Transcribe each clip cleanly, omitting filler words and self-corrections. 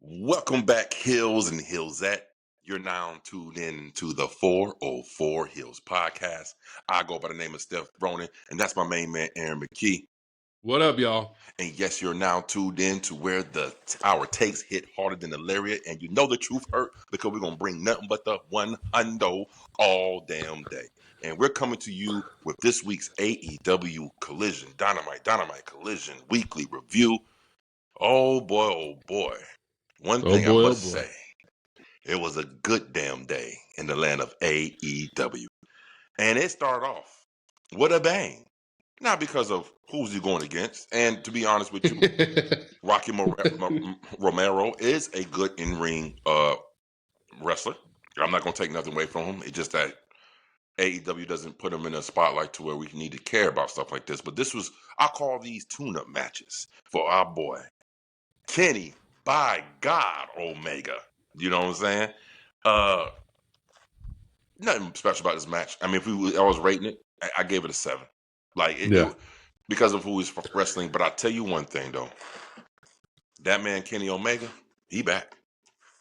Welcome back, Hills and Hillsette. You're now tuned in to the 404 Hills podcast. I go by the name of Steph, Ronin, and that's my main man, Aaron McKee. What up, y'all? And yes, you're now tuned in to where our takes hit harder than the lariat, and you know the truth hurt because we're going to bring nothing but the 100 all damn day. And we're coming to you with this week's AEW Collision, Dynamite Collision Weekly Review. Oh boy. One thing I must say, it was a good damn day in the land of AEW. And it started off with a bang. Not because of who's he going against. And to be honest with you, Rocky Romero is a good in-ring wrestler. I'm not going to take nothing away from him. It's just that AEW doesn't put him in a spotlight to where we need to care about stuff like this. But this was, I call these tune-up matches for our boy, Kenny, by God, Omega. You know what I'm saying? Nothing special about this match. I mean, I was rating it, I gave it a 7. Because of who he's wrestling. But I tell you one thing, though. That man, Kenny Omega, he back.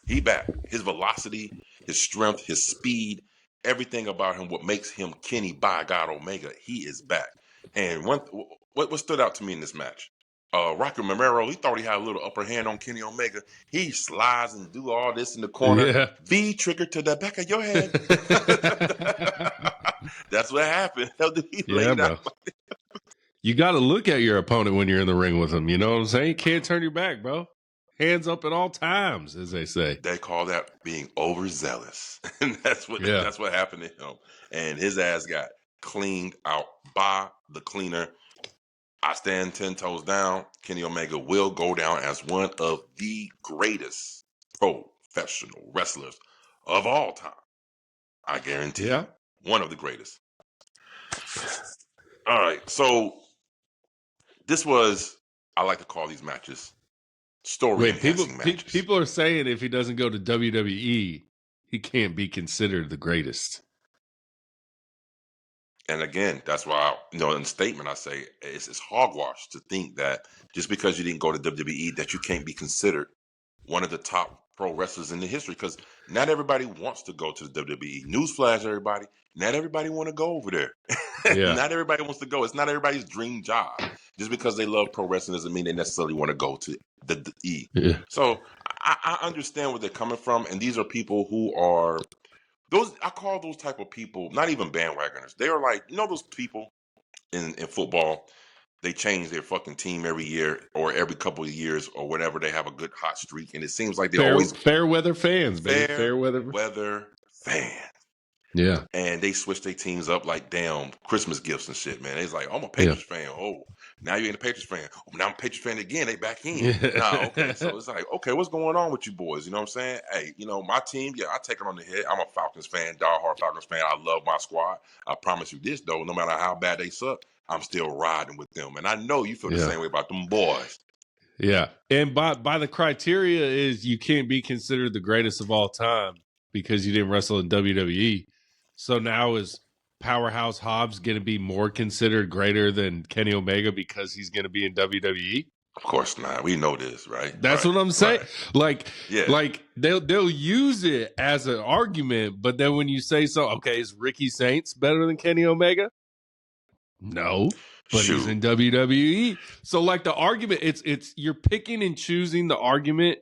He back. His velocity, his strength, his speed, everything about him, what makes him Kenny by God Omega, he is back. And what stood out to me in this match? Rocky Romero, he thought he had a little upper hand on Kenny Omega. He slides and do all this in the corner. Yeah. V trigger to the back of your head. That's what happened. You got to look at your opponent when you're in the ring with him. You know what I'm saying? You can't turn your back, bro. Hands up at all times, as they say. They call that being overzealous. And that's what happened to him. And his ass got cleaned out by the cleaner. I stand 10 toes down. Kenny Omega will go down as one of the greatest professional wrestlers of all time. I guarantee you. One of the greatest. All right. So this was, I like to call these matches story-enhancing matches. People are saying if he doesn't go to WWE, he can't be considered the greatest. And again, that's why, in the statement I say, it's hogwash to think that just because you didn't go to WWE that you can't be considered one of the top pro wrestlers in the history, because not everybody wants to go to the WWE. Newsflash, everybody, not everybody want to go over there. Yeah. Not everybody wants to go. It's not everybody's dream job. Just because they love pro wrestling doesn't mean they necessarily want to go to the E. Yeah. So I understand where they're coming from, and these are people who are... I call those type of people not even bandwagoners. They are like, those people in football, they change their fucking team every year or every couple of years or whatever. They have a good hot streak, and it seems like they're always fair weather fans, baby. Fair weather fans. Yeah. And they switch their teams up like damn Christmas gifts and shit, man. They's like, I'm a Patriots fan. Oh, now you ain't a Patriots fan. Oh, now I'm a Patriots fan again. They back in. Okay. So it's like, okay, what's going on with you boys? You know what I'm saying? Hey, my team, I take it on the head. I'm a Falcons fan, diehard Falcons fan. I love my squad. I promise you this, though, no matter how bad they suck, I'm still riding with them. And I know you feel the same way about them boys. Yeah. And by the criteria is you can't be considered the greatest of all time because you didn't wrestle in WWE. So now is Powerhouse Hobbs going to be more considered greater than Kenny Omega because he's going to be in WWE? Of course not. We know this, right? That's what I'm saying. Right. Like they'll use it as an argument, but then when you say so, okay, is Ricky Saints better than Kenny Omega? No, but he's in WWE. So like the argument, it's you're picking and choosing the argument,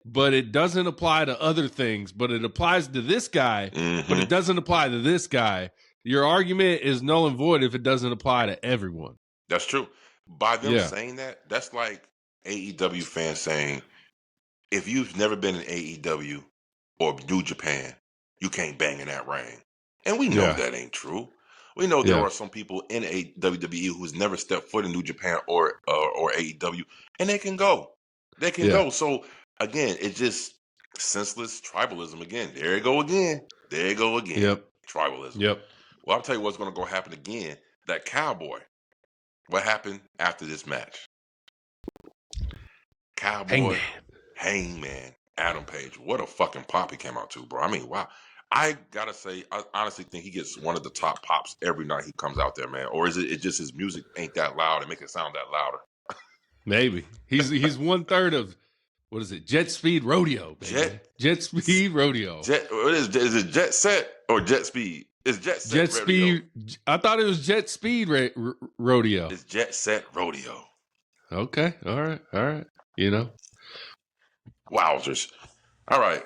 but it doesn't apply to other things, but it applies to this guy, but it doesn't apply to this guy. Your argument is null and void if it doesn't apply to everyone. That's true. By them saying that, that's like AEW fans saying, if you've never been in AEW or New Japan, you can't bang in that ring. And we know that ain't true. We know there are some people in WWE who's never stepped foot in New Japan or AEW, and they can go. They can go. So, again, it's just senseless tribalism again. There you go again. Yep. Tribalism. Yep. Well, I'll tell you what's going to go happen again. That Cowboy. What happened after this match? Cowboy, Hangman, Adam Page. What a fucking pop he came out to, bro. I mean, wow. I got to say, I honestly think he gets one of the top pops every night he comes out there, man. Or is it just his music ain't that loud and make it sound that louder? Maybe. He's 1/3 of what is it? Jet Speed Rodeo, baby. Jet Speed Rodeo. What is it? Jet Set or Jet Speed? It's Jet Set Jet Rodeo. Speed. I thought it was Jet Speed Rodeo. It's Jet Set Rodeo. Okay. All right. You know. Wowzers. All right.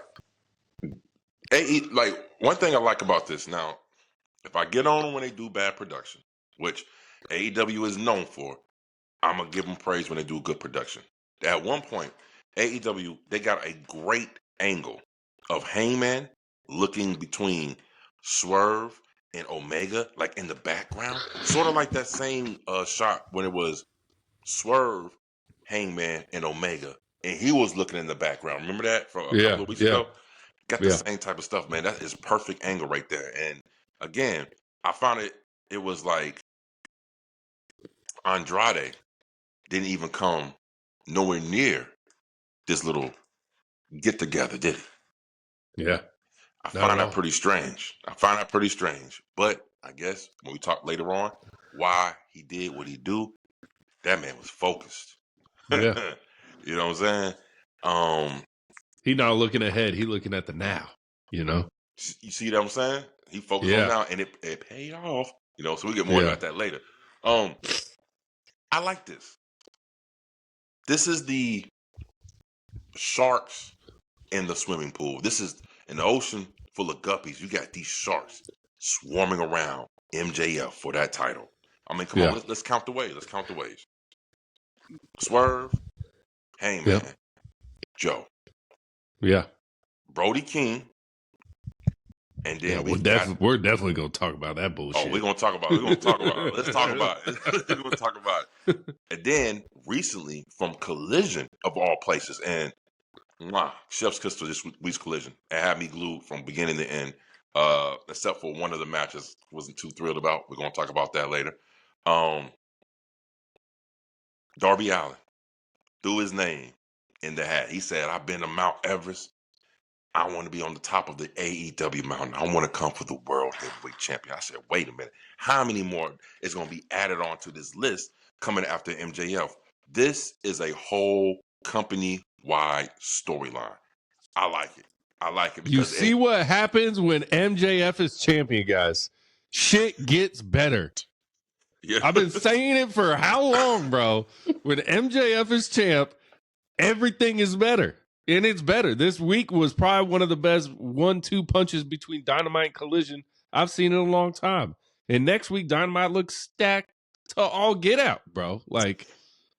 Like, one thing I like about this now, if I get on them when they do bad production, which AEW is known for, I'm going to give them praise when they do good production. At one point, AEW, they got a great angle of Hangman looking between Swerve and Omega, like in the background. Sort of like that same shot when it was Swerve, Hangman, and Omega. And he was looking in the background. Remember that from a couple of weeks ago? Got the same type of stuff, man. That is perfect angle right there. And again, I found it was like Andrade didn't even come nowhere near this little get together, did he? Yeah. I find that pretty strange. But I guess when we talk later on why he did what he do, that man was focused. Yeah. You know what I'm saying? He not looking ahead. He looking at the now, you know? You see what I'm saying? He focused on now, and it paid off. You know, so we get more about that later. I like this. This is the sharks in the swimming pool. This is an ocean full of guppies. You got these sharks swarming around MJF for that title. I mean, come on, let's count the ways. Swerve, Hangman, Joe. Yeah. Brody King. And then we're definitely gonna talk about that bullshit. Oh, we're gonna talk about it. Let's talk about it. We're gonna talk about it. And then recently from Collision of all places, and chef's kiss to this week's Collision. It had me glued from beginning to end. Except for one of the matches wasn't too thrilled about. We're gonna talk about that later. Darby Allin threw his name in the hat. He said, I've been to Mount Everest. I want to be on the top of the AEW mountain. I want to come for the World Heavyweight Champion. I said, wait a minute. How many more is going to be added on to this list coming after MJF? This is a whole company-wide storyline. I like it. Because you see what happens when MJF is champion, guys. Shit gets better. Yeah. I've been saying it for how long, bro? When MJF is champ, everything is better. And it's better. This week was probably one of the best 1-2 punches between Dynamite and Collision I've seen in a long time. And next week, Dynamite looks stacked to all get out, bro. Like,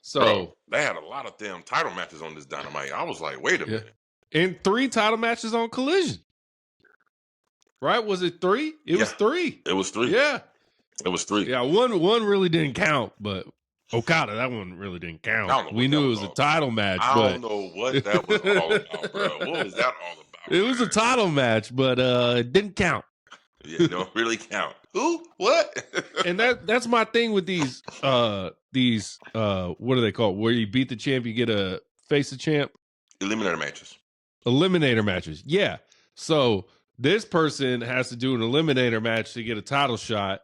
so. Bro, they had a lot of damn title matches on this Dynamite. I was like, wait a minute. And 3 title matches on Collision. Right? Was it 3? It was 3. It was 3. Yeah. It was 3. Yeah, one really didn't count, but Okada, that one really didn't count. We knew it was a title match. I don't know what that was all about, bro. What was that all about? It was a title match, but it didn't count. Yeah, it don't really count. Who? What? And that's my thing with these what are they called? Where you beat the champ, you get a face the champ? Eliminator matches. Eliminator matches. Yeah. So this person has to do an eliminator match to get a title shot.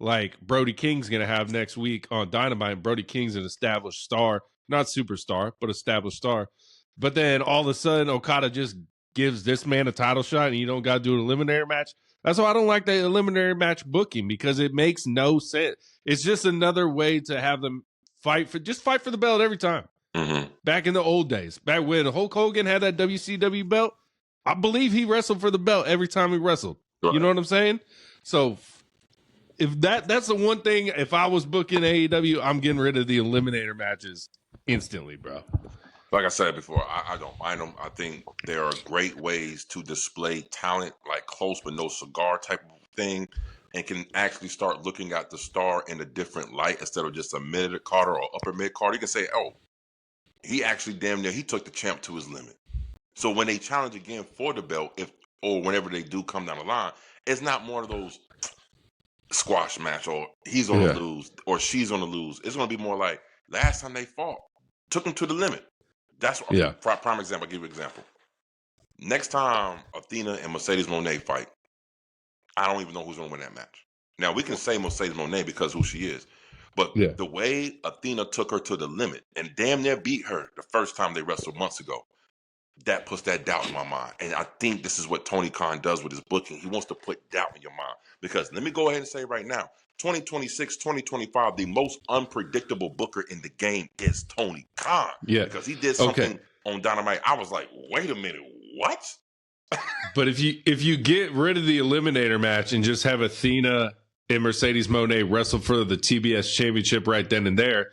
Like Brody King's going to have next week on Dynamite. Brody King's an established star, not superstar, but established star. But then all of a sudden, Okada just gives this man a title shot and you don't got to do an eliminator match. That's why I don't like the eliminator match booking, because it makes no sense. It's just another way to have them fight for the belt every time. Mm-hmm. Back in the old days, back when Hulk Hogan had that WCW belt, I believe he wrestled for the belt every time he wrestled. Right. You know what I'm saying? So if that's the one thing, if I was booking AEW, I'm getting rid of the eliminator matches instantly, bro. Like I said before, I don't mind them. I think there are great ways to display talent, like close but no cigar type of thing, and can actually start looking at the star in a different light instead of just a mid carder or upper mid carder. You can say, oh, he actually he took the champ to his limit. So when they challenge again for the belt, or whenever they do come down the line, it's not more of those squash match or he's going to lose or she's going to lose. It's going to be more like last time they fought, took them to the limit. That's prime example. I'll give you an example. Next time Athena and Mercedes Moné fight, I don't even know who's going to win that match. Now, we can say Mercedes Moné because who she is, but the way Athena took her to the limit and damn near beat her the first time they wrestled months ago, that puts that doubt in my mind. And I think this is what Tony Khan does with his booking. He wants to put doubt in your mind. Because let me go ahead and say right now, 2026, 2025, the most unpredictable booker in the game is Tony Khan. Yeah. Because he did something on Dynamite. I was like, wait a minute, what? But if you get rid of the Eliminator match and just have Athena and Mercedes Moné wrestle for the TBS Championship right then and there,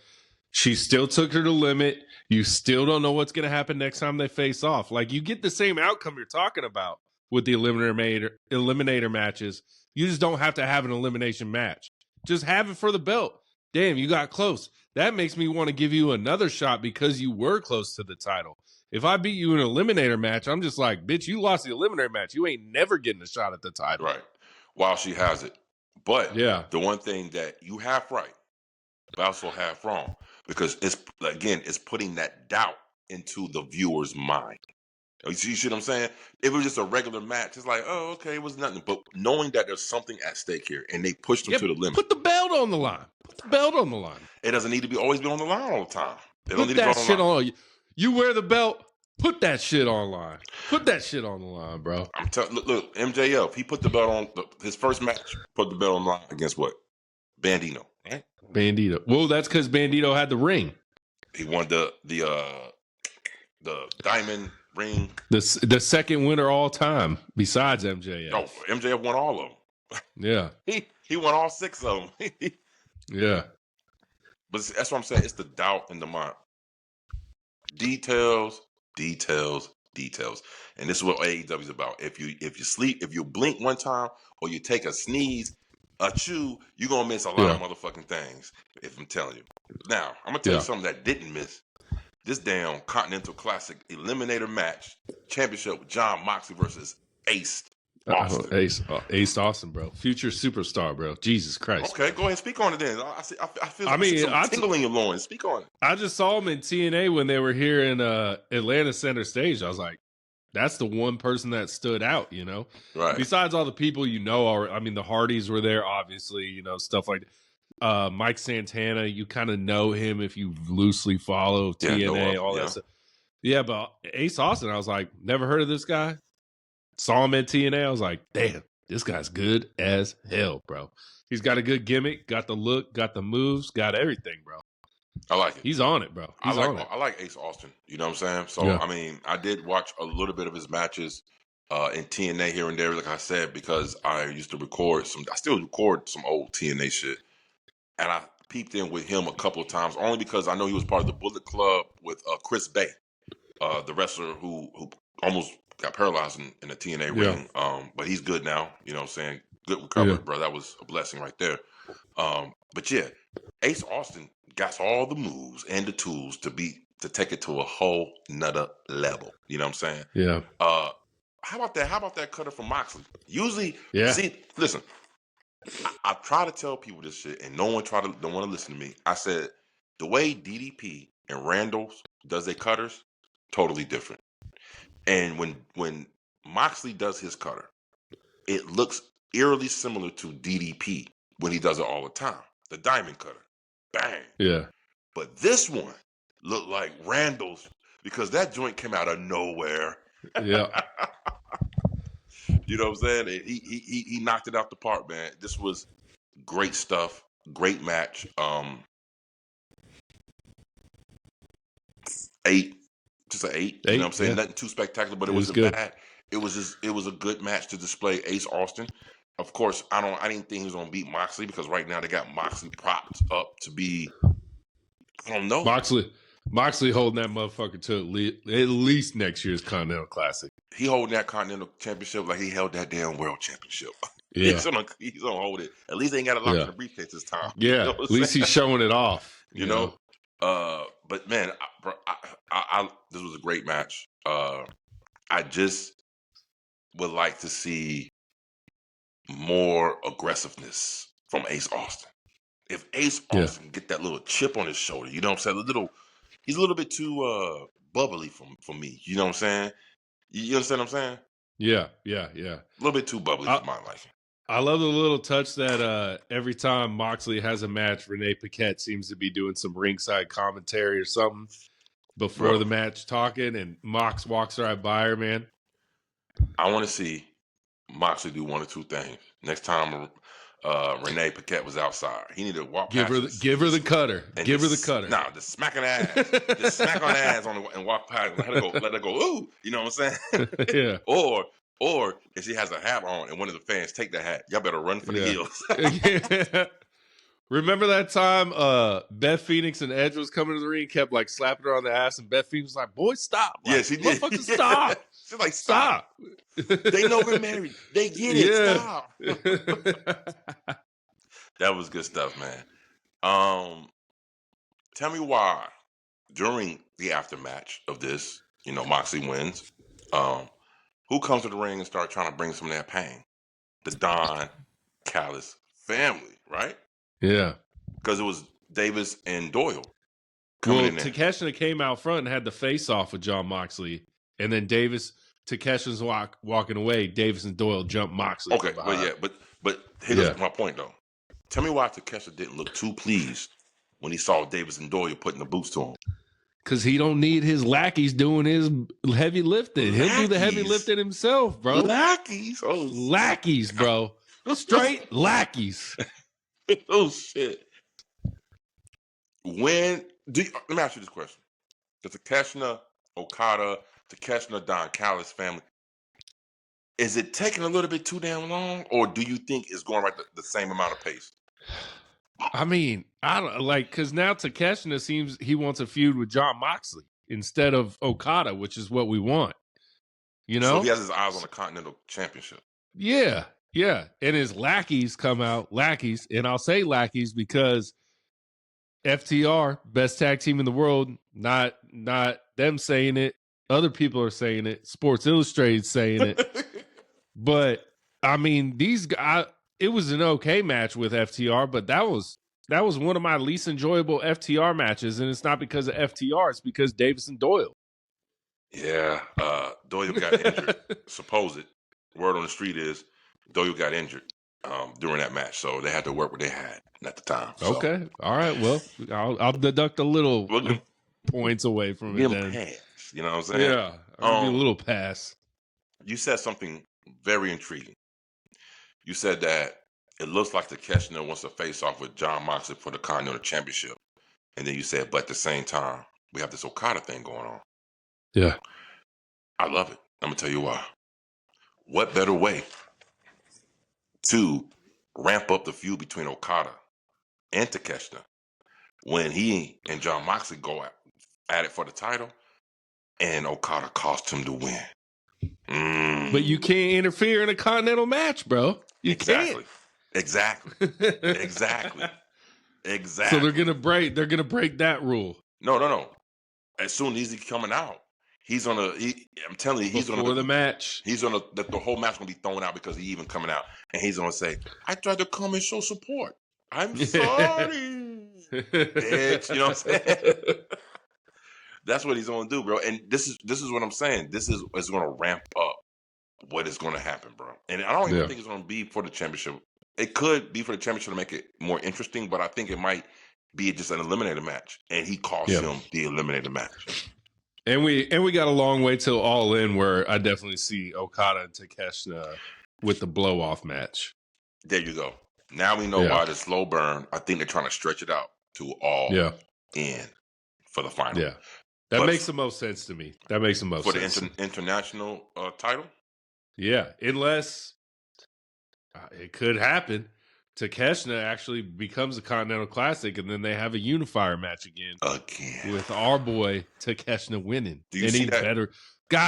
she still took her to limit. You still don't know what's going to happen next time they face off. Like, you get the same outcome you're talking about with the eliminator matches. You just don't have to have an elimination match. Just have it for the belt. Damn, you got close. That makes me want to give you another shot because you were close to the title. If I beat you in an eliminator match, I'm just like, bitch, you lost the eliminator match. You ain't never getting a shot at the title. Right. While she has it. But yeah, the one thing that you have right, but also half wrong, because it's putting that doubt into the viewer's mind. You see what I'm saying? If it was just a regular match, it's like, oh, okay, it was nothing. But knowing that there's something at stake here, and they pushed them to the limit. Put the belt on the line. Put the belt on the line. It doesn't need to always be on the line all the time. Put that shit on. You wear the belt. Put that shit online. Put that shit on the line, bro. I'm telling. Look, MJF. He put the belt on his first match. Put the belt on the line against what? Bandito, right? Bandito. Well, that's because Bandito had the ring. He won the diamond ring. The second winner all time besides MJF. Oh, MJF won all of them. Yeah. He won all 6 of them. Yeah. But that's what I'm saying. It's the doubt in the mind. Details. And this is what AEW is about. If you sleep, if you blink one time or you take a sneeze, a chew, you're going to miss a lot of motherfucking things, if I'm telling you. Now, I'm going to tell you something that didn't miss. This damn Continental Classic Eliminator match, championship with John Moxley versus Ace Austin. Ace Austin, bro. Future superstar, bro. Jesus Christ. Okay, go ahead. Speak on it then. I feel some tingle in your loins. Speak on it. I just saw him in TNA when they were here in Atlanta Center Stage. I was like, that's the one person that stood out, you know? Right. Besides all the people you know, the Hardys were there, obviously, you know, stuff like Mike Santana. You kind of know him if you loosely follow TNA, all that stuff. Yeah, but Ace Austin, I was like, never heard of this guy. Saw him at TNA. I was like, damn, this guy's good as hell, bro. He's got a good gimmick, got the look, got the moves, got everything, bro. I like it. He's on it, bro. I like Ace Austin. You know what I'm saying? So, I did watch a little bit of his matches in TNA here and there, like I said, because I used to I still record some old TNA shit. And I peeped in with him a couple of times, only because I know he was part of the Bullet Club with Chris Bay, the wrestler who almost got paralyzed in the TNA ring. But he's good now. You know what I'm saying? Good recovery, bro. That was a blessing right there. But yeah, Ace Austin got all the moves and the tools to take it to a whole nother level. You know what I'm saying? Yeah. How about that cutter from Moxley? Usually, see, listen, I try to tell people this shit, and no one don't want to listen to me. I said the way DDP and Randall's does their cutters, totally different. And when Moxley does his cutter, it looks eerily similar to DDP when he does it all the time. The diamond cutter. Bang. Yeah. But this one looked like Randall's because that joint came out of nowhere. Yeah. You know what I'm saying? He knocked it out the park, man. This was great stuff. Great match. 8. Just an 8. You know what I'm saying? Nothing too spectacular, but it wasn't bad. It was a good match to display Ace Austin. Of course, I didn't think he was gonna beat Moxley because right now they got Moxley propped up to be, I don't know. Moxley holding that motherfucker to at least next year's Continental Classic. He holding that Continental Championship like he held that damn World Championship. Yeah. he's gonna hold it. At least they ain't got to lock in the briefcase this time. Yeah. You know at least he's showing it off. You know? But man, this was a great match. I just would like to see more aggressiveness from Ace Austin. If Ace Austin get that little chip on his shoulder, you know what I'm saying? He's a little bit too bubbly for me. You know what I'm saying? You understand what I'm saying? Yeah. A little bit too bubbly for my liking. I love the little touch that every time Moxley has a match, Renee Paquette seems to be doing some ringside commentary or something. before the match talking, and Mox walks right by her, man. I want to see Moxley do one or two things. Next time Renee Paquette was outside, he needed to walk give her the cutter. Give her the cutter. Nah, just smack on the ass. Just smack on the ass and walk past. Let her go. Ooh, you know what I'm saying? Yeah. Or if she has a hat on and one of the fans take the hat, y'all better run for the hills. Yeah. Remember that time Beth Phoenix and Edge was coming to the ring, kept like slapping her on the ass, and Beth Phoenix was like, "Boy, stop!" Like, yeah, she did. Motherfucker, stop! She's like, "Stop!" They know we're married. They get it. Yeah. Stop. That was good stuff, man. Tell me why during the aftermatch of this, Moxley wins. Who comes to the ring and start trying to bring some of that pain? The Don Callis family, right? Yeah. Because it was Davis and Doyle coming in there. Takeshita came out front and had the face off with John Moxley, and then Takeshi's walking away. Davis and Doyle jumped Moxley. Okay, but here's my point though. Tell me why Takeshita didn't look too pleased when he saw Davis and Doyle putting the boots to him. Because he don't need his lackeys doing his heavy lifting. He'll do the heavy lifting himself, bro. Lackeys, bro. Straight lackeys. Oh shit. Let me ask you this question: the Takeshita, Okada, Takeshita, Don Callis family, is it taking a little bit too damn long, or do you think it's going right the same amount of pace? I mean, I don't because now Takeshita seems he wants a feud with John Moxley instead of Okada, which is what we want. So he has his eyes on the Continental Championship. Yeah. And his lackeys come out, and I'll say lackeys because FTR, best tag team in the world, not them saying it. Other people are saying it. Sports Illustrated saying it. But I mean, these guys, it was an okay match with FTR, but that was one of my least enjoyable FTR matches, and it's not because of FTR, it's because Davis and Doyle. Yeah, Doyle got injured. Supposed word on the street is Doyle got injured during that match, so they had to work what they had at the time. So. Okay, all right. Well, I'll deduct a little points away from it. Then pass. You know what I'm saying? Yeah, I'll give a little pass. You said something very intriguing. You said that it looks like Takeshita wants to face off with John Moxley for the Continental Championship, and then you said, but at the same time, we have this Okada thing going on. Yeah, I love it. I'm gonna tell you why. What better way to ramp up the feud between Okada and Takeshita when he and John Moxley go at it for the title, and Okada cost him to win. But you can't interfere in a Continental match, bro. You can't. Exactly. So they're gonna break that rule. No. As soon as he's coming out, I'm telling you, he's before the match. He's gonna the whole match gonna be thrown out because he's even coming out, and he's gonna say, "I tried to come and show support. I'm sorry, bitch." You know what I'm saying? That's what he's gonna do, bro. And this is what I'm saying. This is gonna ramp up what is gonna happen, bro. And I don't even think it's gonna be for the championship. It could be for the championship to make it more interesting, but I think it might be just an eliminator match, and he cost him the eliminator match. And we got a long way till All In, where I definitely see Okada and Takeshita with the blow off match. There you go. Now we know why the slow burn. I think they're trying to stretch it out to All In for the final. Yeah, that makes the most sense to me. That makes the most sense for the international title. Yeah, unless it could happen. Takeshita actually becomes a Continental Classic, and then they have a unifier match again with our boy Takeshita winning. Do you see that?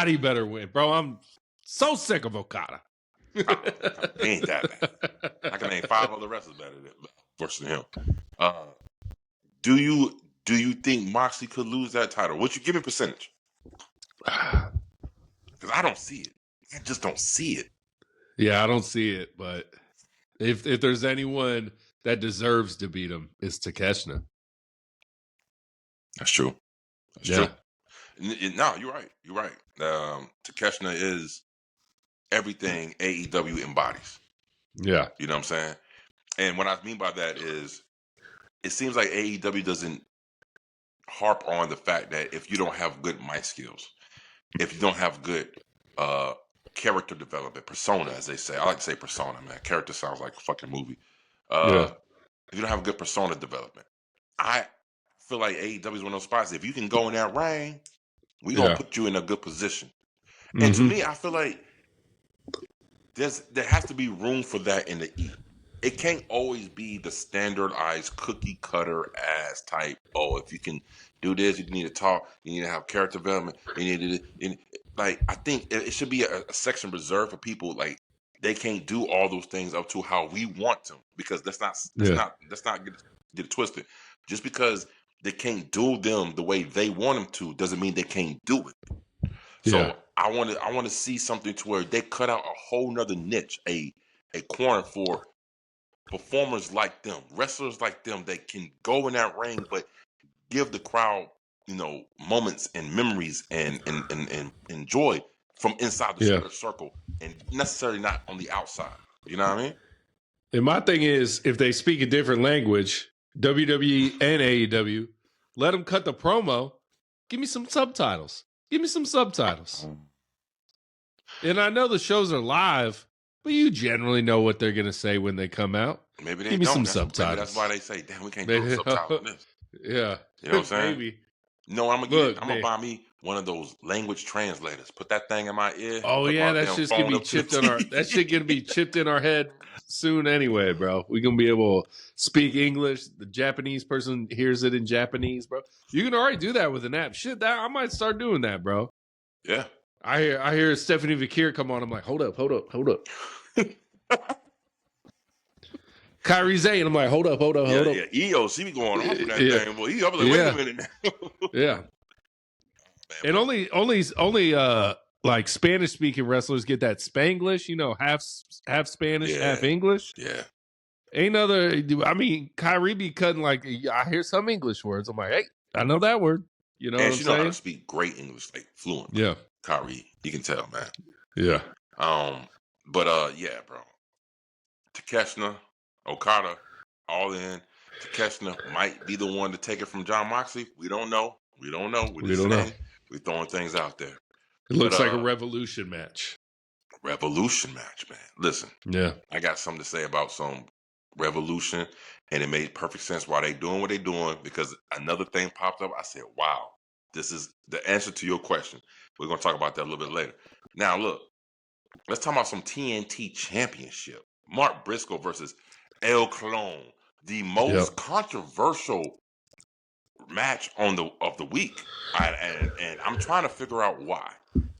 He better win, bro. I'm so sick of Okada. He ain't that bad. I can name 5 other wrestlers versus him. Do you think Moxley could lose that title? Would you give me a percentage? Because I don't see it. I just don't see it. Yeah, I don't see it, but if there's anyone that deserves to beat him, it's Takeshita. That's true. That's true. No, you're right. You're right. Takeshita is everything AEW embodies. Yeah. You know what I'm saying? And what I mean by that is it seems like AEW doesn't harp on the fact that if you don't have good mic skills, if you don't have good character development, persona, as they say. I like to say persona, man. Character sounds like a fucking movie. If you don't have good persona development, I feel like AEW is one of those spots. If you can go in that ring, we're going to put you in a good position. And to me, I feel like there has to be room for that in the E. It can't always be the standardized cookie cutter ass type. Oh, if you can do this, you need to talk. You need to have character development. You need to like. I think it should be a section reserved for people like they can't do all those things up to how we want them, because let's not get it twisted. Just because they can't do them the way they want them to doesn't mean they can't do it. So I want to see something to where they cut out a whole nother niche, a corner for performers like them, wrestlers like them that can go in that ring, but give the crowd, moments and memories and joy from inside the circle, and necessarily not on the outside. You know what I mean? And my thing is, if they speak a different language, WWE and AEW, let them cut the promo. Give me some subtitles. And I know the shows are live, but you generally know what they're going to say when they come out. Maybe they Give me don't. some subtitles. Maybe that's why they say, damn, we can't do subtitles on this. Yeah. You know what I'm saying? Maybe. No, I'm going to buy me one of those language translators. Put that thing in my ear. Oh, yeah, that shit's going to be chipped in our... That shit going to be chipped in our head soon anyway, bro. We're going to be able to speak English. The Japanese person hears it in Japanese, bro. You can already do that with an app. Shit, I might start doing that, bro. Yeah. I hear Stephanie Vakir come on. I'm like, hold up. Kyrie Zane. I'm like, hold up. Yeah, EO, she be going off with that thing. Boy, I'm like, wait a minute now. Yeah. And only like Spanish speaking wrestlers get that Spanglish, half Spanish, half English. Yeah. Ain't I mean, Kyrie be cutting like, I hear some English words. I'm like, hey, I know that word. You know and what I'm she saying? know how to speak great English, like fluent. Yeah. Kyrie, you can tell, man. Yeah. Yeah, bro. Takeshita, Okada, all in. Takeshita might be the one to take it from John Moxley. We don't know. We're We're throwing things out there. It looks like a Revolution match. Revolution match, man. Listen. Yeah. I got something to say about some Revolution, and it made perfect sense why they doing what they doing, because another thing popped up. I said, wow, this is the answer to your question. We're going to talk about that a little bit later. Now, look, let's talk about some TNT Championship. Mark Briscoe versus El Clone, the most controversial match of the week. And I'm trying to figure out why.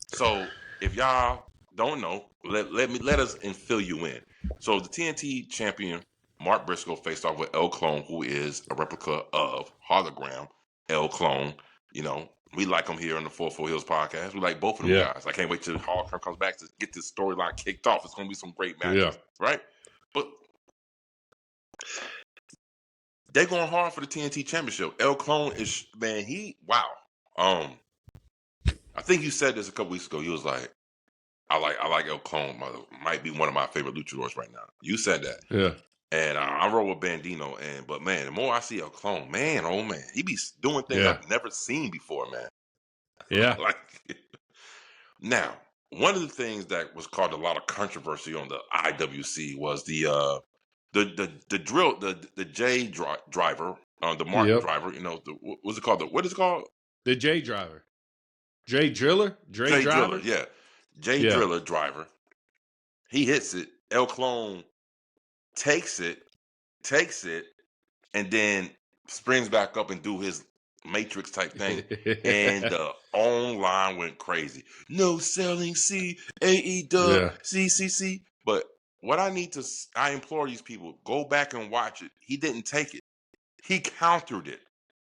So if y'all don't know, let us fill you in. So the TNT champion Mark Briscoe faced off with El Clone, who is a replica of hologram El Clone. We like him here on the 44 HEELZ podcast. We like both of them guys. I can't wait till hologram comes back to get this storyline kicked off. It's going to be some great matches, right? But they're going hard for the TNT Championship. El Clone is, man, I think you said this a couple weeks ago. You was like, I like El Clone. Might be one of my favorite luchadors right now. You said that. Yeah. And I roll with Bandino. But man, the more I see El Clone, man, oh man, he be doing things I've never seen before, man. Yeah. Now, one of the things that was caused a lot of controversy on the IWC was the drill, the J driver, the Mark driver. What's it called? What is it called? The J driver. J Driller? J Driller, yeah. J Driller driver. He hits it. El Clone takes it, and then springs back up and do his Matrix type thing. And the online went crazy. No selling C, AEW, CCC. But what I implore these people, go back and watch it. He didn't take it. He countered it.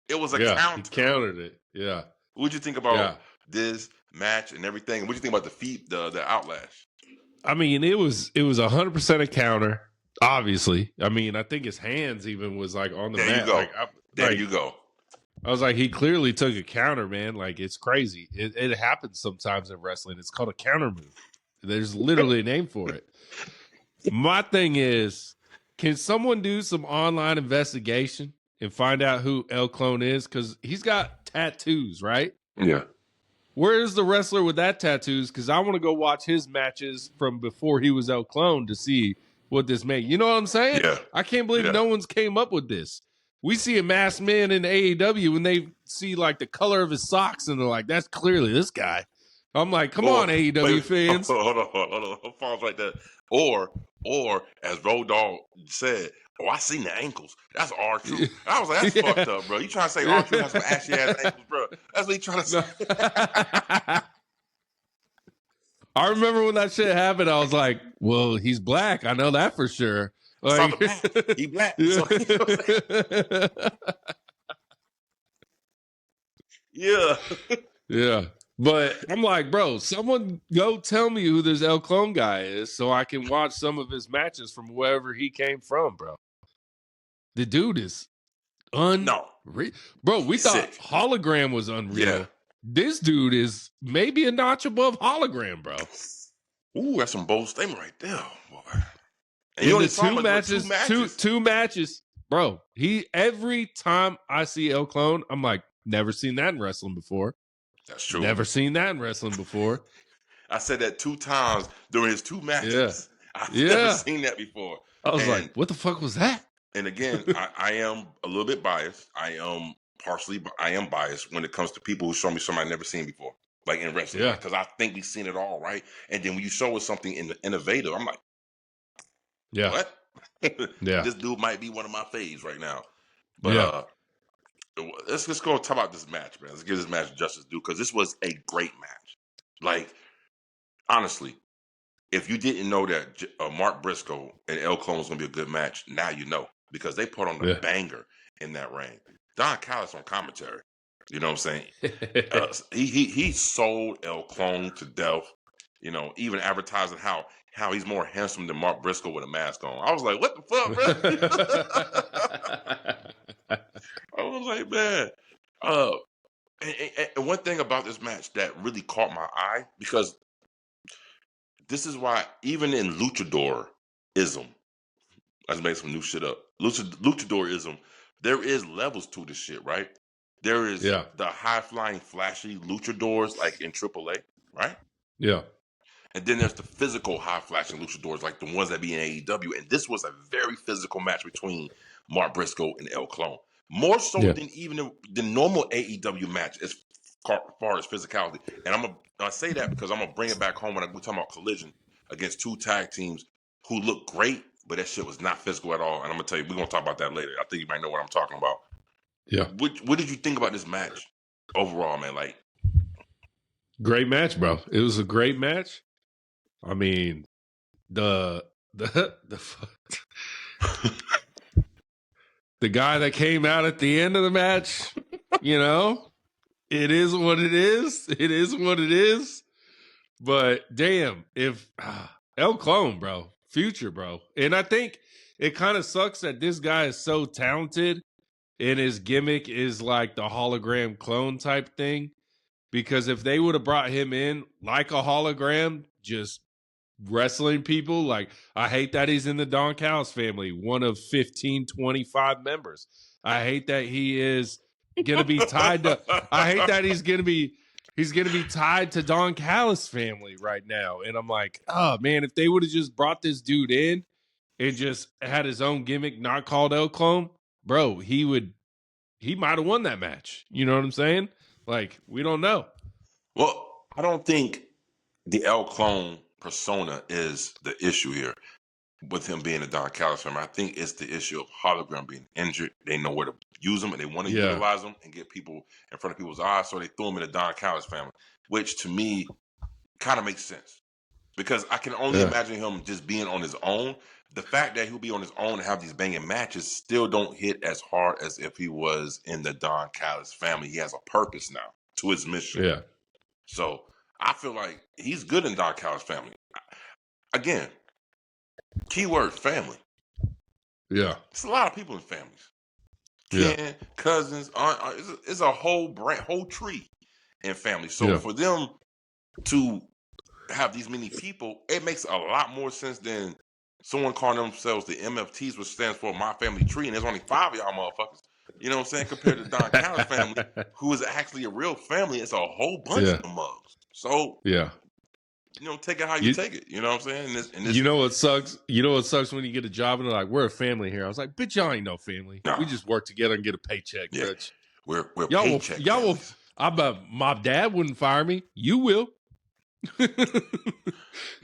It was a counter. He countered it. Yeah. What'd you think about this match and everything? What'd you think about the feet, the outlash? I mean, it was 100% a counter. Obviously, I mean, I think his hands even was like on the mat. You go. There you go. I was like, he clearly took a counter, man. Like, it's crazy. It happens sometimes in wrestling. It's called a counter move. There's literally a name for it. My thing is, can someone do some online investigation and find out who El Clone is? Because he's got tattoos, right? Yeah. Where is the wrestler with that tattoos? Because I want to go watch his matches from before he was El Clone to see what this made. You know what I'm saying? Yeah. I can't believe no one's came up with this. We see a masked man in AEW and they see like the color of his socks and they're like, that's clearly this guy. I'm like, come on, AEW fans. Hold on. Pause right there. Or as Road Dogg said, I seen the ankles. That's R-Truth. I was like, that's fucked up, bro. You trying to say R-Truth has some ashy ass ankles, bro? That's what you trying to say. I remember when that shit happened. I was like, well, he's black. I know that for sure. Like, he black. Yeah. So, yeah. Yeah. But I'm like, bro, someone go tell me who this El Clone guy is so I can watch some of his matches from wherever he came from, bro. The dude is unreal. Bro, we thought Hologram was unreal. Yeah. This dude is maybe a notch above Hologram, bro. Ooh, that's some bold statement right there, boy. And in the two matches, bro. Every time I see El Clone, I'm like, never seen that in wrestling before. That's true. Never seen that in wrestling before. I said that 2 times during his 2 matches. Yeah. I've never seen that before. I was like, what the fuck was that? And again, I am a little bit biased. I am biased when it comes to people who show me something I've never seen before, like in wrestling. Because I think we've seen it all, right? And then when you show us something innovative, I'm like, what? This dude might be one of my faves right now. But let's just go talk about this match, man. Let's give this match justice due because this was a great match. Like, honestly, if you didn't know that Mark Briscoe and El Clone was going to be a good match, now you know because they put on the banger in that ring. Don Callis on commentary. You know what I'm saying? He sold El Clone to death. You know, even advertising how he's more handsome than Mark Briscoe with a mask on. I was like, what the fuck, bro? I was like, man. And one thing about this match that really caught my eye, because this is why even in luchadorism, let's make some new shit up. Luchadorism, there is levels to this shit, right? There is the high-flying, flashy luchadors like in AAA, right? Yeah. And then there's the physical high-flashing luchadors like the ones that be in AEW. And this was a very physical match between Mark Briscoe and El Clone. More so than even the normal AEW match as far as physicality. And I say that because I'm going to bring it back home when we're talking about Collision against 2 tag teams who look great, but that shit was not physical at all. And I'm going to tell you, we're going to talk about that later. I think you might know what I'm talking about. Yeah. What did you think about this match overall, man? Like, great match, bro. It was a great match. I mean, the guy that came out at the end of the match, you know, it is what it is. It is what it is. But damn, if El Clone, bro, future, bro. And I think it kind of sucks that this guy is so talented and his gimmick is like the hologram clone type thing. Because if they would have brought him in like a hologram, just wrestling people, like, I hate that he's in the Don Callis family, one of 15, 25 members. I hate that he is going to be tied to, I hate that he's going to be tied to Don Callis family right now. And I'm like, oh man, if they would have just brought this dude in and just had his own gimmick, not called El Clone, bro, he might have won that match. You know what I'm saying? Like, we don't know. Well, I don't think the El Clone persona is the issue here with him being a Don Callis member. I think it's the issue of hologram being injured. They know where to use them and they want to utilize them and get people in front of people's eyes. So they threw him in the Don Callis family, which to me kind of makes sense because I can only imagine him just being on his own. The fact that he'll be on his own and have these banging matches still don't hit as hard as if he was in the Don Callis family. He has a purpose now to his mission. Yeah. So I feel like he's good in Don Callis' family. Again, keyword family. Yeah. It's a lot of people in families. Ken, cousins, aunt, it's a whole tree in family. So for them to have these many people, it makes a lot more sense than someone calling themselves the MFTs, which stands for My Family Tree, and there's only 5 of y'all motherfuckers. You know what I'm saying? Compared to Don Callis' family, who is actually a real family. It's a whole bunch of mugs. So take it how you take it. You know what I'm saying? You know what sucks? You know what sucks when you get a job and they're like, "We're a family here." I was like, "Bitch, y'all ain't no family. No. We just work together and get a paycheck, bitch." We're y'all paycheck will, y'all families. will. My dad wouldn't fire me. You will. No,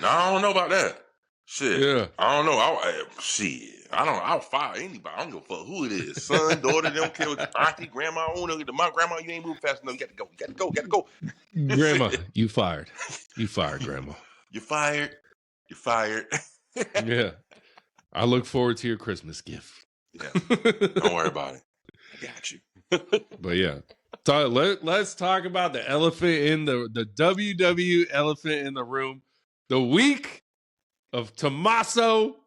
I don't know about that. Shit. Yeah. I don't know. I'll fire anybody. I don't give a fuck who it is. Son, daughter, they don't care. Auntie, grandma, my grandma, you ain't moving fast enough. You got to go. Grandma, you fired. You fired, Grandma. You're fired. Yeah. I look forward to your Christmas gift. Yeah. Don't worry about it. I got you. But yeah. So let's talk about the elephant in the WWE elephant in the room. The week of Tommaso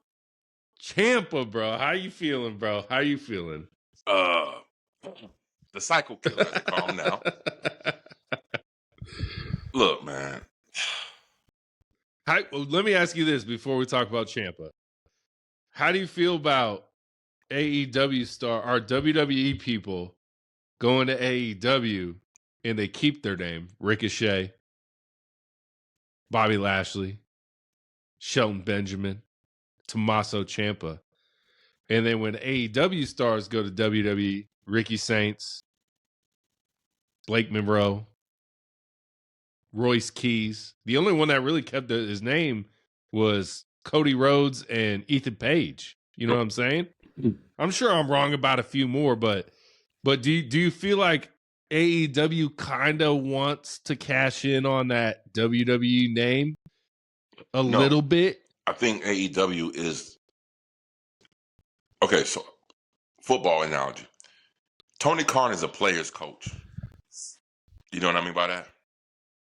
Ciampa, bro. How you feeling, bro? How you feeling? The cycle killer, as they call him now. Look, man. Let me ask you this before we talk about Ciampa. How do you feel about AEW or WWE people going to AEW and they keep their name? Ricochet, Bobby Lashley, Shelton Benjamin, Tommaso Ciampa. And then when AEW stars go to WWE, Ricky Saints, Blake Monroe, Royce Keys. The only one that really kept his name was Cody Rhodes and Ethan Page. You know what I'm saying? I'm sure I'm wrong about a few more, but do you feel like AEW kind of wants to cash in on that WWE name a little bit? I think AEW is okay. So, football analogy: Tony Khan is a player's coach. You know what I mean by that?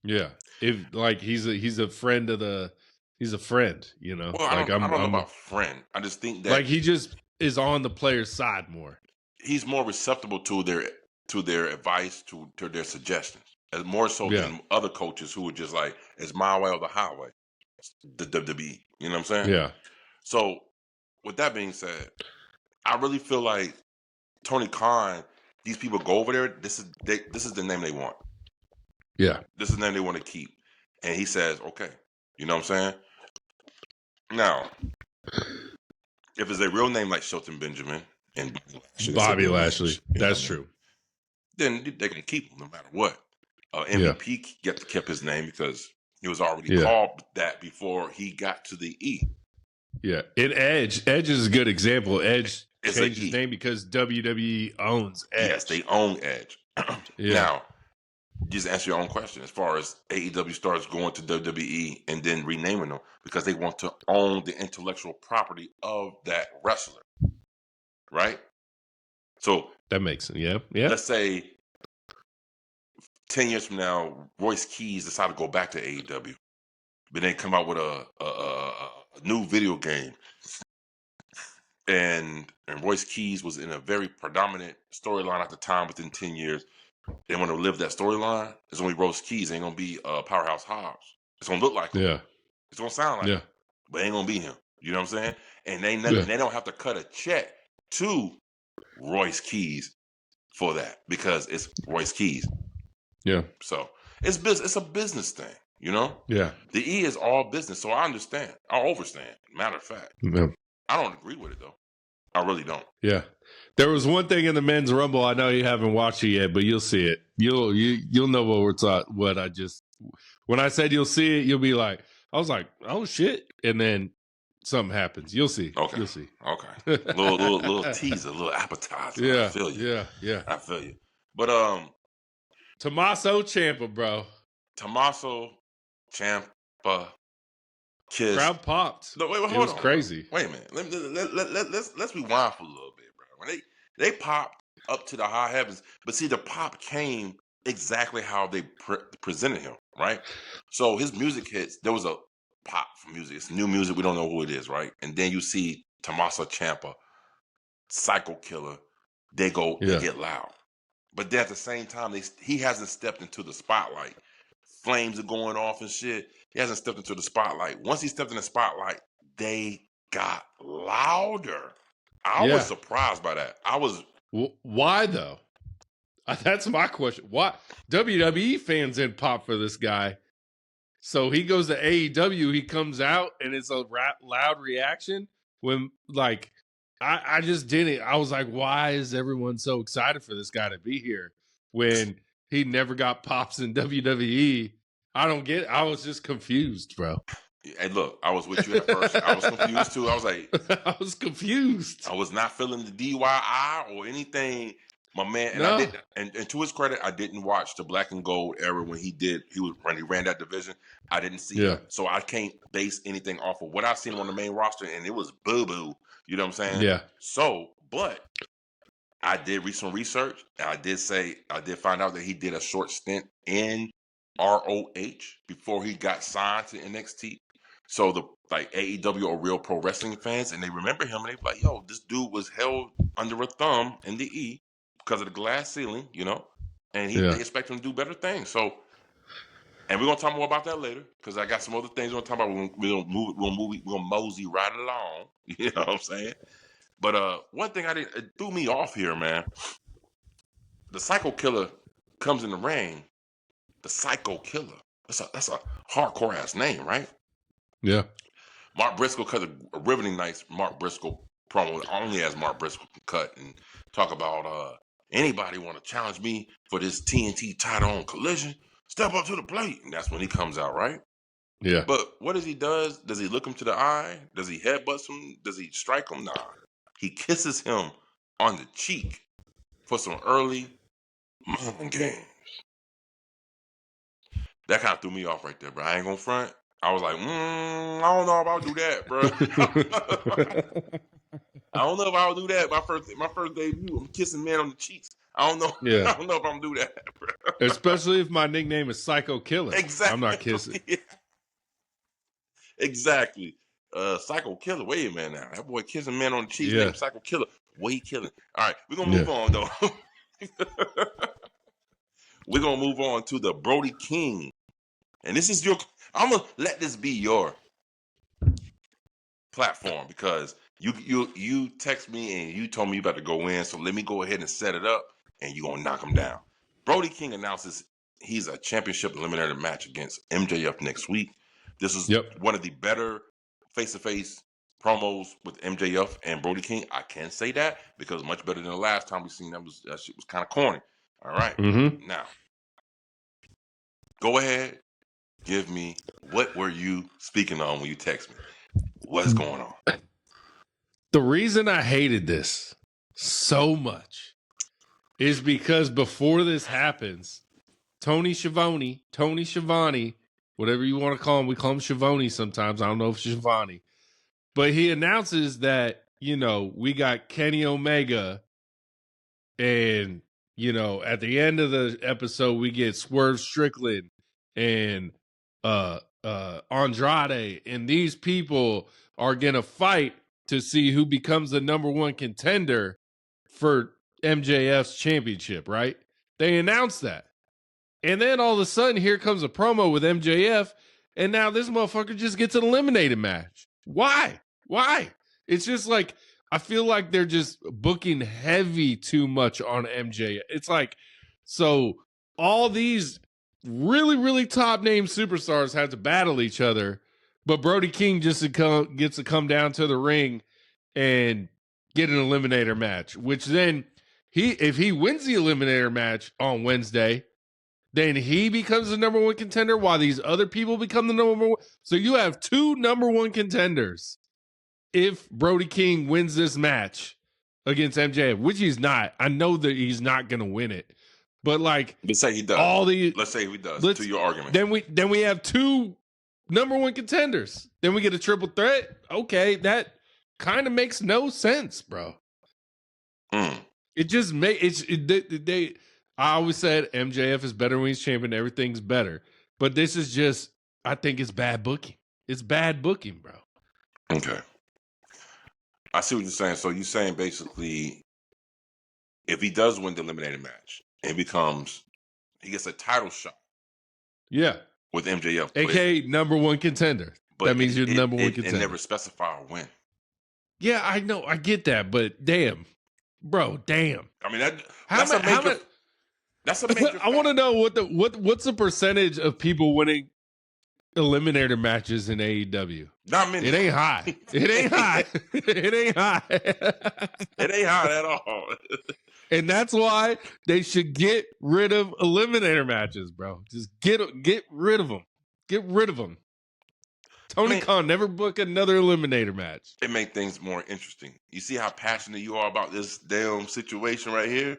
Yeah, if like he's a friend of he's a friend. You know, well, I don't know about friend. I just think that like he just is on the player's side more. He's more receptible to their advice, to their suggestions, as more so than other coaches who are just like, it's my way or the highway. The WWE, you know what I'm saying? Yeah. So, with that being said, I really feel like Tony Khan, these people go over there. This is the name they want. Yeah. This is the name they want to keep, and he says, okay, you know what I'm saying? Now, if it's a real name like Shelton Benjamin and Bobby Lashley, that's true. Then they're gonna keep him no matter what. MVP kept his name because he was already called that before he got to the E. Yeah, and Edge is a good example. Edge changed his name because WWE owns Edge. Yes, they own Edge. Now, just answer your own question as far as AEW starts going to WWE and then renaming them because they want to own the intellectual property of that wrestler, right? So that makes sense. Yeah. Let's say 10 years from now, Royce Keys decide to go back to AEW, but then come out with a new video game, and Royce Keys was in a very predominant storyline at the time. Within 10 years, they want to live that storyline. It's only Royce Keys. Ain't gonna be Powerhouse Hobbs. It's gonna look like him. Yeah. It's gonna sound like him, but ain't gonna be him. You know what I'm saying? And they don't have to cut a check to Royce Keys for that because it's Royce Keys. Yeah. So it's a business thing, you know? Yeah. The E is all business, so I understand. I overstand. Matter of fact. Yeah. I don't agree with it though. I really don't. Yeah. There was one thing in the men's rumble. I know you haven't watched it yet, but you'll see it. You'll know what we're talking. When I said you'll see it, you'll be like, I was like, oh shit, and then something happens. You'll see. Okay. You'll see. Okay. little teaser, little appetizer. Yeah. I feel you. Yeah. I feel you. But Tommaso Ciampa, bro. Tommaso Ciampa. Kiss. Crowd popped. No, wait, hold on. It was crazy. Wait a minute. Let's rewind for a little bit, bro. When they popped up to the high heavens, but see, the pop came exactly how they presented him, right? So his music hits. There was a pop for music. It's new music. We don't know who it is, right? And then you see Tommaso Ciampa, Psycho Killer. They get loud. But then at the same time, he hasn't stepped into the spotlight. Flames are going off and shit. He hasn't stepped into the spotlight. Once he stepped in the spotlight, they got louder. I was surprised by that. I was Why though? That's my question. Why WWE fans didn't pop for this guy? So he goes to AEW. He comes out and it's a loud reaction. When like I just didn't. I was like, why is everyone so excited for this guy to be here when he never got pops in WWE? I don't get it. I was just confused, bro. Hey, look, I was with you at first. I was confused too. I was like, I was confused. I was not feeling the DIY or anything, my man. And No. I did, and to his credit, I didn't watch the Black and Gold era when he ran that division. I didn't see it, so I can't base anything off of what I seen on the main roster, and it was boo boo. You know what I'm saying? Yeah. So, but I did some research. And I did find out that he did a short stint in ROH before he got signed to NXT. So the AEW are real pro wrestling fans, and they remember him, and they like, yo, this dude was held under a thumb in the E because of the glass ceiling, you know, and they expect him to do better things. So, and we're gonna talk more about that later because I got some other things we're gonna talk about. We're gonna mosey right along. You know what I'm saying? But one thing it threw me off here, man. The Psycho Killer comes in the ring. The Psycho Killer. That's a hardcore ass name, right? Yeah. Mark Briscoe cut a riveting nice Mark Briscoe promo only as Mark Briscoe can cut and talk about anybody want to challenge me for this TNT title on Collision, step up to the plate. And that's when he comes out, right? Yeah. But what does he do? Does he look him to the eye? Does he headbutt him? Does he strike him? Nah. He kisses him on the cheek for some early mind games. That kind of threw me off right there, bro. I ain't gonna front. I was like, I don't know if I'll do that, bro. I don't know if I'll do that. My first debut, I'm kissing men on the cheeks. I don't know. Yeah. I don't know if I'm gonna do that, bro. Especially if my nickname is Psycho Killer. Exactly. I'm not kissing. Yeah. Exactly. Psycho Killer. Wait a minute now. That boy kissing men on the cheeks named Psycho Killer. What he killing? All right, we're gonna move on though. We're gonna move on to the Brody King. And this is I'm gonna let this be your platform because you text me and you told me you about to go in, so let me go ahead and set it up and you're gonna knock him down. Brody King announces he's a championship eliminator match against MJF next week. This is one of the better face-to-face promos with MJF and Brody King. I can say that because much better than the last time we seen that shit was kind of corny. All right. Mm-hmm. Now, go ahead. Give me, what were you speaking on when you text me? What's going on? The reason I hated this so much is because before this happens, Tony Schiavone, whatever you want to call him, we call him Schiavone sometimes. I don't know if it's Schiavone. But he announces that, we got Kenny Omega and, at the end of the episode, we get Swerve Strickland and Andrade, and these people are gonna fight to see who becomes the number one contender for MJF's championship, right? They announced that. And then all of a sudden, here comes a promo with MJF, and now this motherfucker just gets an eliminated match. Why? It's just like, I feel like they're just booking heavy too much on MJF. It's like, so all these really, really top name superstars have to battle each other, but Brody King just gets to come down to the ring and get an eliminator match, which then if he wins the eliminator match on Wednesday, then he becomes the number one contender while these other people become the number one. So you have two number one contenders if Brody King wins this match against MJF, which he's not. I know that he's not going to win it. But let's say he does. Let's say he does. To your argument, then we have two number one contenders. Then we get a triple threat. Okay, that kind of makes no sense, bro. It just I always said MJF is better when he's champion. Everything's better, but this is just, I think it's bad booking. It's bad booking, bro. Okay, I see what you're saying. So you're saying basically, if he does win the eliminated match, he gets a title shot. Yeah. With MJF. AKA number one contender. That means you're the number one contender. It never specify a win. Yeah, I know. I get that. But damn. bro. Damn. I mean, that's a major. I want to know what's the percentage of people winning eliminator matches in AEW? Not many. It ain't high. It ain't high. It ain't high. It ain't high at all. And that's why they should get rid of eliminator matches, bro. Just get rid of them. Get rid of them. Tony Khan, never book another eliminator match. It makes things more interesting. You see how passionate you are about this damn situation right here?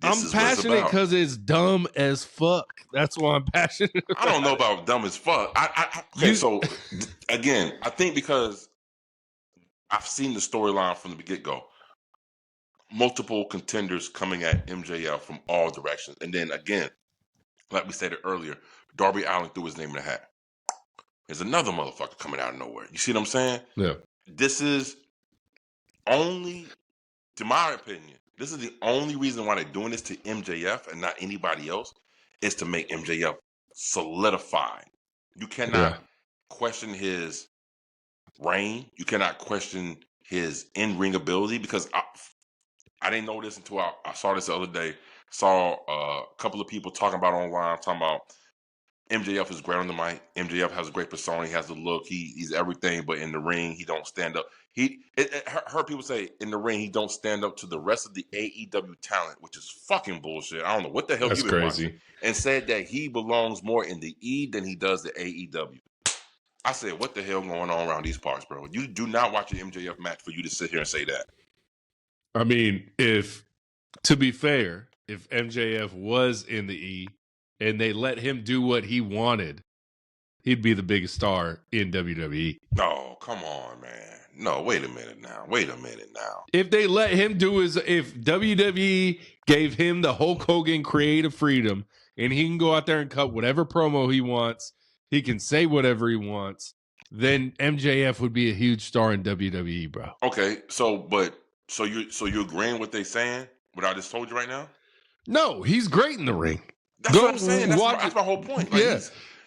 I'm passionate because it's dumb as fuck. That's why I'm passionate about I don't know about dumb as fuck. So, again, I think because I've seen the storyline from the get-go. Multiple contenders coming at MJF from all directions. And then, again, like we said it earlier, Darby Allin threw his name in the hat. There's another motherfucker coming out of nowhere. You see what I'm saying? Yeah. This is only, to my opinion, this is the only reason why they're doing this to MJF and not anybody else, is to make MJF solidify. You cannot question his reign. You cannot question his in-ring ability, because I didn't know this until I saw this the other day. Saw a couple of people talking about online, talking about MJF is great on the mic. MJF has a great persona. He has the look. He's everything, but in the ring, he don't stand up. Heard people say in the ring, he don't stand up to the rest of the AEW talent, which is fucking bullshit. I don't know what the hell That's you've been crazy. watching. And said that he belongs more in the E than he does the AEW. I said, what the hell going on around these parts, bro? You do not watch an MJF match for you to sit here and say that. I mean, to be fair, if MJF was in the E and they let him do what he wanted, he'd be the biggest star in WWE. No, come on, man. No, wait a minute now. If they let him if WWE gave him the Hulk Hogan creative freedom and he can go out there and cut whatever promo he wants, he can say whatever he wants, then MJF would be a huge star in WWE, bro. Okay, so you agreeing with what they saying? What I just told you right now? No, he's great in the ring. That's what I'm saying. That's my whole point. Like,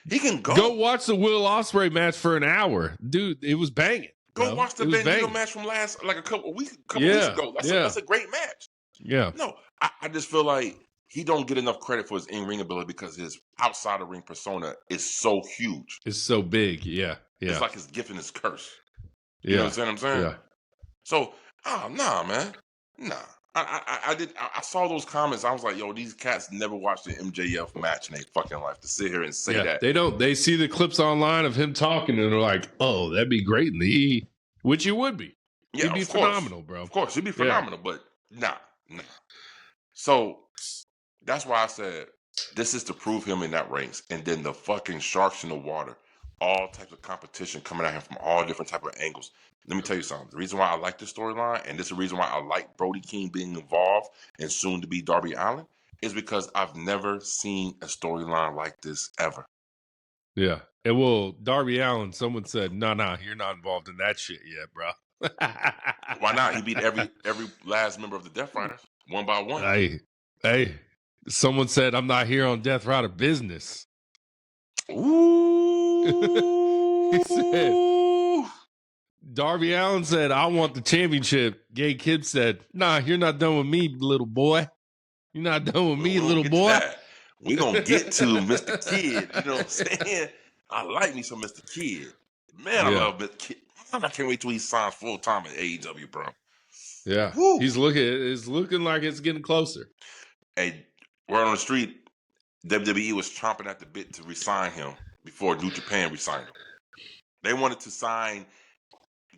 he can go. Go watch the Will Ospreay match for an hour, dude. It was banging. Go watch the Bandito match from a couple weeks ago. That's a great match. Yeah. No, I just feel like he don't get enough credit for his in-ring ability because his outside of ring persona is so huge. It's so big. Yeah. It's like his gift and his curse. You know what I'm saying? Yeah. So, nah, man. Nah. I saw those comments. I was like, yo, these cats never watched an MJF match in their fucking life to sit here and say that. They don't. They see the clips online of him talking and they're like, oh, that'd be great in the E, which you would be. Yeah, He'd be phenomenal, bro. Of course, he'd be phenomenal, but nah. So that's why I said this is to prove him in that ranks. And then the fucking sharks in the water, all types of competition coming at him from all different type of angles. Let me tell you something. The reason why I like this storyline, and this is the reason why I like Brody King being involved and soon to be Darby Allin, is because I've never seen a storyline like this ever. Yeah. And well, Darby Allin, someone said, no, you're not involved in that shit yet, bro. Why not? He beat every last member of the Death Riders, one by one. Hey, someone said, I'm not here on Death Rider business. Ooh. He said, Darby Allin said, I want the championship. Gay Kid said, nah, you're not done with me, little boy. You're not done with me, little boy. We're going to get to Mr. Kid. You know what I'm saying? I like me some Mr. Kid. Man, I love Mr. Kid. I can't wait till he signs full-time at AEW, bro. Yeah. Woo. It's looking like it's getting closer. Hey, word on the street, WWE was chomping at the bit to re-sign him before New Japan re-signed him. They wanted to sign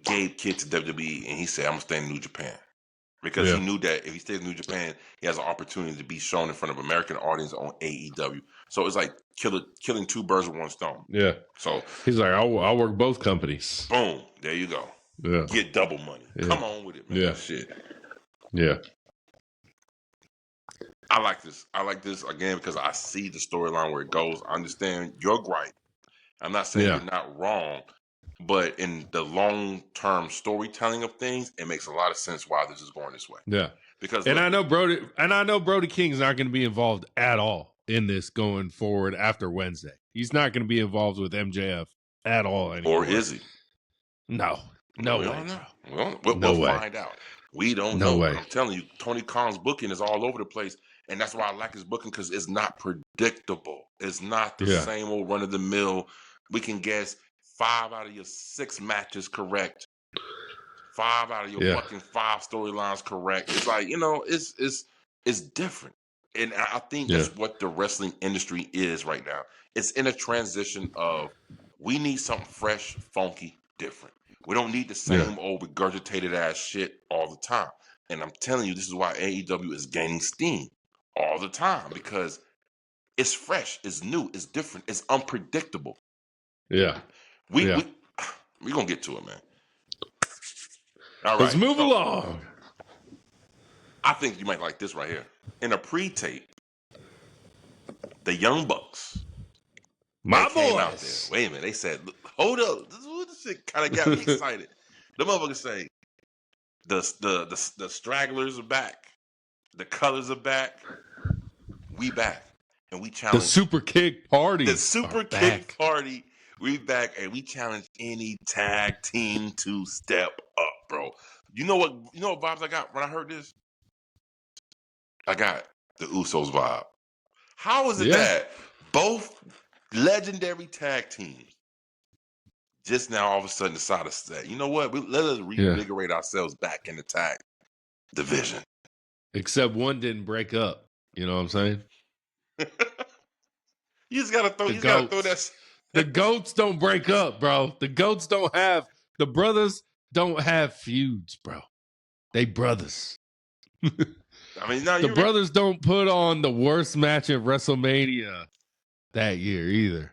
Gabe Kidd to WWE, and he said, I'm going to stay in New Japan. Because he knew that if he stays in New Japan, he has an opportunity to be shown in front of American audience on AEW. So it's like killing two birds with one stone. Yeah. So he's like, I'll work both companies. Boom. There you go. Yeah. Get double money. Yeah. Come on with it, man. Yeah. Shit. Yeah. I like this. Again because I see the storyline where it goes. I understand your gripe. I'm not saying you're not wrong. But in the long-term storytelling of things, it makes a lot of sense why this is going this way. Yeah, because I know Brody King's not going to be involved at all in this going forward after Wednesday. He's not going to be involved with MJF at all anymore. Or is he? No We'll find out. We don't know. But I'm telling you, Tony Khan's booking is all over the place. And that's why I like his booking, because it's not predictable. It's not the same old run-of-the-mill. We can guess 5 out of your 6 matches correct. 5 out of your fucking 5 storylines correct. It's like, it's different. And I think that's what the wrestling industry is right now. It's in a transition of, we need something fresh, funky, different. We don't need the same old regurgitated ass shit all the time. And I'm telling you, this is why AEW is gaining steam all the time, because it's fresh, it's new, it's different, it's unpredictable. Yeah. We're going to get to it, man. All right. Let's move along. I think you might like this right here. In a pre-tape, the Young Bucks. My came out boys. there. Wait a minute. They said, hold up. This shit kind of got me excited. The motherfuckers say, the stragglers are back. The colors are back. We back. And we challenge. The Super Kick Party. The Super Kick Party. We back, and we challenge any tag team to step up, bro. You know what vibes I got when I heard this? I got the Usos vibe. How is it that both legendary tag teams just now all of a sudden decided to say, you know what? Let us reinvigorate ourselves back in the tag division. Except one didn't break up. You know what I'm saying? You just gotta throw that. The goats don't break up, bro. The brothers don't have feuds, bro. They brothers. I mean, the brothers don't put on the worst match at WrestleMania that year either.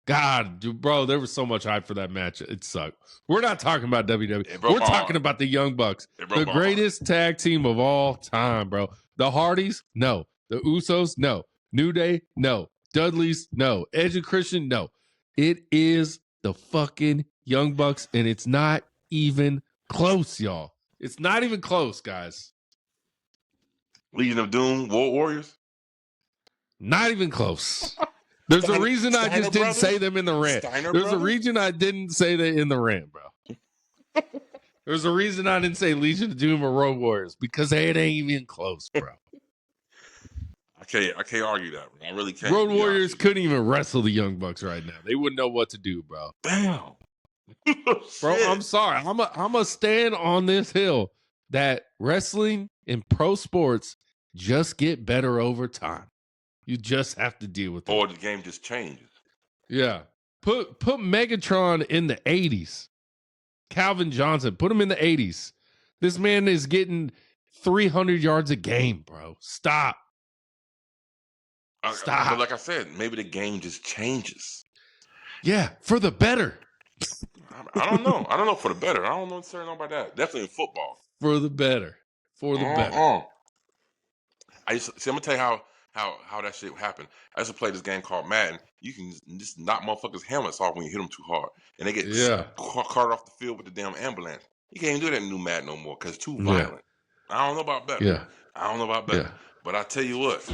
God, bro, there was so much hype for that match. It sucked. We're not talking about WWE. We're talking about the Young Bucks. The greatest tag team of all time, bro. The Hardys, no. The Usos, no. New Day, no. Dudley's, no. Edge and Christian, no. It is the fucking Young Bucks, and it's not even close, y'all. It's not even close, guys. Legion of Doom, War Warriors? Not even close. There's a reason I just didn't say them in the rant. There's a reason I didn't say that in the rant, bro. There's a reason I didn't say Legion of Doom or Road Warriors, because it ain't even close, bro. I can't argue that, bro. I really can't. Road Warriors couldn't even wrestle the Young Bucks right now. They wouldn't know what to do, bro. Damn. Bro, I'm sorry. I'm a stand on this hill that wrestling and pro sports just get better over time. You just have to deal with it. Or the game just changes. Yeah. Put Megatron in the 80s. Calvin Johnson, put him in the 80s. This man is getting 300 yards a game, bro. Stop. Stop. But like I said, maybe the game just changes. Yeah, for the better. I don't know. I don't know for the better. I don't necessarily know about that. Definitely in football. For the better. For the better. I'm gonna tell you how that shit happened. I used to play this game called Madden. You can just knock motherfuckers' helmets off when you hit them too hard, and they get carted off the field with the damn ambulance. You can't even do that in new Madden no more because it's too violent. I don't know about better. Yeah. I don't know about better. But I tell you what,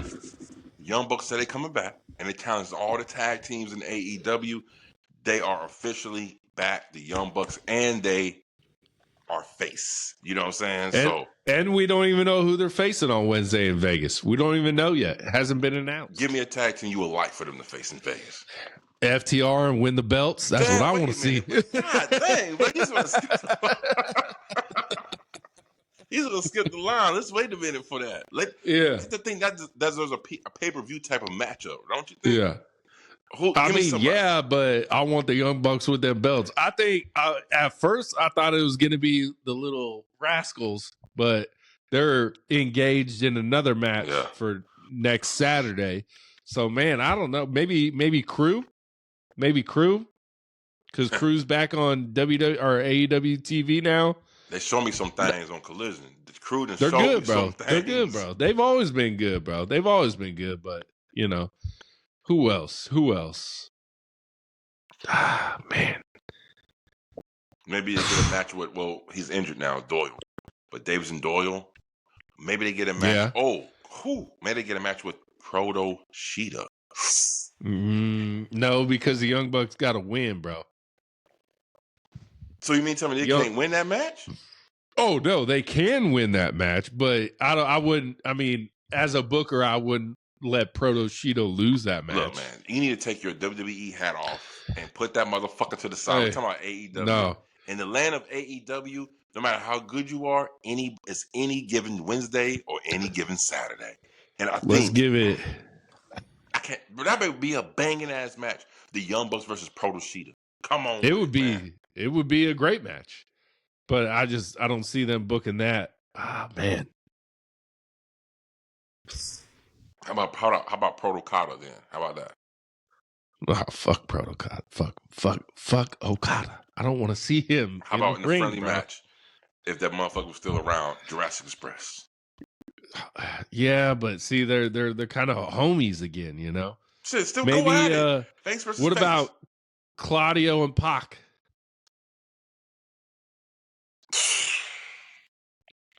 Young Bucks said they coming back, and they challenged all the tag teams in AEW. They are officially back, the Young Bucks, and they are face. You know what I'm saying? And we don't even know who they're facing on Wednesday in Vegas. We don't even know yet. It hasn't been announced. Give me a tag team you would like for them to face in Vegas. FTR and win the belts. That's what I want to see. God dang, but he's going to skip the line. He's going to skip the line. Let's wait a minute for that. That's the thing. That deserves a pay-per-view type of matchup, don't you think? Yeah. But I want the Young Bucks with their belts. I think at first I thought it was going to be the little Rascals, but they're engaged in another match for next Saturday. So, man, I don't know. Maybe Crew, because Crew's back on WWE or AEW TV now. They show me some things on Collision. The Crew done they're show good, me bro. some things. They're good, bro. They've always been good, bro. They've always been good, but you know. Who else? Ah, man. Maybe they get a match with, he's injured now, Doyle. But Davidson Doyle, maybe they get a match. Yeah. Maybe they get a match with Proto Sheeta. No, because the Young Bucks got to win, bro. So you mean tell me they can't win that match? Oh no, they can win that match, but I wouldn't. I mean, as a booker, I wouldn't let Proto Shido lose that match. Look, man, you need to take your WWE hat off and put that motherfucker to the side. Hey, We're talking about AEW. No. In the land of AEW, no matter how good you are, it's any given Wednesday or any given Saturday. And Let's give it. I can't. But that would be a banging ass match. The Young Bucks versus Proto Shido. Come on, It would be. man. It would be a great match, but I don't see them booking that. Ah, man. How about Proto Kata then? How about that? Oh, fuck Proto Okada. Fuck Okada. I don't want to see him. How about in the ring, friendly bro. match? If that motherfucker was still around, Jurassic Express. Yeah, but see, they're kind of homies again, you know. Shit, still maybe, go at it. Face versus what face. About Claudio and Pac?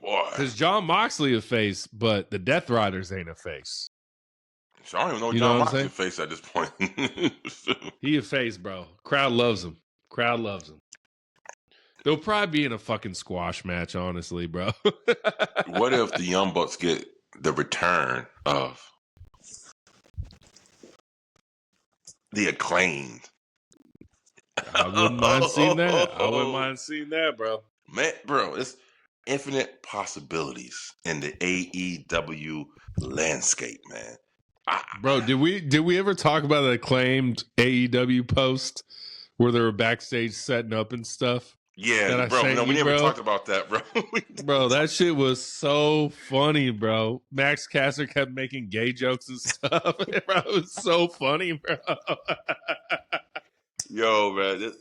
Boy, because John Moxley a face, but the Death Riders ain't a face. So I don't even know John Moxley face at this point. He a face, bro. Crowd loves him. Crowd loves him. They'll probably be in a fucking squash match, honestly, bro. What if the Young Bucks get the return of the Acclaimed? I wouldn't mind seeing that. I wouldn't mind seeing that, bro. Man, bro, it's infinite possibilities in the AEW landscape, man. Bro, did we ever talk about the Acclaimed AEW post where they were backstage setting up and stuff? Yeah, bro. No, we never talked about that, bro. Bro, that shit was so funny, bro. Max Caster kept making gay jokes and stuff. Bro, it was so funny, bro. Yo, man.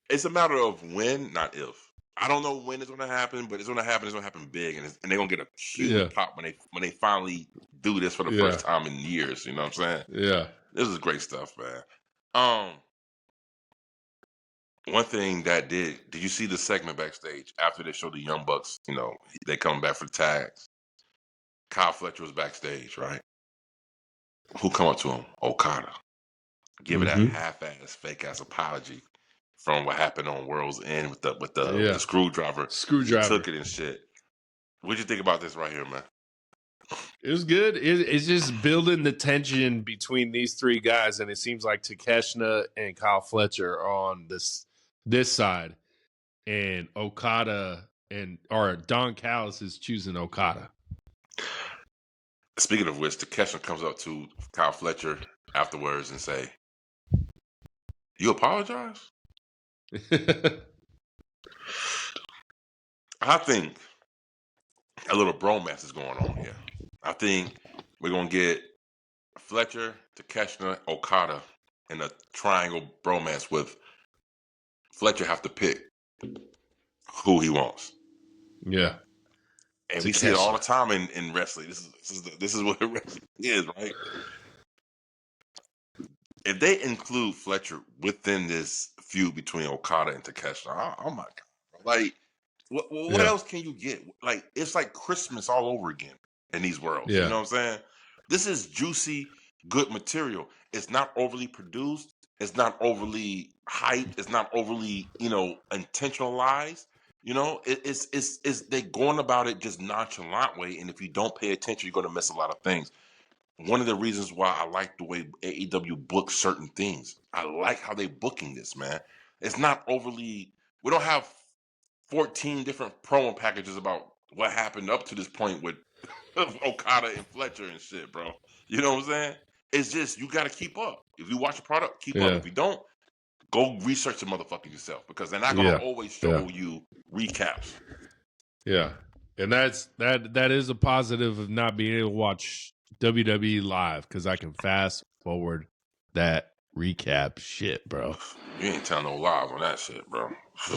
It's a matter of when, not if. I don't know when it's going to happen, but it's going to happen. It's going to happen big, and they're going to get a huge pop when they finally do this for the first time in years. You know what I'm saying? Yeah. This is great stuff, man. One thing that did you see the segment backstage after they showed the Young Bucks, you know, they coming back for the tags? Kyle Fletcher was backstage, right? Who come up to him? Okada. Give it that half-ass, fake-ass apology from what happened on World's End with the screwdriver. He took it and shit. What'd you think about this right here, man? It was good. It's just building the tension between these three guys, and it seems like Takeshita and Kyle Fletcher are on this side, and Okada or Don Callis is choosing Okada. Speaking of which, Takeshita comes up to Kyle Fletcher afterwards and say, "You apologize?" I think a little bromance is going on here. I think we're going to get Fletcher, Takeshita, Okada in a triangle bromance with Fletcher have to pick who he wants. Yeah. And we see it all the time in wrestling. This is what wrestling is, right? If they include Fletcher within this feud between Okada and Takeshita, oh my God. Like, what else can you get? Like, it's like Christmas all over again in these worlds. Yeah. You know what I'm saying? This is juicy, good material. It's not overly produced. It's not overly hyped. It's not overly, intentionalized. You know, it's they going about it just nonchalant way. And if you don't pay attention, you're going to miss a lot of things. One of the reasons why I like the way AEW books certain things. I like how they booking this, man. It's not overly. We don't have 14 different promo packages about what happened up to this point with Okada and Fletcher and shit, bro. You know what I'm saying? It's just, you got to keep up. If you watch the product, keep up. If you don't, go research the motherfucker yourself, because they're not going to always show you recaps. Yeah. And that is a positive of not being able to watch WWE live, because I can fast forward that recap shit, bro. You ain't telling no lies on that shit, bro.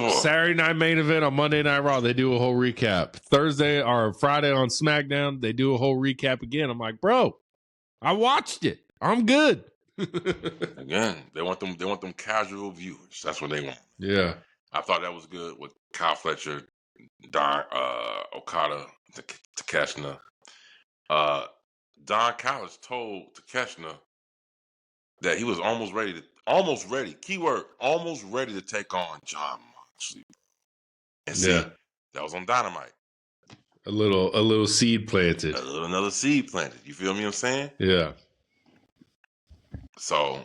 Saturday night main event on Monday Night Raw, they do a whole recap. Thursday or Friday on SmackDown, they do a whole recap again. I'm like, bro, I watched it. I'm good. Again, they want them casual viewers. That's what they want. Yeah. I thought that was good with Kyle Fletcher, Don Okada, Takeshita. Don Callis told Takeshita that he was almost ready, keyword, almost ready to take on John Moxley. And see, that was on Dynamite. A little seed planted. Another seed planted. You feel me? I'm saying? Yeah. So,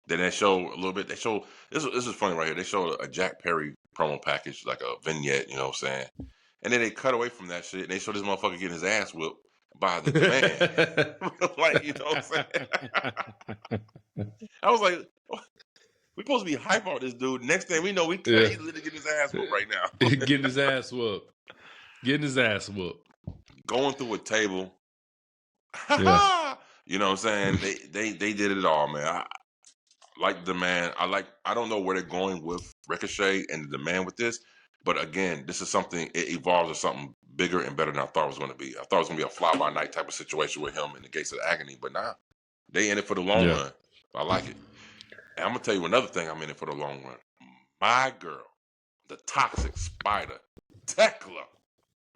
then they show a little bit. They show this is funny right here. They showed a Jack Perry promo package, like a vignette. You know what I'm saying? And then they cut away from that shit. And they show this motherfucker getting his ass whipped by the man. Like, you know what I'm saying? I was like, we're supposed to be hype on this dude. Next thing we know, he's literally getting his ass whooped right now. Getting his ass whooped. Going through a table. Yeah. You know what I'm saying? They did it all, man. I like the man. I don't know where they're going with Ricochet and the man with this, but again, this is something, it evolves to something bigger and better than I thought it was going to be. I thought it was going to be a fly-by-night type of situation with him in the Gates of Agony, but nah, they in it for the long run. I like it. And I'm going to tell you another thing I'm in it for the long run. My girl, the toxic spider, Tekla.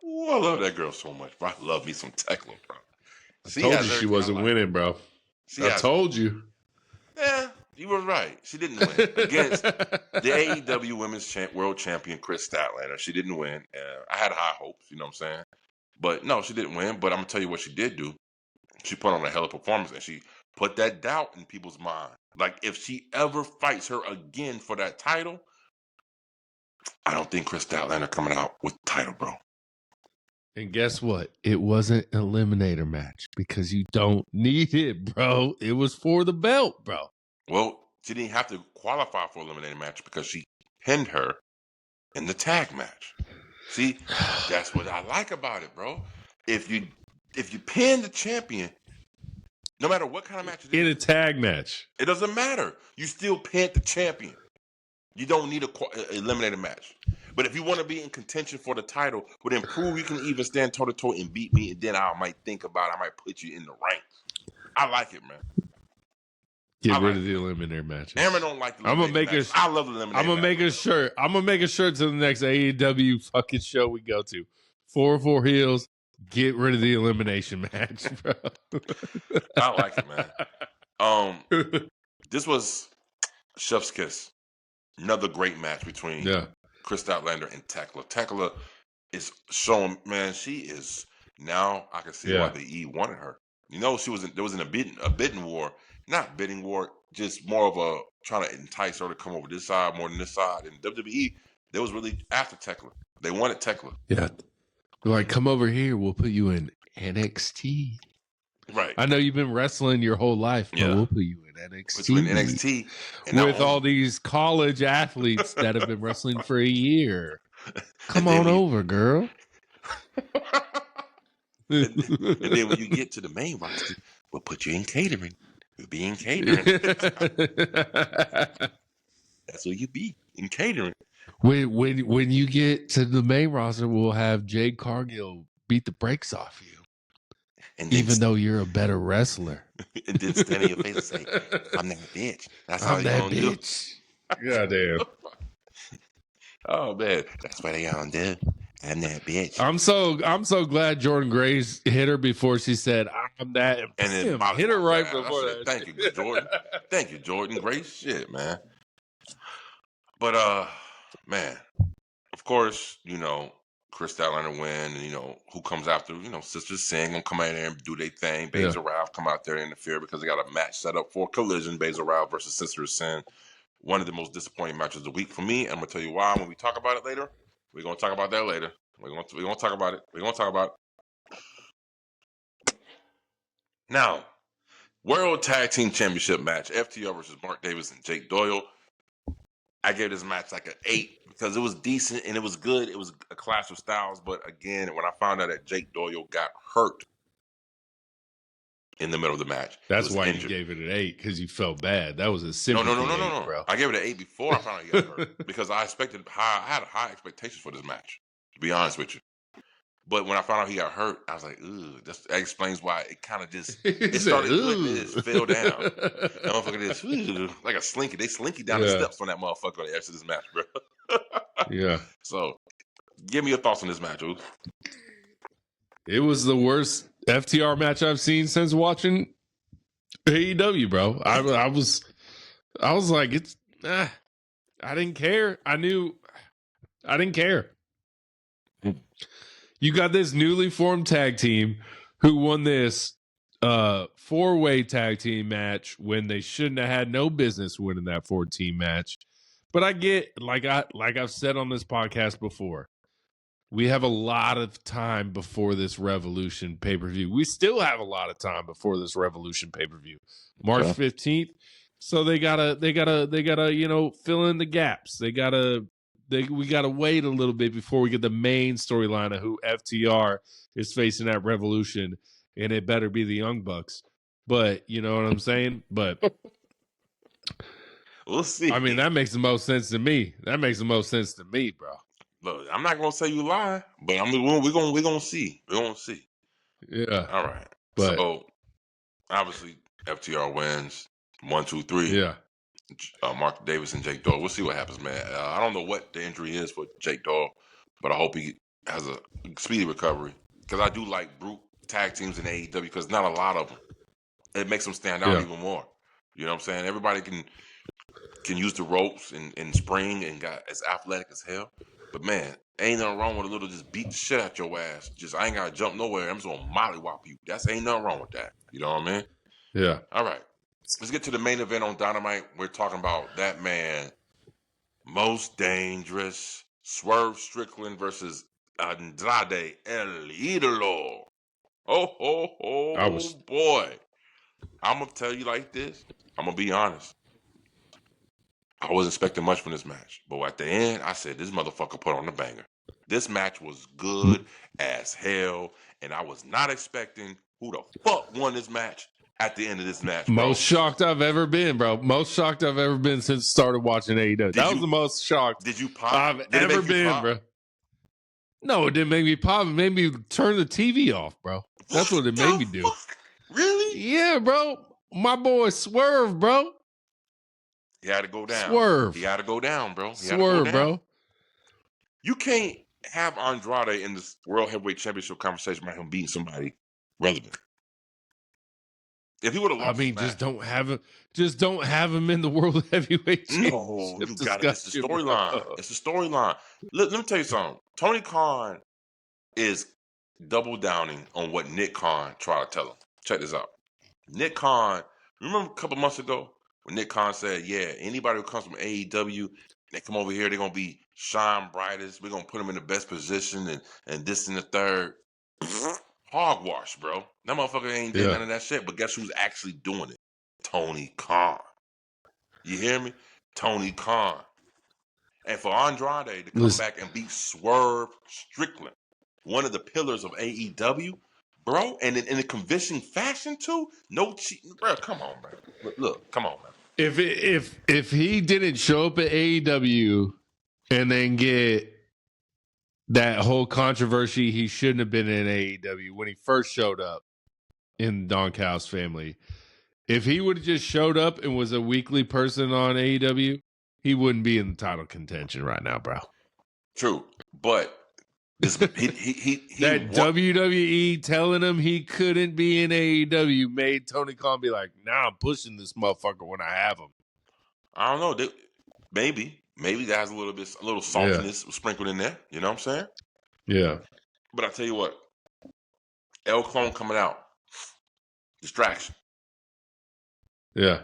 Ooh, I love that girl so much, bro. I love me some Tekla, bro. I told you she wasn't winning, bro. I told you. Yeah, you were right. She didn't win against the AEW Women's World Champion Chris Statlander. She didn't win. I had high hopes, you know what I'm saying? But no, she didn't win. But I'm going to tell you what she did do. She put on a hell of a performance, and she put that doubt in people's mind. Like, if she ever fights her again for that title, I don't think Chris Statlander coming out with the title, bro. And guess what? It wasn't an eliminator match because you don't need it, bro. It was for the belt, bro. Well, she didn't have to qualify for an eliminator match because she pinned her in the tag match. See, that's what I like about it, bro. If you pin the champion, no matter what kind of match it is, in a tag match, it doesn't matter. You still pin the champion. You don't need an eliminator match. But if you want to be in contention for the title, well, then prove you can even stand toe-to-toe and beat me, and then I might put you in the ranks. I like it, man. Get rid of the eliminator matches. Aaron don't like the eliminator matches. I love the eliminator matches. I'm going to make a shirt. I'm going to make a shirt to the next AEW fucking show we go to. 404 Heels, get rid of the elimination match, bro. I like it, man. This was Chef's Kiss. Another great match between Chris Statlander and Tekla. Tekla is showing, man, she is now. I can see why the E wanted her. You know, there was a bidding war, not bidding war, just more of a trying to entice her to come over this side more than this side. And WWE, they was really after Tekla. They wanted Tekla. Yeah, they're like, come over here, we'll put you in NXT. Right. I know you've been wrestling your whole life, but we'll put you in NXT. With all these college athletes that have been wrestling for a year. Come on over, girl. and then when you get to the main roster, we'll put you in catering. You'll be in catering. That's what you be, in catering. When you get to the main roster, we'll have Jade Cargill beat the brakes off you. And even though you're a better wrestler. And then stand in your face and say, I'm that bitch. That's how you gonna do. Goddamn. Oh man, that's what they gonna do. I'm that bitch. I'm so glad Jordan Grace hit her before she said I'm that, and then hit her right before that. Thank you, Jordan. Thank you, Jordan Grace. Shit, man. But man, of course, you know, Chris Statlander win, and you know who comes after. You know, Sister Sin gonna come out there and do their thing. Baszler Ralph come out there and interfere because they got a match set up for Collision. Baszler Ralph versus Sister Sin. One of the most disappointing matches of the week for me. I'm gonna tell you why when we talk about it later. We're gonna talk about that later. We're gonna talk about it. We're gonna talk about it. Now, World Tag Team Championship match: FTR versus Mark Davis and Jake Doyle. I gave this match like an 8 because it was decent and it was good. It was a clash of styles. But again, when I found out that Jake Doyle got hurt in the middle of the match, that's why you gave it an 8 because you felt bad. That was a sympathy. No, bro. I gave it an 8 before I found out he got hurt because I had high expectations for this match. To be honest with you. But when I found out he got hurt, I was like, "Ooh." That explains why it kind of just it started it fell down. That motherfucker just like a slinky. They slinky down the steps on that motherfucker on the edge of this match, bro. Yeah. So, give me your thoughts on this match, Ooh. It was the worst FTR match I've seen since watching AEW, bro. I was like, it's. I didn't care. I knew I didn't care. You got this newly formed tag team who won this 4-way tag team match when they shouldn't have had no business winning that 14 match. But I get, like I've said on this podcast before, we have a lot of time before this Revolution pay-per-view. We still have a lot of time before this Revolution pay-per-view. March 15th. So they gotta, fill in the gaps. We gotta wait a little bit before we get the main storyline of who FTR is facing at Revolution, and it better be the Young Bucks. But you know what I'm saying? But we'll see. I mean, that makes the most sense to me. Bro. Look, I'm not gonna say you lie, but we're gonna see. We're gonna see. Yeah. All right. But, so obviously FTR wins 1, 2, 3. Yeah. Mark Davis and Jake Dawes. We'll see what happens, man. I don't know what the injury is for Jake Dawes, but I hope he has a speedy recovery, because I do like brute tag teams in AEW, because not a lot of them. It makes them stand out even more. You know what I'm saying? Everybody can use the ropes and spring and got as athletic as hell. But man, ain't nothing wrong with a little just beat the shit out your ass. Just I ain't gotta jump nowhere. I'm just gonna mollywop you. Ain't nothing wrong with that. You know what I mean? Yeah. All right. Let's get to the main event on Dynamite. We're talking about that man, most dangerous, Swerve Strickland versus Andrade El Idolo. Boy. I'm going to tell you like this. I'm going to be honest. I wasn't expecting much from this match. But at the end, I said, this motherfucker put on the banger. This match was good as hell, and I was not expecting who the fuck won this match at the end of this match, bro. Most shocked I've ever been, bro. Most shocked I've ever been since started watching AEW. That was the most shocked I've ever been, bro. No, it didn't make me pop. It made me turn the TV off, bro. That's what it made me do. Really? Yeah, bro. My boy Swerve, bro. He had to go down. Swerve. He had to go down, bro. Swerve, bro. You can't have Andrade in this World Heavyweight Championship conversation about him beating somebody relevant. If he would have lost, just don't have him in the World Heavyweight Championship. No, you got it. It's the storyline. It's the storyline. Let me tell you something. Tony Khan is double downing on what Nick Khan tried to tell him. Check this out. Nick Khan, remember a couple months ago when Nick Khan said, yeah, anybody who comes from AEW, they come over here, they're going to be shine brightest. We're going to put them in the best position and this and the third. Hogwash, bro. That motherfucker ain't doing none of that shit. But guess who's actually doing it? Tony Khan. You hear me? Tony Khan. And for Andrade to come back and beat Swerve Strickland, one of the pillars of AEW, bro, and in a convincing fashion too. No cheating, bro. Come on, man. Look, come on, man. If he didn't show up at AEW and then get that whole controversy, he shouldn't have been in AEW when he first showed up in Don Callis family. If he would have just showed up and was a weekly person on AEW, he wouldn't be in the title contention right now, bro. True, but he that WWE telling him he couldn't be in AEW made Tony Khan be like, "Nah, I'm pushing this motherfucker when I have him." I don't know. Maybe that has a little saltiness sprinkled in there. You know what I'm saying? Yeah. But I tell you what, El Clone coming out, distraction. Yeah.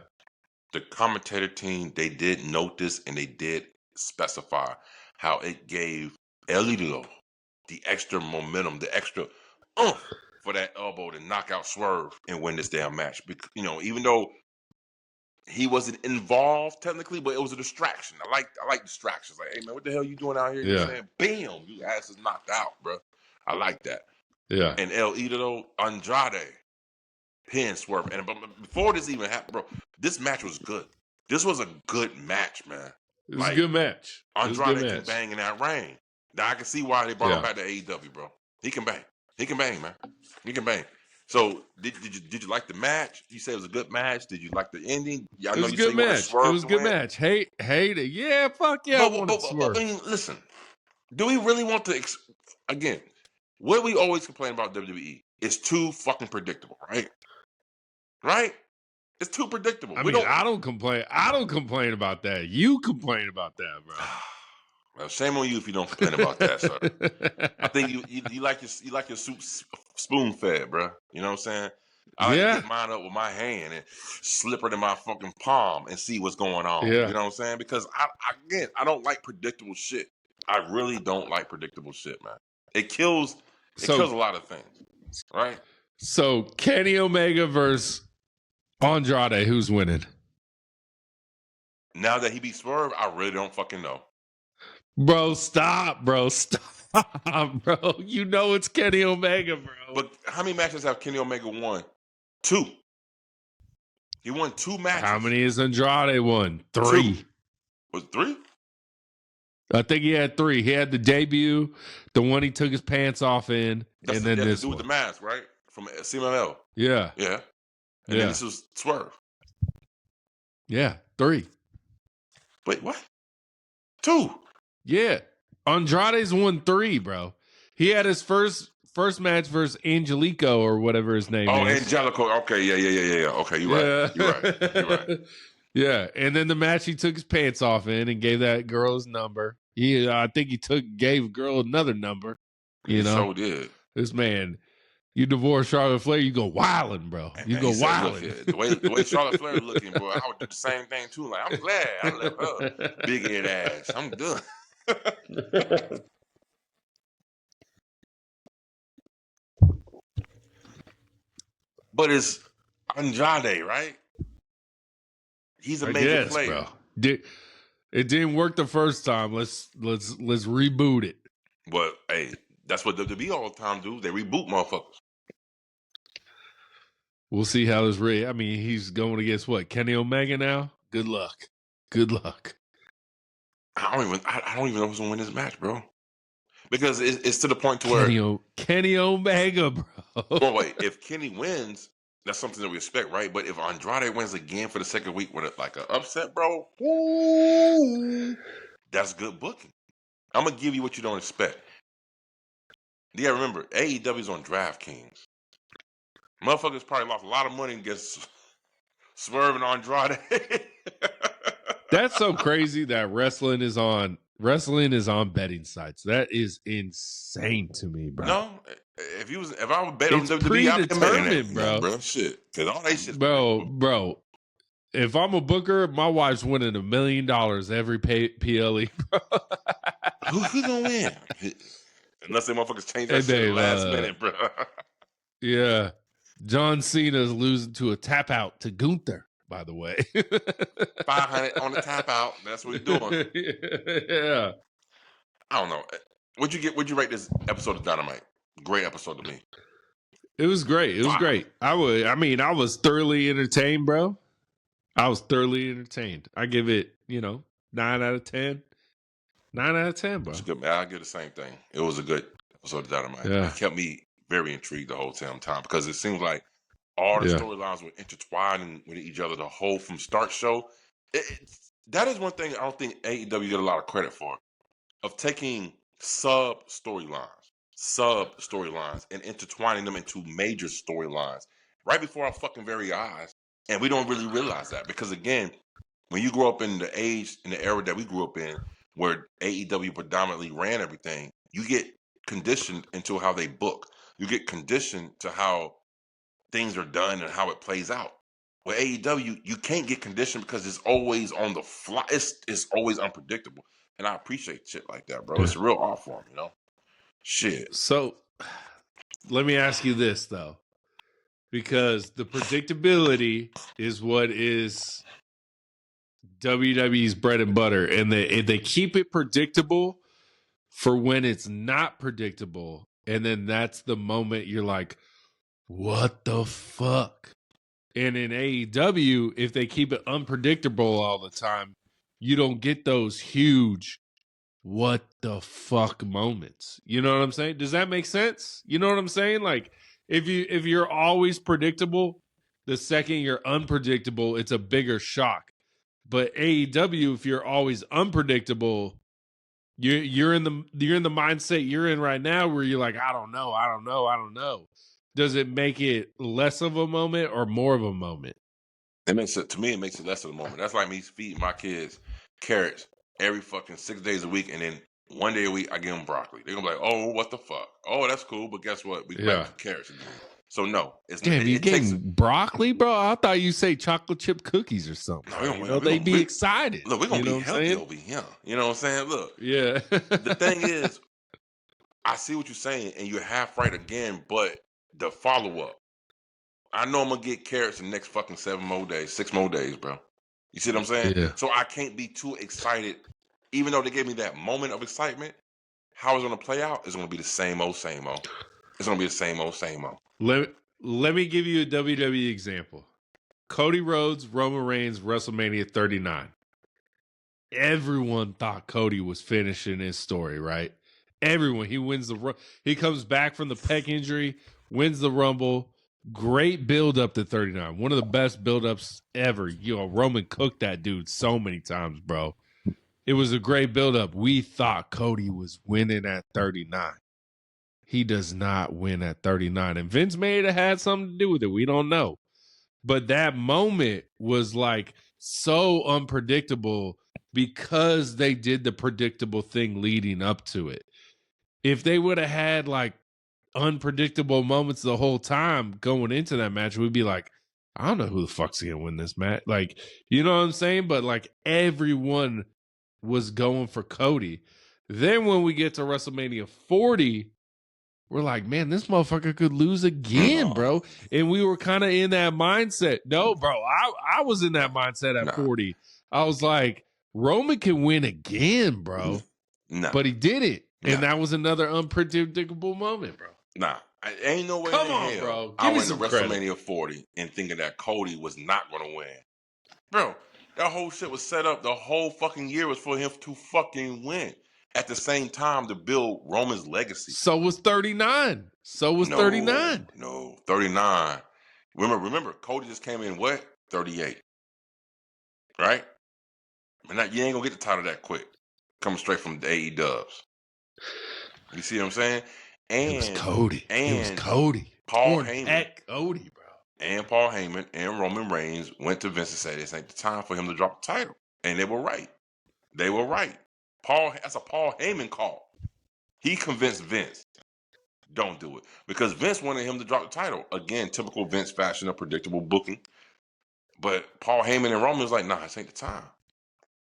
The commentator team, they did note this and they did specify how it gave El Idolo the extra momentum, the extra for that elbow to knock out Swerve and win this damn match. Because, even though he wasn't involved technically, but it was a distraction. I like distractions. Like, hey man, what the hell you doing out here? You know what I'm saying? Bam, you ass is knocked out, bro. I like that. Yeah. And El Idolo, Andrade, pin Swerve. And before this even happened, bro, this match was good. This was a good match, man. It was a good match. Andrade can bang in that ring. Now I can see why they brought him back to AEW, bro. He can bang. He can bang, man. He can bang. So did you like the match? You said it was a good match. Did you like the ending? It was a good match. It was a good match. Hate it. Yeah, fuck yeah. But, I mean, listen. Do we really want to? Again, what we always complain about WWE is too fucking predictable, right? Right? It's too predictable. I don't complain. I don't complain about that. You complain about that, bro. Well, shame on you if you don't complain about that, sir. I think you like your soup spoon fed, bro. You know what I'm saying? I like to get mine up with my hand and slip it in my fucking palm and see what's going on. Yeah. You know what I'm saying? Because I don't like predictable shit. I really don't like predictable shit, man. It kills a lot of things, right? So Kenny Omega versus Andrade, who's winning? Now that he beat Swerve, I really don't fucking know. Bro, stop, bro. You know it's Kenny Omega, bro. But how many matches have Kenny Omega won? 2. He won 2 matches. How many has Andrade won? 3. 2. Was it 3? I think he had 3. He had the debut, the one he took his pants off in, That's and then this to do one. with the mask, right? From CMLL. Yeah. Yeah. And then this was Swerve. Yeah, 3. Wait, what? 2. Yeah. Andrade's won 3, bro. He had his first match versus Angelico or whatever his name is. Oh, Angelico. Okay, yeah. Okay, you're right. Yeah, and then the match he took his pants off in and gave that girl his number. I think he gave girl another number. You know, so did this man. You divorce Charlotte Flair, you go wilding, bro. You go wilding. The way Charlotte Flair looking, bro, I would do the same thing too. Like, I'm glad I left her big head ass. I'm good. But it's Andrade, right? He's a major player. Bro. It didn't work the first time. Let's reboot it. But hey, that's what WWE all the time do. They reboot motherfuckers. We'll see how this I mean, he's going against what? Kenny Omega now? Good luck. I don't even know who's gonna win this match, bro. Because it's to the point to where Kenny Omega, bro. Well, wait, if Kenny wins, that's something that we expect, right? But if Andrade wins again for the second week with like an upset, bro, that's good booking. I'm gonna give you what you don't expect. Yeah, remember, AEW's on DraftKings. Motherfuckers probably lost a lot of money against Swerve and Andrade. That's so crazy that wrestling is on betting sites. That is insane to me, bro. No, if I would bet on WWE, I'd be predetermined, bro. Shit, because all that shit, bro. If I'm a booker, my wife's winning $1 million every PLE. Who's gonna win? Unless they motherfuckers change that shit last minute, bro. Yeah, John Cena's losing to a tap out to Gunther. By the way, 500 on the tap out. That's what he's doing. Yeah. I don't know. Would you rate this episode of Dynamite? Great episode to me. It was great. It was great. I was thoroughly entertained, bro. I was thoroughly entertained. I give it, 9 out of 10. 9 out of 10, bro. It's good, man. I give the same thing. It was a good episode of Dynamite. Yeah. It kept me very intrigued the whole time because it seems like all the storylines were intertwined with each other the whole from start show. That is one thing I don't think AEW get a lot of credit for, of taking sub storylines and intertwining them into major storylines right before our fucking very eyes. And we don't really realize that because, again, when you grow up in the era that we grew up in, where AEW predominantly ran everything, you get conditioned into how they book. You get conditioned to how things are done and how it plays out. With AEW, you can't get conditioned because it's always on the fly. It's always unpredictable. And I appreciate shit like that, bro. It's a real art form, Shit. So let me ask you this, though. Because the predictability is what is WWE's bread and butter. And they keep it predictable for when it's not predictable. And then that's the moment you're like, what the fuck? And in AEW, if they keep it unpredictable all the time, you don't get those huge what the fuck moments. You know what I'm saying? Does that make sense? You know what I'm saying? Like if you're always predictable, the second you're unpredictable, it's a bigger shock. But AEW, if you're always unpredictable, you're in the mindset you're in right now where you're like, I don't know. Does it make it less of a moment or more of a moment? To me, it makes it less of a moment. That's like me feeding my kids carrots every fucking 6 days a week, and then 1 day a week I give them broccoli. They're gonna be like, oh, what the fuck? Oh, that's cool, but guess what? We back to carrots again. So no, it's damn. You getting broccoli, bro? I thought you say chocolate chip cookies or something. No, they'd be excited. Look, we're gonna be healthy over here. You know what I'm saying? Look, yeah. The thing is, I see what you're saying, and you're half right again. But the follow up, I know I'm gonna get carrots in the next fucking 6 more days, bro. You see what I'm saying? Yeah. So I can't be too excited, even though they gave me that moment of excitement. How it's gonna play out is gonna be the same old, same old. It's gonna be the same old, same old. Let me give you a WWE example. Cody Rhodes, Roman Reigns, WrestleMania 39. Everyone thought Cody was finishing his story, right? Everyone. He wins he comes back from the pec injury, wins the Rumble. Great build up to 39. One of the best build ups ever. Roman cooked that dude so many times, bro. It was a great build up. We thought Cody was winning at 39. He does not win at 39. And Vince may have had something to do with it. We don't know. But that moment was like so unpredictable because they did the predictable thing leading up to it. If they would have had like unpredictable moments the whole time going into that match, we'd be like, I don't know who the fuck's going to win this match. Like, you know what I'm saying? But like everyone was going for Cody. Then when we get to WrestleMania 40, we're like, man, this motherfucker could lose again, bro. And we were kind of in that mindset. No, bro, I was in that mindset at 40. I was like, Roman can win again, bro. No. But he did it. And that was another unpredictable moment, bro. Nah, ain't no way Come in on, hell bro. I went to WrestleMania 40 and thinking that Cody was not going to win. Bro, that whole shit was set up. The whole fucking year was for him to fucking win. At the same time, to build Roman's legacy. So was 39. 39. No, 39. Remember, Cody just came in what? 38. Right? And you ain't gonna get the title that quick. Coming straight from the AEW. You see what I'm saying? And it was Cody. Paul Heyman. At Cody, bro. And Paul Heyman and Roman Reigns went to Vince and said this ain't the time for him to drop the title. And they were right. That's a Paul Heyman call. He convinced Vince, don't do it. Because Vince wanted him to drop the title. Again, typical Vince fashion of predictable booking. But Paul Heyman and Roman was like, nah, this ain't the time.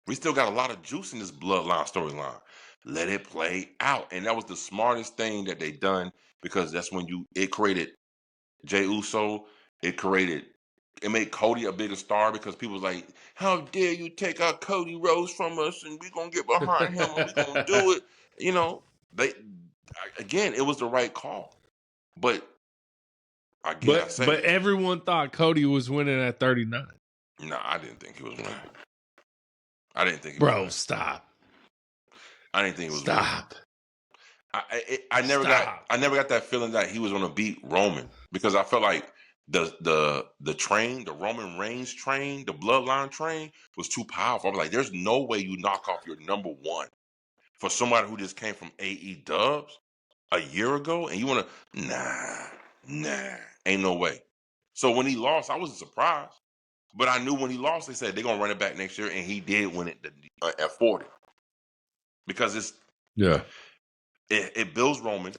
We still got a lot of juice in this bloodline storyline. Let it play out. And that was the smartest thing that they done, because that's when it created Jey Uso. It made Cody a bigger star, because people was like, how dare you take our Cody Rhodes from us, and we're going to get behind him and we're going to do it. You know, it was the right call. But everyone thought Cody was winning at 39. No, I didn't think he was winning. I didn't think he was winning. Stop. I didn't think he was winning. Stop. I never got that feeling that he was going to beat Roman, because I felt like the train, the Roman Reigns train, the bloodline train was too powerful. I was like, there's no way you knock off your number one for somebody who just came from AEW a year ago, and you want to, nah, ain't no way. So when he lost, I wasn't surprised, but I knew when he lost, they said they're going to run it back next year, and he did win it at 40, because it builds Roman.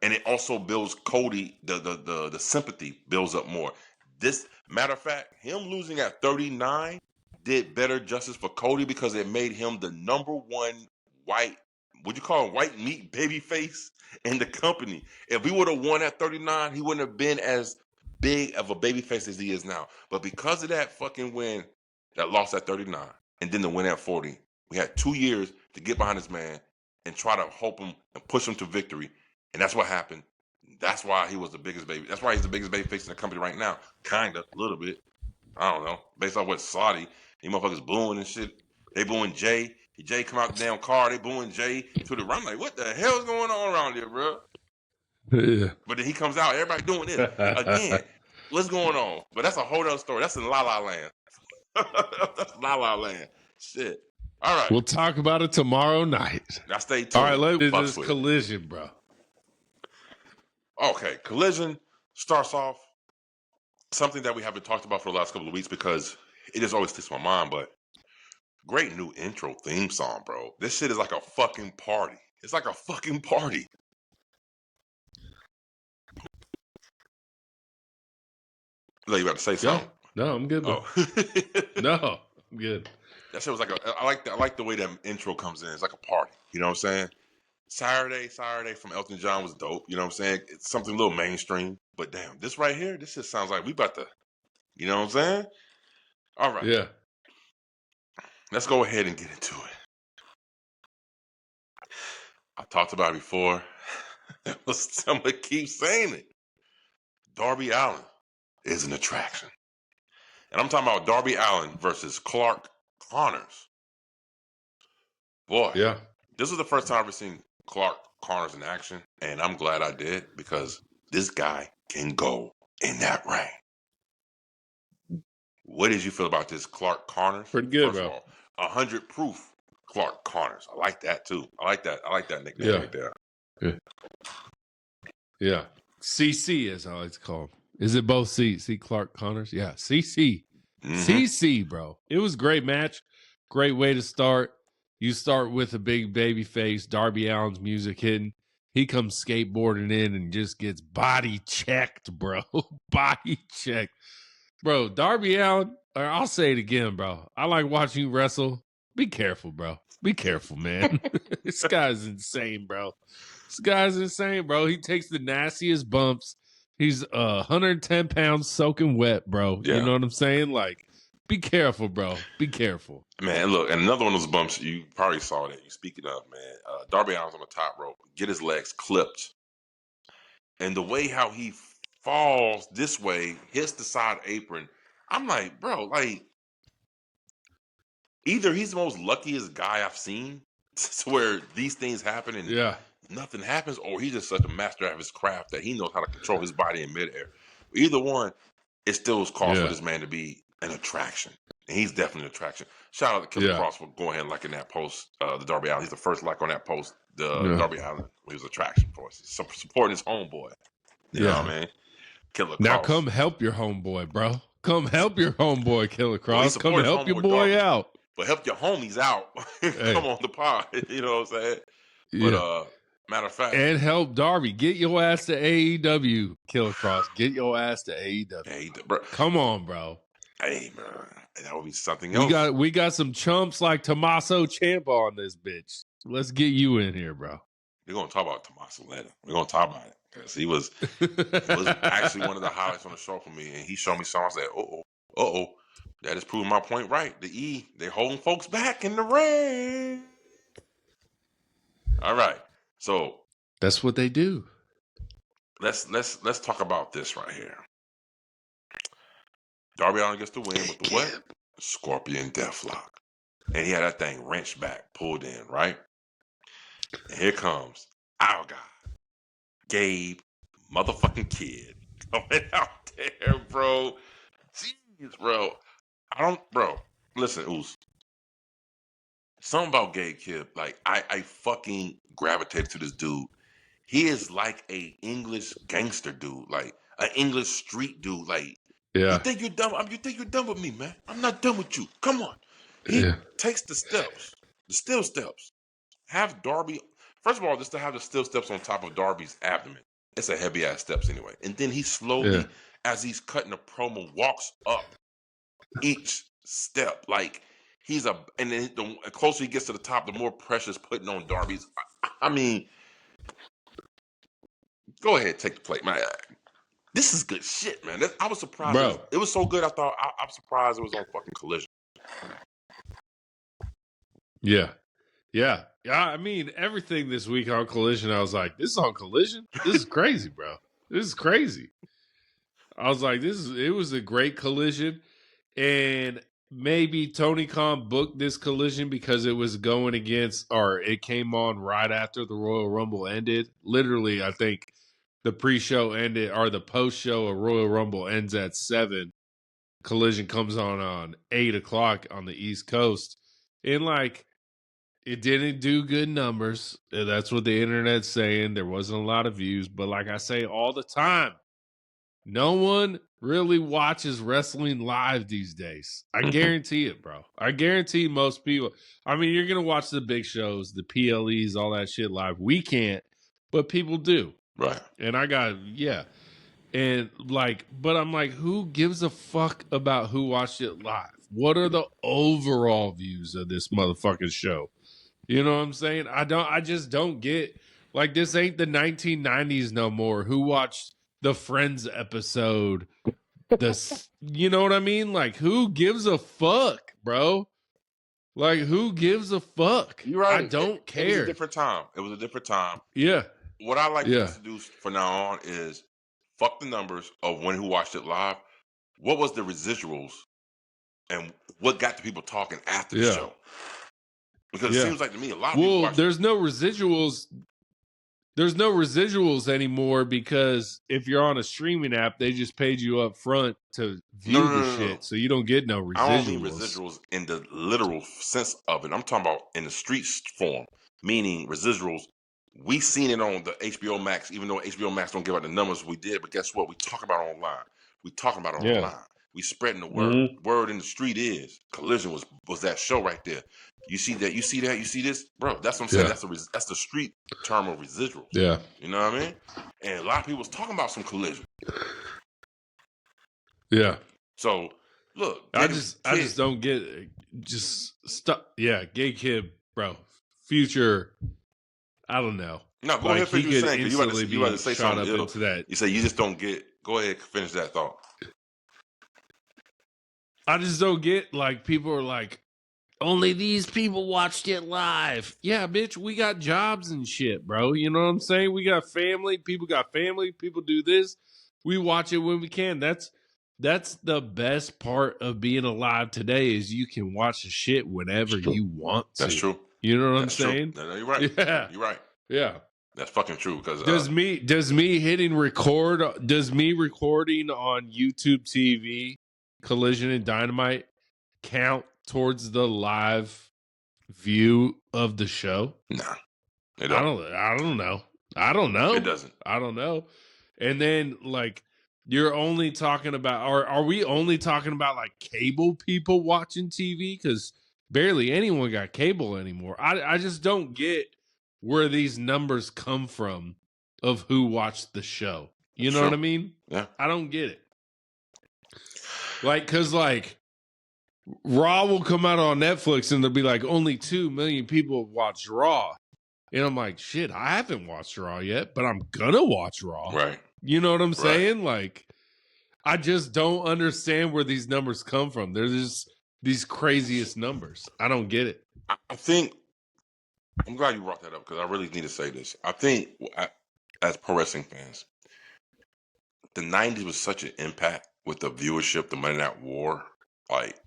And it also builds Cody, the sympathy builds up more. This, matter of fact, him losing at 39 did better justice for Cody, because it made him the number one white meat baby face in the company. If he would have won at 39, he wouldn't have been as big of a baby face as he is now. But because of that fucking win, that loss at 39, and then the win at 40, we had 2 years to get behind this man and try to hope him and push him to victory. And that's what happened. That's why he was the biggest baby. That's why he's the biggest baby face in the company right now. Kind of, a little bit. I don't know. Based off what Saudi, you motherfuckers booing and shit. They booing Jay. Jay come out the damn car. They booing Jay to the run. Like, what the hell's going on around here, bro? Yeah. But then he comes out. Everybody doing this. Again, what's going on? But that's a whole other story. That's in La La Land. That's La La Land. Shit. All right. We'll talk about it tomorrow night. Now stay tuned. All right, let's do this Collision, bro. Okay, Collision starts off something that we haven't talked about for the last couple of weeks, because it just always sticks in my mind. But Great new intro theme song, bro. This shit is like a fucking party. It's like a fucking party. Like you about to say something? No, I'm good. Oh. No, I'm good. That shit was like I like the way that intro comes in. It's like a party. You know what I'm saying? Saturday from Elton John was dope. You know what I'm saying? It's something a little mainstream. But damn, this right here, this just sounds like we about to, you know what I'm saying? All right. Yeah. Let's go ahead and get into it. I talked about it before. I'm going to keep saying it. Darby Allin is an attraction. And I'm talking about Darby Allin versus Clark Connors. Boy. Yeah. This was the first time I've ever seen Clark Connors in action. And I'm glad I did because this guy can go in that ring. What did you feel about this Clark Connors? Pretty good, First bro. of all, 100 proof Clark Connors. I like that too. I like that nickname right there. Yeah. CC, as I like to call him. Is it both C Clark Connors? Yeah, CC. Mm-hmm. CC, bro. It was a great match. Great way to start. You start with a big baby face, Darby Allin's music hitting. He comes skateboarding in and just gets body checked, bro. Body checked. Bro, Darby Allin, or I'll say it again, bro. I like watching you wrestle. Be careful, bro. Be careful, man. This guy's insane, bro. This guy's insane, bro. He takes the nastiest bumps. He's 110 pounds soaking wet, bro. Yeah. You know what I'm saying? Like, be careful, bro. Be careful. Man, look, and another one of those bumps, you probably saw that. You speaking of, man. Darby Allin's on the top rope. Get his legs clipped. And the way how he falls this way, hits the side apron. I'm like, bro, like, either he's the most luckiest guy I've seen to where these things happen and nothing happens, or he's just such a master of his craft that he knows how to control his body in midair. Either one, it still is cause for this man to be an attraction. And he's definitely an attraction. Shout out to Killer Cross for going ahead and liking that post, the Darby Allin. He's the first like on that post, Darby Allin. He was an attraction for us. He's supporting his homeboy. You know what I mean? Killer Cross. Now come help your homeboy, bro. Come help your homeboy, Killer Cross. Come help your boy Darby out. But help your homies out. Come on the pod. You know what I'm saying? But matter of fact. And help Darby. Get your ass to AEW, Killer Cross. Get your ass to AEW. Bro. Come on, bro. Hey, man. That would be something else. We got some chumps like Tommaso Ciampa on this bitch. Let's get you in here, bro. We're going to talk about Tommaso later. We're going to talk about it. Because he was actually one of the highlights on the show for me. And he showed me something. I said, uh-oh. That is proving my point right. They're holding folks back in the ring. All right. So that's what they do. Let's talk about this right here. Darby Allin gets the win with the what? Scorpion Deathlock. And he had that thing wrenched back, pulled in, right? And here comes our guy, Gabe motherfucking Kidd, coming out there, bro. Jeez, bro. Listen, Oos. Something about Gabe Kidd, like, I fucking gravitated to this dude. He is like a English gangster dude, like an English street dude. Like, you think you're done? You think you're done with me, man? I'm not done with you. Come on. He takes the steps, the still steps. Have Darby, first of all, just to have the still steps on top of Darby's abdomen. It's a heavy ass steps anyway. And then he slowly, as he's cutting a promo, walks up each step. Like, and then the closer he gets to the top, the more pressure's putting on Darby's. I mean, go ahead, take the plate, man. This is good shit, man. I was surprised. Bro. It was so good. I'm surprised it was on fucking Collision. Yeah. I mean, everything this week on Collision, I was like, this is on Collision? This is crazy, bro. This is crazy. I was like, it was a great Collision. And maybe Tony Khan booked this Collision because it was going against, or it came on right after the Royal Rumble ended. Literally, I think the pre-show ended, or the post-show of Royal Rumble ends at 7. Collision comes on 8 o'clock on the East Coast. And, like, it didn't do good numbers. That's what the internet's saying. There wasn't a lot of views. But like I say all the time, No one really watches wrestling live these days. I guarantee it, bro. I guarantee most people. I mean, you're going to watch the big shows, the PLEs, all that shit live. We can't, but people do. Right. And I got, yeah. And like, but I'm like, who gives a fuck about who watched it live? What are the overall views of this motherfucking show? You know what I'm saying? I just don't get, like, this ain't the 1990s no more. Who watched the Friends episode? You know what I mean? Like, who gives a fuck, bro? Like, who gives a fuck? You're right. I don't care. It was a different time. It was a different time. Yeah. What I like to do from now on is fuck the numbers of who watched it live. What was the residuals and what got the people talking after the show? Because it seems like to me a lot of people watch there's no residuals. There's no residuals anymore because if you're on a streaming app, they just paid you up front to view the shit. So you don't get no residuals. I don't mean residuals in the literal sense of it. I'm talking about in the street form, meaning residuals. We seen it on the HBO Max, even though HBO Max don't give out the numbers we did. But guess what? We talk about it online. We talking about it online. We spreading the word. Mm-hmm. Word in the street is Collision was that show right there. You see that? You see that? You see this, bro? That's what I'm saying. That's the street term of residuals. Yeah, you know what I mean. And a lot of people was talking about some Collision. Yeah. So look, I just don't get it. Just stop. Yeah, Gay Kid, bro. Future. I don't know. No, go ahead. Finish what you're saying. You about to say something into that. You say you just don't get. Go ahead, finish that thought. I just don't get, like, people are like, only these people watched it live. Yeah, bitch, we got jobs and shit, bro. You know what I'm saying? We got family. People got family. People do this. We watch it when we can. That's the best part of being alive today is you can watch the shit whenever you want to. That's true. You know what I'm saying? No, you're right. Yeah. You're right. Yeah. That's fucking true. Because does me hitting record, does me recording on YouTube TV, Collision and Dynamite, count towards the live view of the show? Nah. I don't know. I don't know. It doesn't. I don't know. And then, like, you're only talking about, are we only talking about, like, cable people watching TV? Because barely anyone got cable anymore. I just don't get where these numbers come from of who watched the show. You know what I mean? Yeah. I don't get it. Like, because, like, Raw will come out on Netflix and they'll be like, only 2 million people have watched Raw. And I'm like, shit, I haven't watched Raw yet, but I'm gonna watch Raw. Right. You know what I'm saying? Like, I just don't understand where these numbers come from. They're just these craziest numbers. I don't get it. I think, I'm glad you brought that up because I really need to say this. I think as pro wrestling fans, the 90s was such an impact with the viewership, the Monday Night War. Like,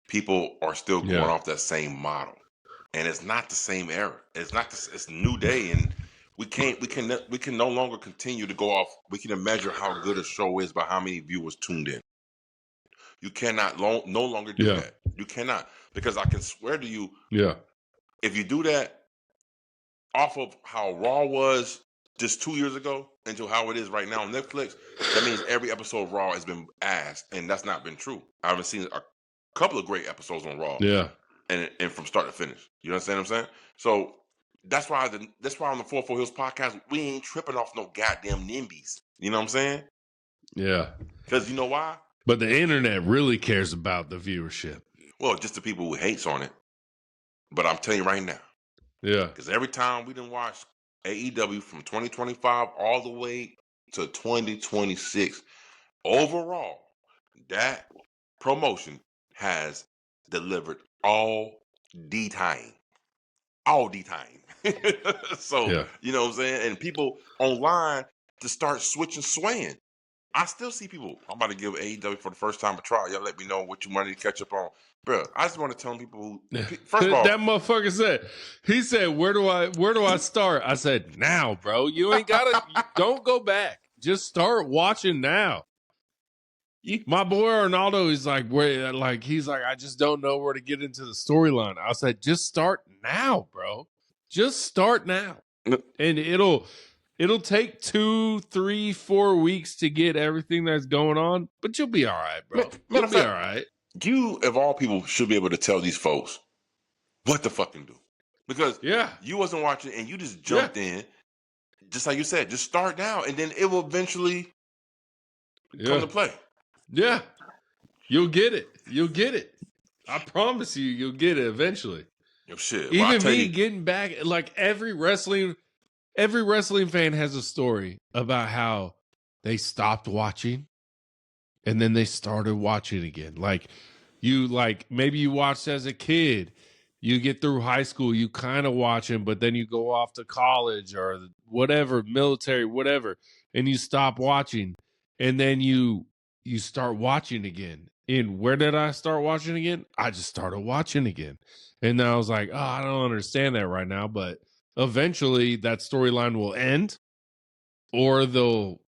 people are still going off that same model. And it's not the same era. It's not. It's a new day, and we can no longer continue to go off. We can measure how good a show is by how many viewers tuned in. You cannot no longer do that. You cannot, because I can swear to you. Yeah. If you do that off of how Raw was just 2 years ago into how it is right now on Netflix, that means every episode of Raw has been ass, and that's not been true. I haven't seen a couple of great episodes on Raw. Yeah. And from start to finish. You understand what I'm saying? So that's why on the 44 HEELZ podcast, we ain't tripping off no goddamn NIMBYs. You know what I'm saying? Yeah. Because you know why? But the internet really cares about the viewership. Well, just the people who hates on it. But I'm telling you right now. Yeah. Because every time we done watch AEW from 2025 all the way to 2026, overall, that promotion has delivered all D-time. So, you know what I'm saying? And people online to start swaying. I still see people, I'm about to give AEW for the first time a try. Y'all let me know what you wanted to catch up on. Bro, I just want to tell people who, first of all, that motherfucker said, where do I start? I said, now, bro. You ain't gotta, don't go back. Just start watching now. My boy Arnaldo is like, he's like, I just don't know where to get into the storyline. I said, just start now, bro. Just start now. And It'll take 2, 3, 4 weeks to get everything that's going on, but you'll be all right, bro. You'll be all right. You, of all people, should be able to tell these folks what to fucking do. Because you wasn't watching and you just jumped in. Just like you said, just start now and then it will eventually come to play. Yeah. You'll get it. You'll get it. I promise you'll get it eventually. Shit. Even me getting back, like every wrestling fan has a story about how they stopped watching and then they started watching again. Maybe you watched as a kid, you get through high school, you kind of watching, but then you go off to college or whatever, military, whatever, and you stop watching, and then you start watching again. And where did I start watching again? I just started watching again. And then I was like, oh, I don't understand that right now, but eventually that storyline will end, or they'll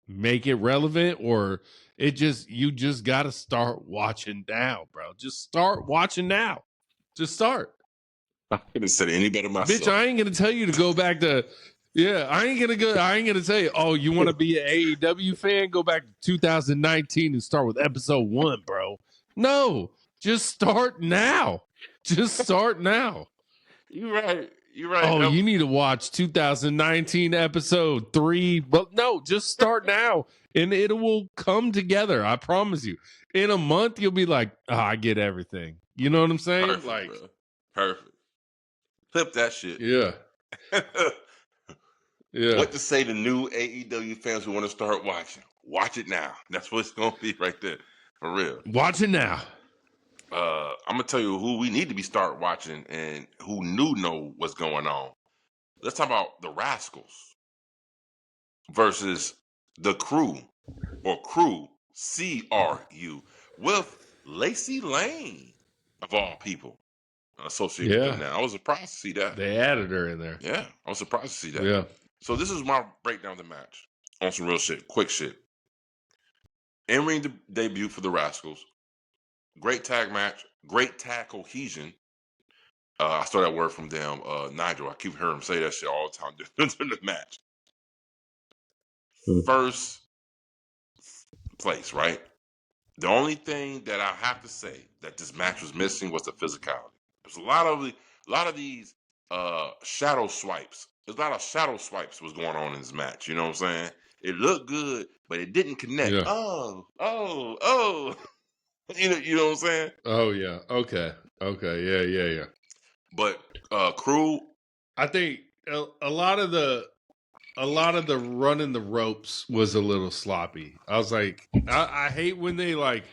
make it relevant, or you just got to start watching now, bro. Just start watching now. Just start. I couldn't have said it any better myself. Bitch, I ain't going to tell you to go back to, I ain't going to tell you, oh, you want to be an AEW fan? Go back to 2019 and start with episode 1, bro. No, just start now. Just start now. You're right. You're right. Oh, you need to watch 2019 episode 3. But no, just start now and it will come together. I promise you. In a month, you'll be like, I get everything. You know what I'm saying? Perfect, bro. Perfect. Clip that shit. Yeah. Yeah. What to say to new AEW fans who want to start watching? Watch it now. That's what it's going to be right there. For real. Watch it now. I'm going to tell you who we need to be start watching and who know what's going on. Let's talk about the Rascals versus the Crew, or Crew, CRU, with Lacey Lane, of all people, associated with them now. I was surprised to see that. They added her in there. Yeah, I was surprised to see that. Yeah. So this is my breakdown of the match on some real shit, quick shit. In-ring debut for the Rascals. Great tag match. Great tag cohesion. I stole that word from them, Nigel. I keep hearing him say that shit all the time during the match. First place, right? The only thing that I have to say that this match was missing was the physicality. There's a lot of these shadow swipes. There's a lot of shadow swipes was going on in this match. You know what I'm saying? It looked good, but it didn't connect. Yeah. Oh. You know what I'm saying? Oh yeah. Okay. Yeah. But Crew, I think a lot of the running the ropes was a little sloppy. I was like, I hate when they like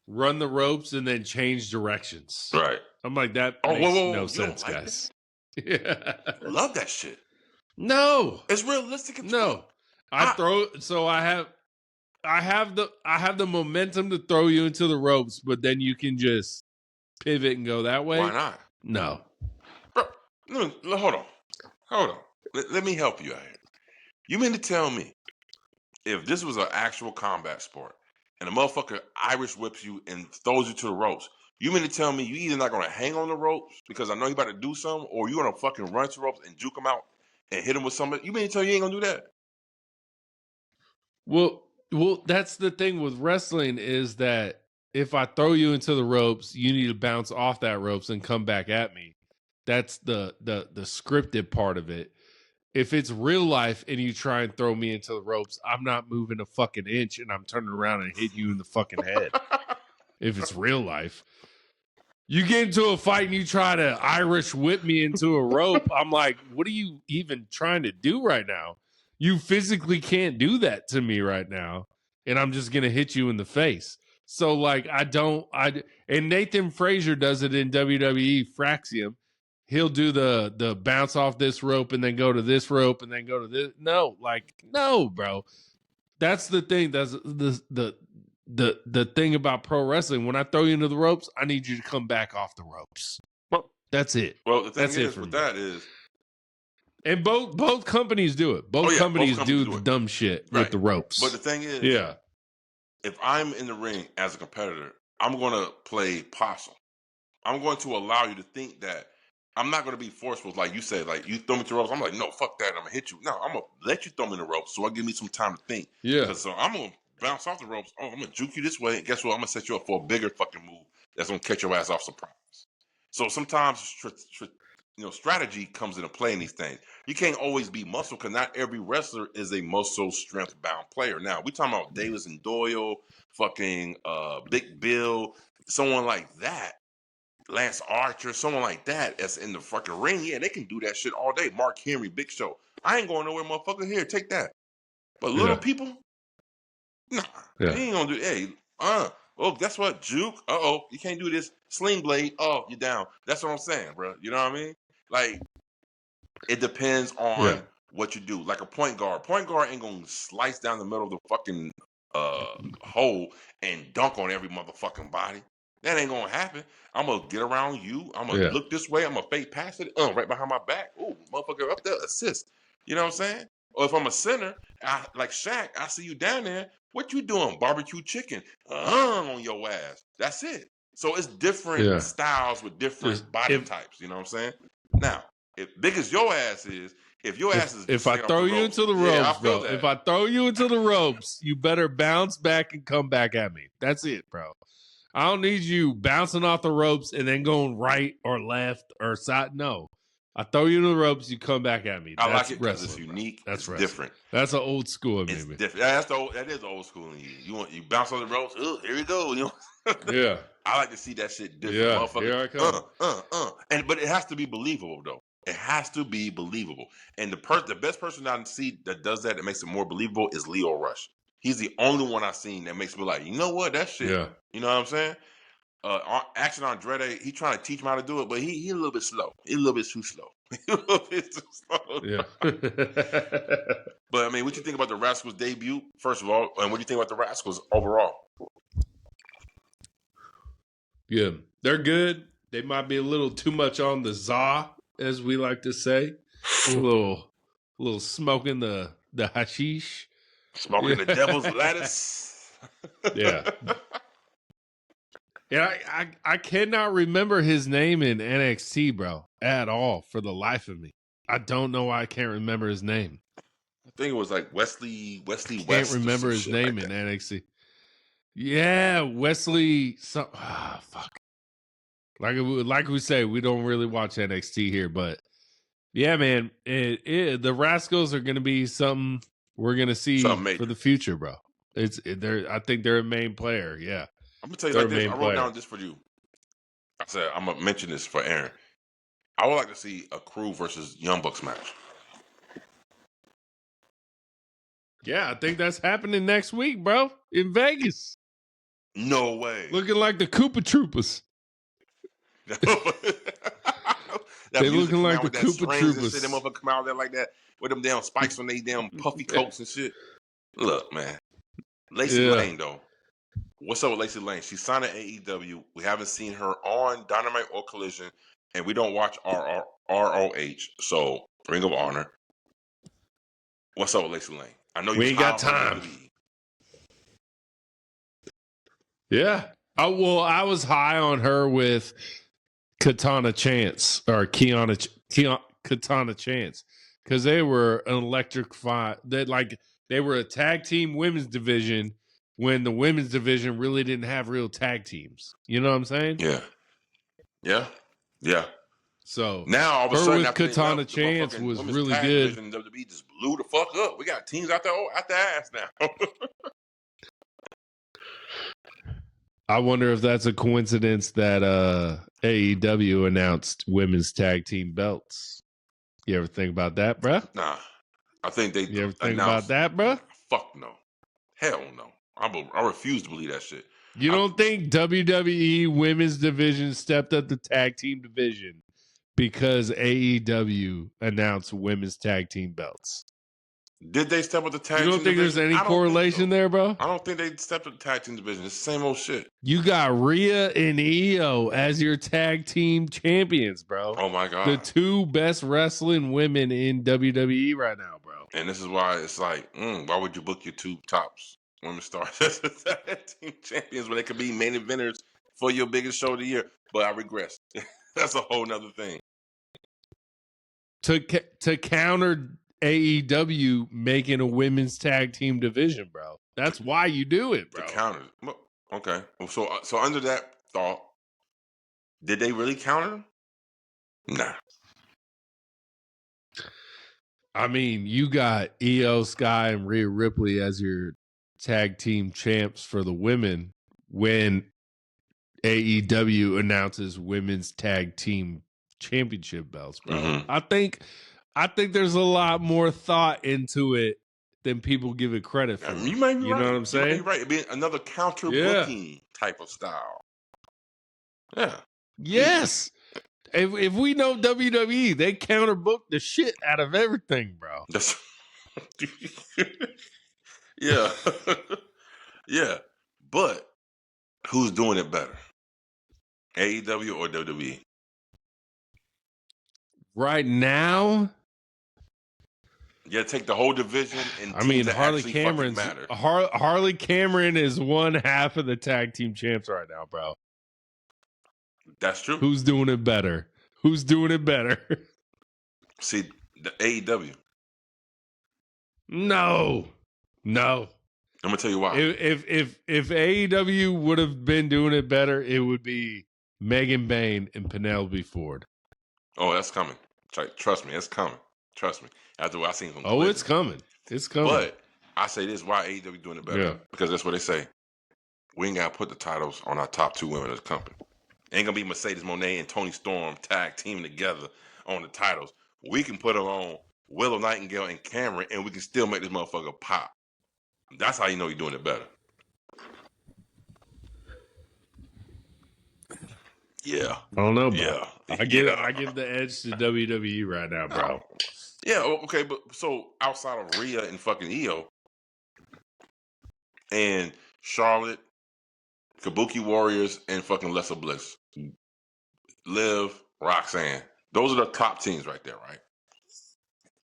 run the ropes and then change directions. Right. I'm like, that makes no sense, like guys. Yeah. Love that shit. No. It's realistic. No. I have the momentum to throw you into the ropes, but then you can just pivot and go that way. Why not? No. Bro, hold on. Let me help you out here. You mean to tell me if this was an actual combat sport and a motherfucker Irish whips you and throws you to the ropes, you mean to tell me you either not going to hang on the ropes because I know you about to do something, or you going to fucking run to the ropes and juke him out and hit him with something? You mean to tell me you ain't going to do that? Well, that's the thing with wrestling is that if I throw you into the ropes, you need to bounce off that ropes and come back at me. That's the scripted part of it. If it's real life and you try and throw me into the ropes, I'm not moving a fucking inch and I'm turning around and hitting you in the fucking head. If it's real life. You get into a fight and you try to Irish whip me into a rope, I'm like, what are you even trying to do right now? You physically can't do that to me right now, and I'm just going to hit you in the face. So, like, and Nathan Frazier does it in WWE, Fraxium. He'll do the bounce off this rope and then go to this rope and then go to this. No, bro. That's the thing. That's the thing about pro wrestling. When I throw you into the ropes, I need you to come back off the ropes. Well, that's it. Well, the thing is with that is, and both companies do it. Both companies do the dumb shit with the ropes. But the thing is, if I'm in the ring as a competitor, I'm going to play possum. I'm going to allow you to think that I'm not going to be forceful. Like you said, like you throw me to the ropes. I'm like, no, fuck that. I'm going to hit you. No, I'm going to let you throw me in the ropes so I give me some time to think. Yeah. Because so I'm going to bounce off the ropes. Oh, I'm going to juke you this way. And guess what? I'm going to set you up for a bigger fucking move that's going to catch your ass off surprise. So sometimes, strategy comes into play in these things. You can't always be muscle because not every wrestler is a muscle strength bound player. Now, we talking about Davis and Doyle, fucking Big Bill, someone like that. Lance Archer, someone like that that's in the fucking ring, yeah, they can do that shit all day. Mark Henry, Big Show. I ain't going nowhere, motherfucker. Here, take that. But little people, nah, they ain't gonna do. Hey, oh, guess what? Juke. You can't do this. Sling blade. Oh, you're down. That's what I'm saying, bro. You know what I mean? Like, it depends on what you do. Like a point guard. Point guard ain't gonna slice down the middle of the fucking hole and dunk on every motherfucking body. That ain't gonna happen. I'm gonna get around you. I'm gonna look this way. I'm gonna fake pass it. Right behind my back. Ooh, motherfucker up there, assist. You know what I'm saying? Or if I'm a center, like Shaq, I see you down there. What you doing? Barbecue chicken on your ass. That's it. So it's different styles with different body types. You know what I'm saying? Now, if big as your ass is, if your ass is, if I throw you into the ropes, bro, if I throw you into the ropes, you better bounce back and come back at me. That's it, bro. I don't need you bouncing off the ropes and then going right or left or side. No, I throw you in the ropes, you come back at me. I like it because it's unique. That's different. That's an old school in me. It's different. That is old school in you. You bounce on the ropes. Oh, here we go. You know. Yeah. I like to see that shit different. Yeah. Motherfucker. Here I come. But it has to be believable though. It has to be believable. And the best person I see that does that makes it more believable is Leo Rush. He's the only one I've seen that makes me like, you know what, that shit. Yeah. You know what I'm saying? Action Andrade, he trying to teach him how to do it, but he a little bit slow. He's a little bit too slow. Yeah. But I mean, what you think about the Rascals debut, first of all, and what do you think about the Rascals overall? Yeah, they're good. They might be a little too much on the za, as we like to say. A little smoking the hashish. Smoking the devil's lettuce. Yeah. Yeah, I cannot remember his name in NXT, bro, at all, for the life of me. I don't know why I can't remember his name. I think it was like Wesley West. Can't remember his name in NXT. Yeah, Wesley. Fuck. Like we say, we don't really watch NXT here, but yeah, man, the Rascals are going to be something we're going to see for the future, bro. I think they're a main player. Yeah. I'm gonna tell you like this. I wrote down this for you. I said I'm gonna mention this for Aaron. I would like to see a Crew versus Young Bucks match. Yeah, I think that's happening next week, bro, in Vegas. No way. Looking like the Koopa Troopers. They looking like the Koopa Troopers. Them motherfuckers come out there like that with them damn spikes on they damn puffy coats and shit. Look, man, Lacey Lane though. What's up with Lacey Lane? She signed at AEW. We haven't seen her on Dynamite or Collision, and we don't watch ROH, so Ring of Honor. What's up with Lacey Lane? I know we ain't got time. Yeah. I was high on her with Katana Chance Katana Chance because they were an electrified. They were a tag team women's division when the women's division really didn't have real tag teams. You know what I'm saying? Yeah. So now all of a sudden, with Katana Chance was really good. WWE just blew the fuck up. We got teams out the ass now. I wonder if that's a coincidence that AEW announced women's tag team belts. You ever think about that, bruh? Nah, I think they. You ever think about that, bruh? Fuck no, hell no. I refuse to believe that shit. You don't think WWE women's division stepped up the tag team division because AEW announced women's tag team belts? Did they step up the tag team division? You don't think there's any correlation there, bro? I don't think they stepped up the tag team division. It's the same old shit. You got Rhea and Io as your tag team champions, bro. Oh, my God. The two best wrestling women in WWE right now, bro. And this is why it's like, why would you book your two tops women stars as tag team champions when they could be main eventers for your biggest show of the year? But I regress. That's a whole nother thing. to counter AEW making a women's tag team division, bro. That's why you do it, bro. To counter. Okay. So under that thought, did they really counter them? Nah. I mean, you got Io Sky and Rhea Ripley as your tag team champs for the women when AEW announces women's tag team championship belts, bro. Mm-hmm. I think there's a lot more thought into it than people give it credit for. You might be right. You know what I'm saying? You might be right. It'd be another counter booking type of style. Yeah. Yes. If we know WWE, they counter book the shit out of everything, bro. Yeah. Yeah. But who's doing it better? AEW or WWE? Right now? Yeah, take the whole division and Harley Cameron is one half of the tag team champs right now, bro. That's true. Who's doing it better? Who's doing it better? See, the AEW. No. I'm gonna tell you why. If AEW would have been doing it better, it would be Megan Bayne and Penelope Ford. Oh, that's coming. Trust me, it's coming. Trust me. After what I seen from it's coming. It's coming. But I say this: why AEW doing it better? Yeah. Because that's what they say. We ain't gotta put the titles on our top two women of the company. Ain't gonna be Mercedes Moné and Toni Storm tag teaming together on the titles. We can put them on Willow Nightingale and Cameron, and we can still make this motherfucker pop. That's how you know you're doing it better. Yeah. I don't know, bro. Yeah. I give the edge to WWE right now, bro. Yeah, okay, but so outside of Rhea and fucking Io and Charlotte, Kabuki Warriors, and fucking Alexa Bliss, Liv, Roxanne, those are the top teams right there, right?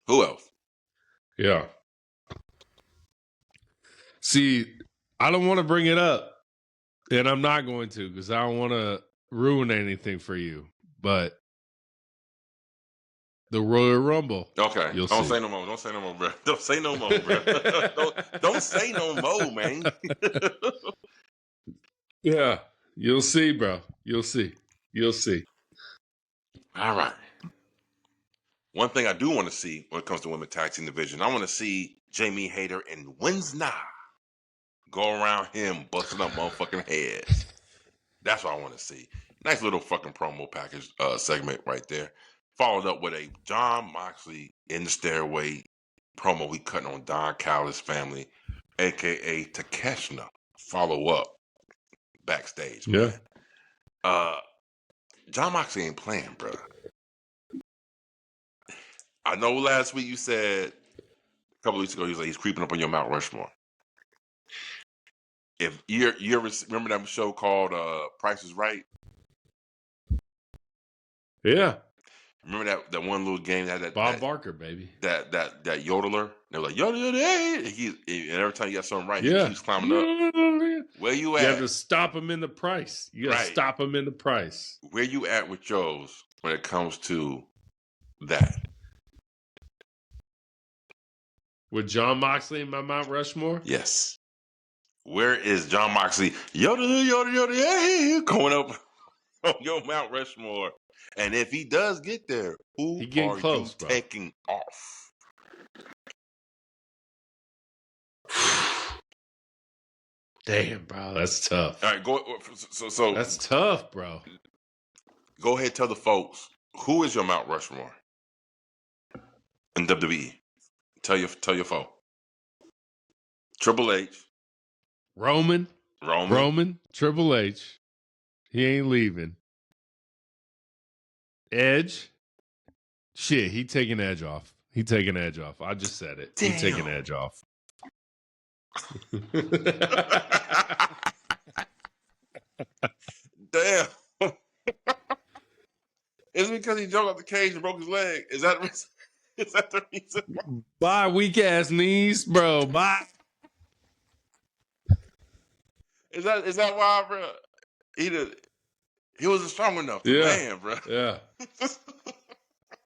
Who else? Yeah. See, I don't want to bring it up, and I'm not going to because I don't want to ruin anything for you, but the Royal Rumble. Okay. Don't say no more. Don't say no more, bro. Don't say no more, bro. don't say no more, man. Yeah. You'll see, bro. You'll see. All right. One thing I do want to see when it comes to women's tag team division, I want to see Jamie Hayter and Winsna go around him busting up motherfucking heads. That's what I want to see. Nice little fucking promo package segment right there. Followed up with a Jon Moxley in the stairway promo we cutting on Don Callis' family, a.k.a. Takeshna. Follow up backstage, man. Jon Moxley ain't playing, bro. I know last week you said, a couple weeks ago, he's creeping up on your Mount Rushmore. If you ever remember that show called Price is Right? Yeah. Remember that one little game that Bob Barker, baby. That yodeler? They were like, yodel, hey! And every time you got something right, he keeps climbing up. Where you at? You have to stop him in the price. You got to stop him in the price. Where you at with yours when it comes to that? With Jon Moxley in my Mount Rushmore? Yes. Where is Jon Moxley? Yodel, hey! Going up on your Mount Rushmore. And if he does get there, who are you taking off? Damn, bro, that's tough. All right, go. So that's tough, bro. Go ahead, tell the folks who is your Mount Rushmore in WWE. Tell your folk. Triple H, Roman, Triple H. He ain't leaving. Edge. Shit, he taking Edge off. I just said it. Damn. He taking Edge off. Damn. Is it because he jumped off the cage and broke his leg? Is that the reason? Bye, weak ass knees, bro. Bye. Is that why, bro? He wasn't strong enough to man, bro. Yeah.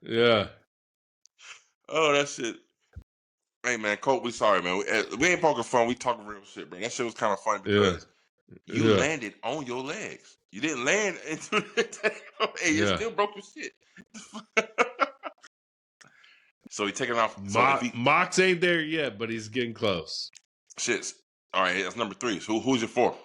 Yeah. Oh, that shit. Hey, man, Colt, we sorry, man. We ain't poking fun. We talking real shit, bro. That shit was kind of funny because you landed on your legs. You didn't land into the table. Hey, it still broke your shit. So he taking off. Mox ain't there yet, but he's getting close. Shits. All right, that's number 3. So who's your 4th?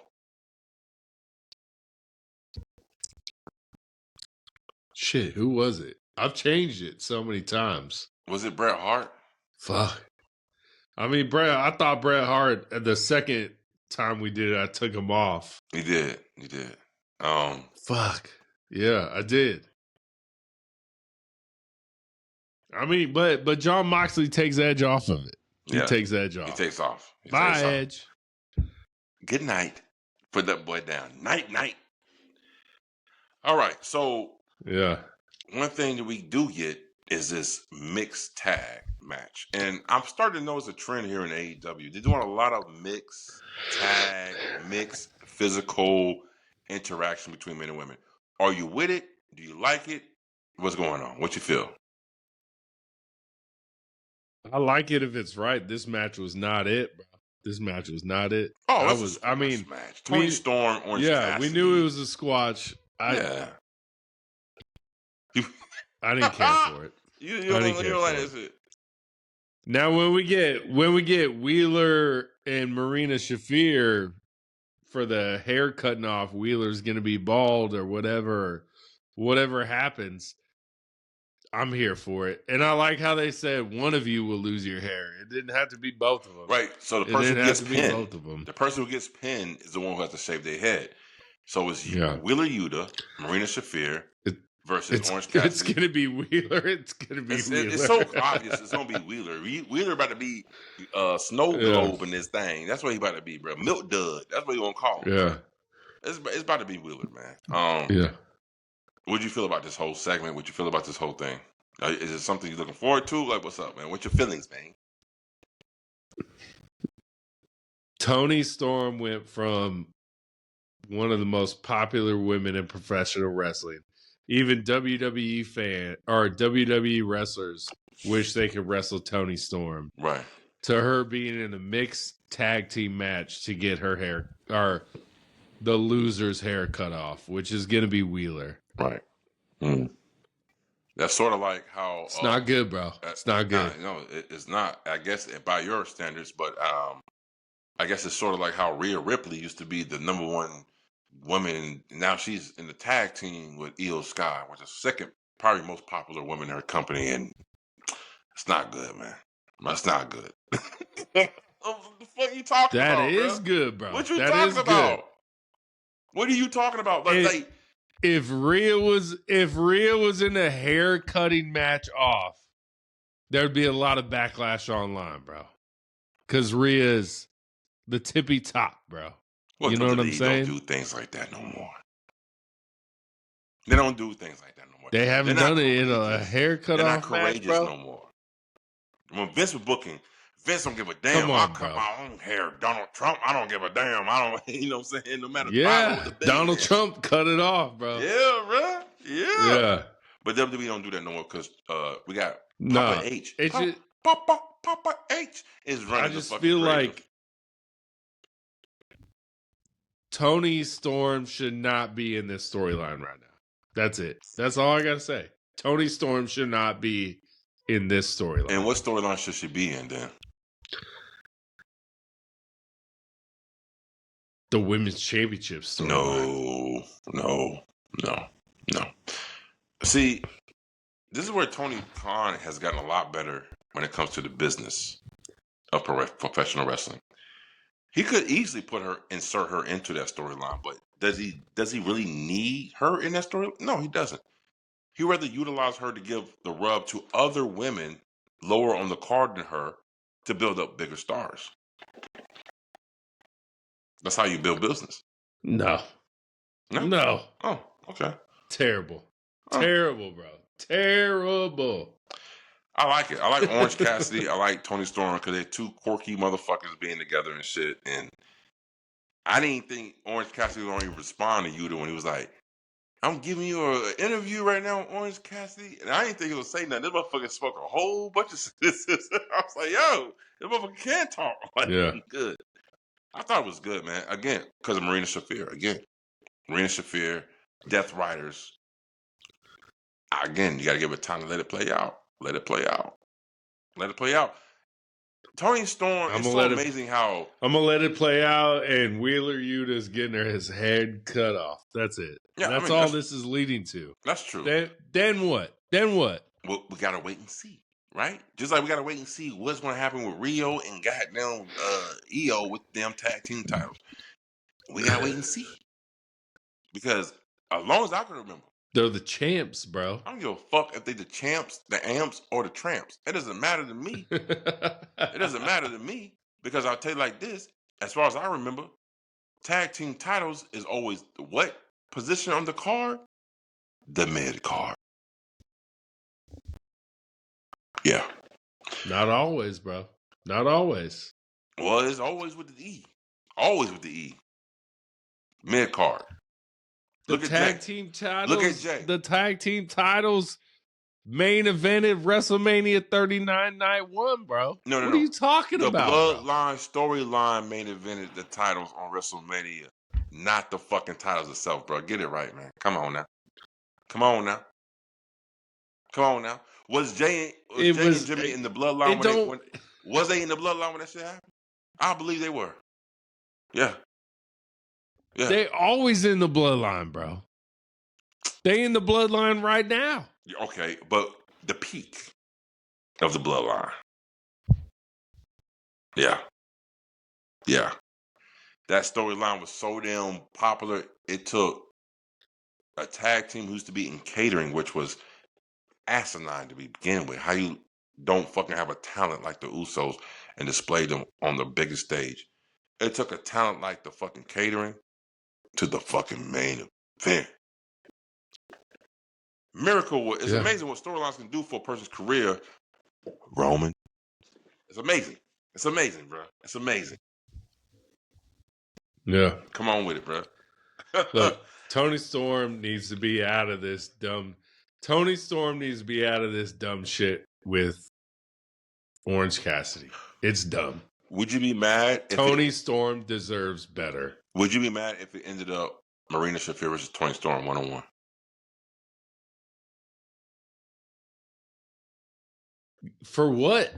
Shit, who was it? I've changed it so many times. Was it Bret Hart? Fuck. I mean, I thought Bret Hart, the second time we did it, I took him off. You did. Fuck. Yeah, I did. I mean, but John Moxley takes Edge off of it. He takes Edge off. He takes off. Bye, Edge. Good night. Put that boy down. Night. All right. So, one thing that we do get is this mixed tag match. And I'm starting to notice a trend here in AEW. They're doing a lot of mixed tag, mixed physical interaction between men and women. Are you with it? Do you like it? What's going on? What you feel? I like it if it's right. This match was not it, bro. This match was not it. Oh, that was a match. Tony Storm, Orange Cassidy. We knew it was a squash. I didn't care for it. You don't like that shit. Now when we get Wheeler and Marina Shafir for the hair cutting off, Wheeler's gonna be bald or whatever happens. I'm here for it. And I like how they said one of you will lose your hair. It didn't have to be both of them. Right. So the person who gets pinned, the person who gets pinned is the one who has to shave their head. So it's Wheeler Yuta, Marina Shafir versus Orange Cassidy. It's going to be Wheeler. It's going to be Wheeler. It's so obvious it's going to be Wheeler. Wheeler about to be Snow Globe in this thing. That's what he about to be, bro. Milk Dud. That's what you going to call him. Yeah. It's about to be Wheeler, man. What'd you feel about this whole segment? What'd you feel about this whole thing? Is it something you're looking forward to? Like, what's up, man? What's your feelings, man? Toni Storm went from one of the most popular women in professional wrestling. Even WWE wrestlers wish they could wrestle Toni Storm. Right. To her being in a mixed tag team match to get her hair, or the loser's hair cut off, which is going to be Wheeler. Right. That's sort of like how... It's not good, bro. It's not good. No, it's not. I guess by your standards, but I guess it's sort of like how Rhea Ripley used to be the number one woman. Now she's in the tag team with Io Sky, which is the second, probably most popular woman in her company, and it's not good, man. That's not good. What the fuck you talking about, That is good, bro. What you talking about? Good. What are you talking about? If Rhea was in a hair cutting match off, there'd be a lot of backlash online, bro. Because Rhea's the tippy top, bro. Well, you know what I'm saying? They don't do things like that no more. They don't do things like that no more. They haven't done it in a haircut off match, bro. No more. When Vince was booking, Vince don't give a damn. I'll cut my own hair. Donald Trump, I don't give a damn. I don't, you know what I'm saying? No matter what Donald Trump cut it off, bro. Yeah, bro. Yeah. But WWE don't do that no more because we got Papa H. Papa H is running. I just feel like Toni Storm should not be in this storyline right now. That's it. That's all I got to say. Toni Storm should not be in this storyline. And what storyline should she be in then? The Women's Championship storyline. No. See, this is where Tony Khan has gotten a lot better when it comes to the business of professional wrestling. He could easily insert her into that storyline, but does he really need her in that story? No, he doesn't. He'd rather utilize her to give the rub to other women lower on the card than her to build up bigger stars. That's how you build business. No. Oh, okay. Terrible, bro. Terrible. I like it. I like Orange Cassidy. I like Toni Storm because they're two quirky motherfuckers being together and shit. And I didn't think Orange Cassidy was going to respond to Yuta when he was like, I'm giving you an interview right now on Orange Cassidy, and I didn't think he was saying nothing. This motherfucker spoke a whole bunch of shit. I was like, yo, this motherfucker can talk. Like, yeah. good. I thought it was good, man. Again, because of Marina Shafir. Again, Marina Shafir, Death Riders. Again, you got to give it time to let it play out. Let it play out. Let it play out. Tony Storm, it's so amazing how... I'm going to let it play out, and Wheeler Yuta's getting his head cut off. That's it. Yeah, that's all this is leading to. That's true. Then what? Then what? Well, we got to wait and see, right? Just like we got to wait and see what's going to happen with Rio and goddamn EO with them tag team titles. We got to wait and see. Because as long as I can remember, they're the champs, bro. I don't give a fuck if they the champs, the amps, or the tramps. It doesn't matter to me. It doesn't matter to me because I'll tell you like this. As far as I remember, tag team titles is always what position on the card? The mid card. Yeah. Not always, bro. Not always. Well, it's always with the E. Always with the E. Mid card. The tag team titles. Look at Jay. The tag team titles main evented WrestleMania 39 night one, bro. No. What are you talking about? The Bloodline storyline main evented the titles on WrestleMania, not the fucking titles itself, bro. Get it right, man. Come on now. Was Jay and Jimmy in the Bloodline was they in the Bloodline when that shit happened? I believe they were. Yeah. They always in the Bloodline, bro. They in the Bloodline right now. Okay, but the peak of the Bloodline. Yeah. That storyline was so damn popular, it took a tag team who used to be in catering, which was asinine to begin with. How you don't fucking have a talent like the Usos and display them on the biggest stage. It took a talent like the fucking catering to the fucking main event. Miracle. It's amazing what storylines can do for a person's career. Roman. It's amazing. It's amazing, bro. It's amazing. Yeah. Come on with it, bro. Look, Tony Storm needs to be out of this dumb. Tony Storm needs to be out of this dumb shit with Orange Cassidy. It's dumb. Would you be mad? Tony Storm deserves better. Would you be mad if it ended up Marina Shafir versus Tony Storm 1-on-1? For what?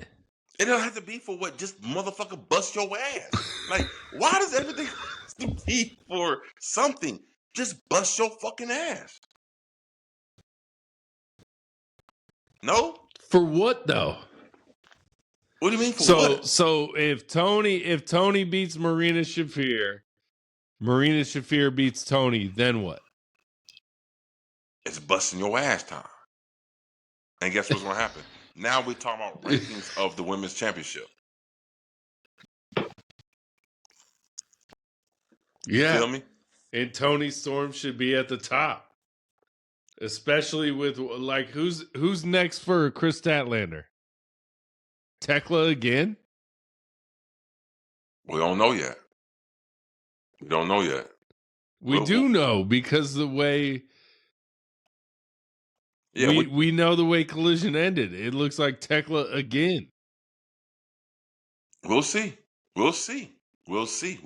It don't have to be for what. Just motherfucker bust your ass. Like, why does everything have to be for something? Just bust your fucking ass. No? For what though? What do you mean for what? So if Tony beats Marina Shafir beats Tony, then what? It's busting your ass time. And guess what's going to happen? Now we're talking about rankings of the women's championship. Yeah. Feel me? And Tony Storm should be at the top. Especially with, like, who's next for Chris Statlander? Tekla again? We don't know yet. We do know because the way... Yeah, we know the way Collision ended. It looks like Tekla again. We'll see. We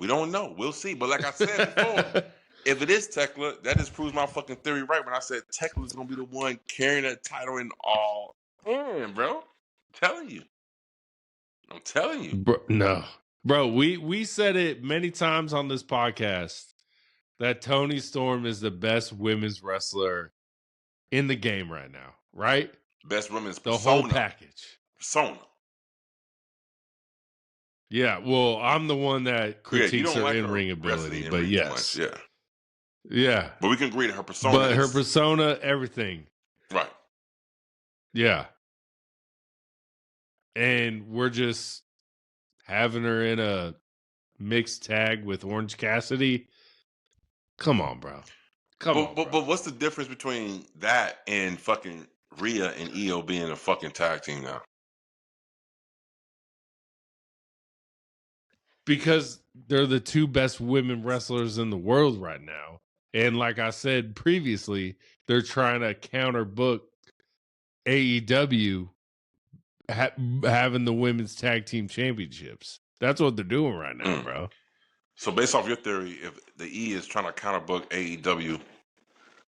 don't know. We'll see. But like I said before, if it is Tekla, that just proves my fucking theory right when I said Tekla's going to be the one carrying that title in all in, bro. I'm telling you. Bro, no. Bro, we said it many times on this podcast that Tony Storm is the best women's wrestler in the game right now, right? Best women's the persona. Whole package. Persona. Yeah, well, I'm the one that critiques her in-ring ability, but yes. Much, yeah. But we can agree that her persona But her persona, everything. Right. Yeah. And we're just having her in a mixed tag with Orange Cassidy. Come on, bro. But what's the difference between that and fucking Rhea and Io being a fucking tag team now? Because they're the two best women wrestlers in the world right now. And like I said previously, they're trying to counter book AEW having the women's tag team championships. That's what they're doing right now, bro. So based off your theory, if the E is trying to counter book AEW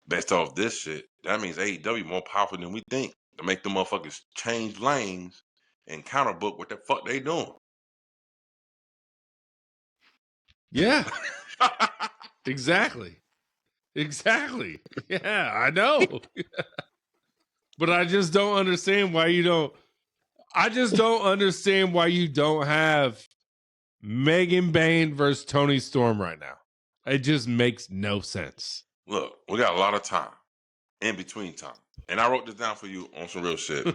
based off this shit, that means AEW more powerful than we think to make the motherfuckers change lanes and counter book what the fuck they doing. Yeah. Exactly. Yeah, I know. But I just don't understand why you don't. I just don't understand why you don't have Megan Bain versus Toni Storm right now. It just makes no sense. Look, we got a lot of time in between time. And I wrote this down for you on some real shit.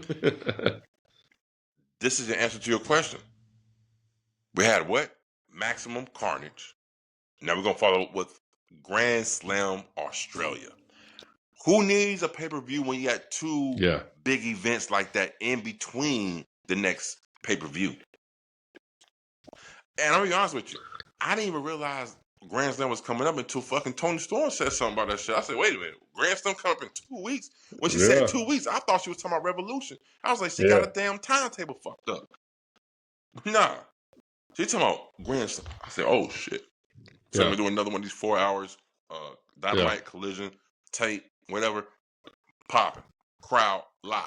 This is the answer to your question. We had what? Maximum Carnage. Now we're going to follow up with Grand Slam Australia. Who needs a pay-per-view when you got two big events like that in between the next pay-per-view? And I'll be honest with you, I didn't even realize Grand Slam was coming up until fucking Toni Storm said something about that shit. I said, wait a minute, Grand Slam coming up in 2 weeks? When she said 2 weeks, I thought she was talking about Revolution. I was like, she got a damn timetable fucked up. Nah. She talking about Grand Slam. I said, oh shit. So we're doing another one of these 4 hours, Dynamite, Collision, tape, whatever, popping, crowd, live.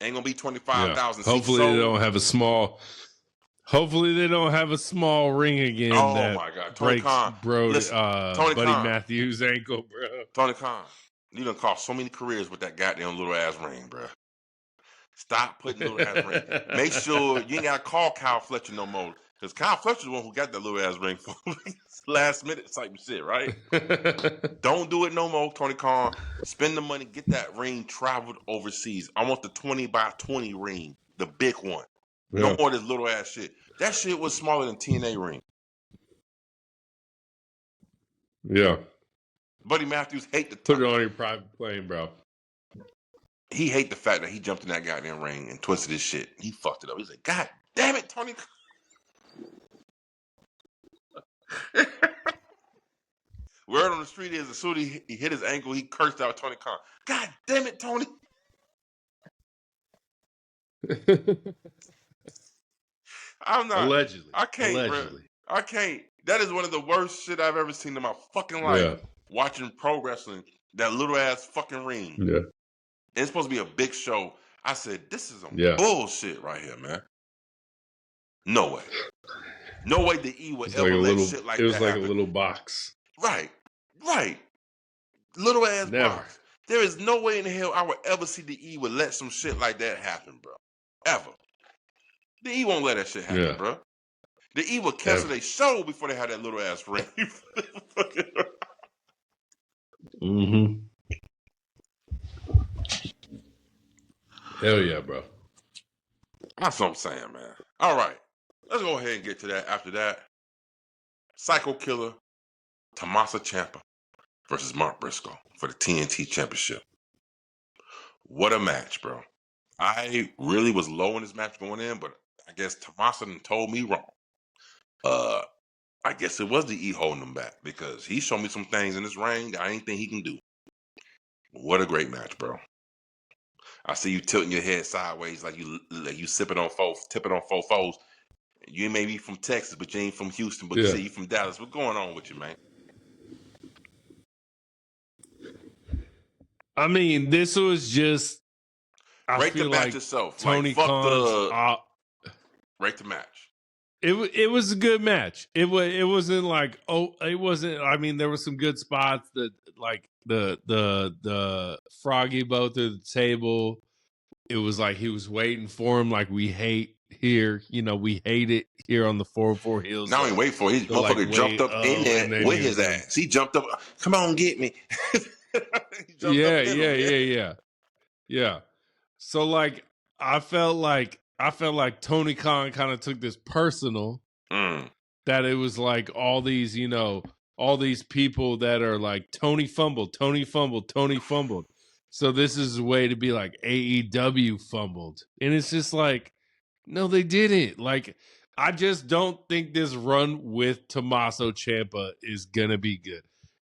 Ain't gonna be 25,000 seats. Hopefully they don't have a small. Hopefully they don't have a small ring again. Oh that my God, Tony Khan, Buddy Matthews' ankle, bro. Tony Khan, you done cost so many careers with that goddamn little ass ring, bro. Stop putting little ass ring. Make sure you ain't gotta call Kyle Fletcher no more. Because Kyle Fletcher's the one who got that little ass ring for last minute type of shit, right? Don't do it no more, Tony Khan. Spend the money, get that ring traveled overseas. I want the 20x20 ring, the big one. No more of this little ass shit. That shit was smaller than TNA ring. Yeah. Buddy Matthews hate the put it on your private plane, bro. He hate the fact that he jumped in that goddamn ring and twisted his shit. He fucked it up. He's like, God damn it, Tony. Word on the street is as soon as he hit his ankle, he cursed out Tony Khan. God damn it, Tony. I'm not. Allegedly. I can't, Allegedly. bro. I can't. That is one of the worst shit I've ever seen in my fucking life. Watching pro wrestling, that little ass fucking ring. Yeah. It's supposed to be a big show. I said, this is some bullshit right here, man. No way. No way the E would ever let shit like that. It was like happen. A little box. Right. Little ass box. There is no way in the hell I would ever see the E would let some shit like that happen, bro. Ever. The E won't let that shit happen, bro. The E would cancel their show before they had that little ass ring. Mm-hmm. Hell yeah, bro. That's what I'm saying, man. All right. Let's go ahead and get to that. After that, Psycho Killer, Tommaso Ciampa versus Mark Briscoe for the TNT Championship. What a match, bro. I really was low in this match going in, but I guess Tommaso told me wrong. I guess it was the E holding him back because he showed me some things in this ring that I didn't think he can do. What a great match, bro. I see you tilting your head sideways like you tipping on fofos. You may be from Texas, but you ain't from Houston, but you say you from Dallas. What's going on with you, man? I mean, this was just rate the match itself. Tony Khan's rate the match. It was a good match. It wasn't like it wasn't. I mean, there were some good spots that like the Froggy bow through the table. It was like he was waiting for him. Like we hate here, we hate it here on the 404 HEELZ. Now he wait for it. He motherfucker jumped up in there with his ass. He jumped up. Come on, get me. Yeah. So like I felt like Tony Khan kind of took this personal that it was like all these people that are like Tony fumbled. So this is a way to be like AEW fumbled. And it's just like, no, they didn't. Like I just don't think this run with Tommaso Ciampa is going to be good.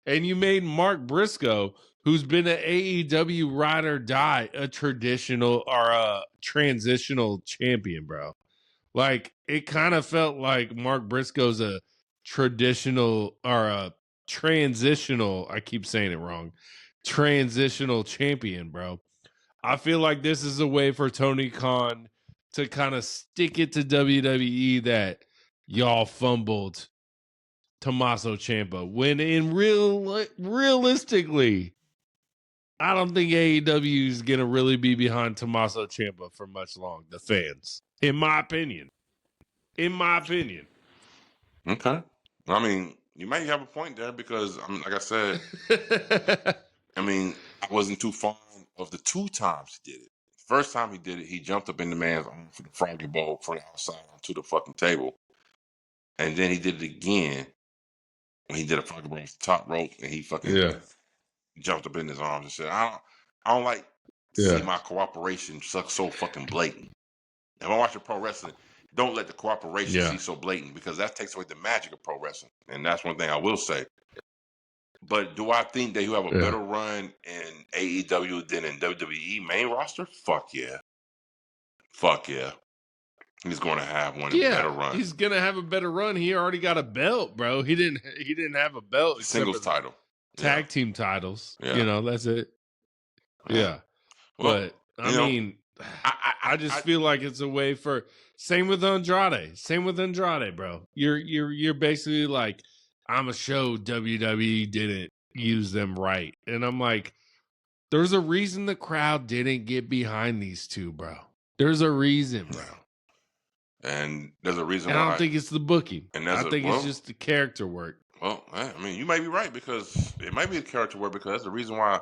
And you made Mark Briscoe, who's been an AEW ride or die, a traditional or a transitional champion, bro. Like, it kind of felt like Mark Briscoe's a traditional or a transitional, I keep saying it wrong, transitional champion, bro. I feel like this is a way for Tony Khan to kind of stick it to WWE that y'all fumbled Tommaso Ciampa. When in realistically, I don't think AEW is going to really be behind Tommaso Ciampa for much long. The fans, in my opinion. Okay. I mean, you might have a point there because, like I said, I mean, I wasn't too fond of the 2 times he did it. First time he did it, he jumped up in the man's arm for the froggy bowl from the outside onto the fucking table. And then he did it again when he did a froggy bowl off the top rope and he fucking jumped up in his arms and said, I don't like to see my cooperation suck so fucking blatant. If I'm watching pro wrestling, don't let the cooperation see so blatant because that takes away the magic of pro wrestling. And that's one thing I will say. But do I think they have a better run in AEW than in WWE main roster? Fuck yeah. He's going to have one better run. He's going to have a better run. He already got a belt, bro. He didn't have a belt. Singles title. Tag team titles. Yeah. You know, that's it. Yeah. Well, but, I mean, I just feel like it's a way for... Same with Andrade, bro. You're basically like, I'm a show WWE didn't use them right. And I'm like, there's a reason the crowd didn't get behind these two, bro. There's a reason, bro. And there's a reason why. I don't think it's the booking. I think it's just the character work. Well, I mean, you might be right because it might be the character work because that's the reason why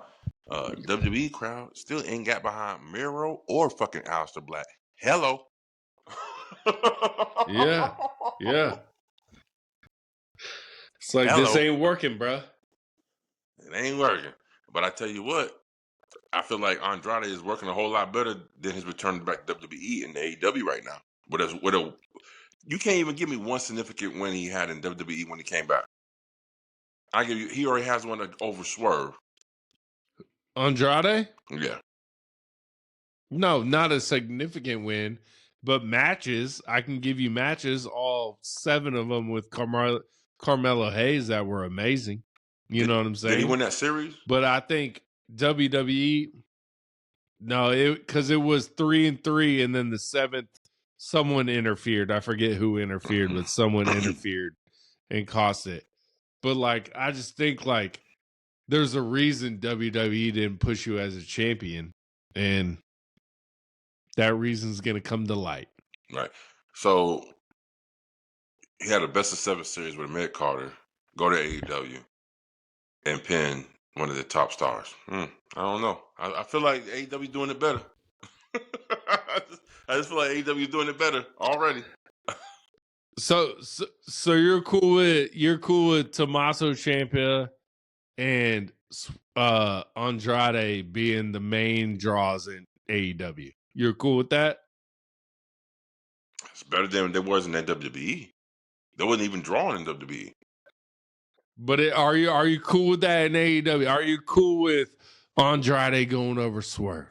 WWE crowd still ain't got behind Miro or fucking Aleister Black. Hello. Yeah. It's like, this ain't working, bro. It ain't working. But I tell you what, I feel like Andrade is working a whole lot better than his return back to WWE and AEW right now. You can't even give me one significant win he had in WWE when he came back. I give you, he already has one over Swerve. Andrade? Yeah. No, not a significant win, but matches. I can give you matches, all 7 of them with Carmelo Hayes that were amazing. You know what I'm saying? Did he win that series? But I think WWE, no, because it was 3-3, and then the 7th, someone interfered. I forget who interfered, but someone interfered and cost it. But like, I just think like there's a reason WWE didn't push you as a champion, and that reason's gonna come to light. Right. So he had a best of 7 series with Mick Carter, go to AEW, and pin one of the top stars. I don't know. I feel like AEW doing it better. I just feel like AEW doing it better already. So you're cool with Tommaso Ciampa and Andrade being the main draws in AEW. You're cool with that? It's better than there was in WWE. They wasn't even drawing in WWE. But are you cool with that in AEW? Are you cool with Andrade going over Swerve?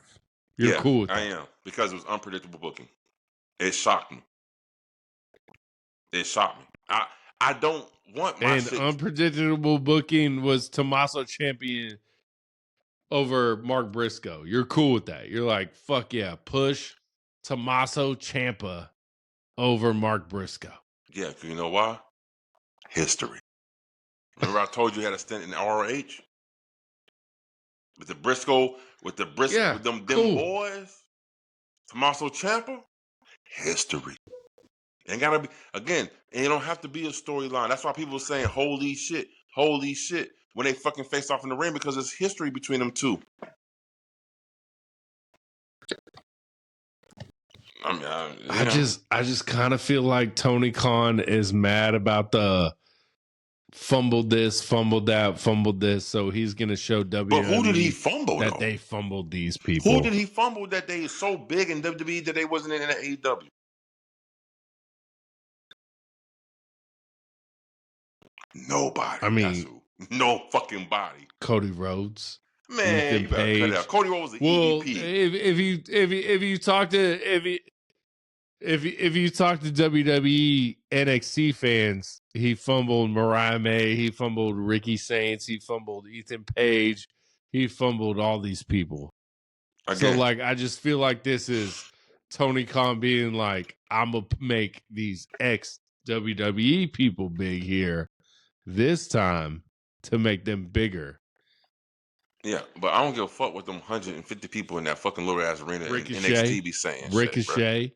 You're cool with that? I am, because it was unpredictable booking. It shocked me. I don't want my unpredictable booking was Tommaso Ciampa over Mark Briscoe. You're cool with that? You're like, fuck yeah, push Tommaso Ciampa over Mark Briscoe. Yeah, because you know why? History. Remember I told you he had a stint in ROH? With the Briscoe, with them boys? Tommaso Ciampa? History. Ain't gotta be, again, and it don't have to be a storyline. That's why people are saying, holy shit, when they fucking face off in the ring, because there's history between them two. I just kind of feel like Tony Khan is mad about the fumbled this, fumbled that, fumbled this, so he's gonna show WWE. But who did he fumble that though? They fumbled these people. Who did he fumble that they is so big in WWE that they wasn't in the AEW? Nobody. I mean, that's who. No fucking body. Cody Rhodes. Man, Ethan you better Page. cut it out. Cody Rhodes was the well, EVP. If you talk to if you talk to WWE NXT fans, he fumbled Mariah May, he fumbled Ricky Saints, he fumbled Ethan Page, he fumbled all these people. Again. So like, I just feel like this is Tony Khan being like, I'm gonna make these ex WWE people big here this time to make them bigger. Yeah, but I don't give a fuck what them 150 people in that fucking little ass arena Ricochet, and NXT be saying. Ricochet. Shit,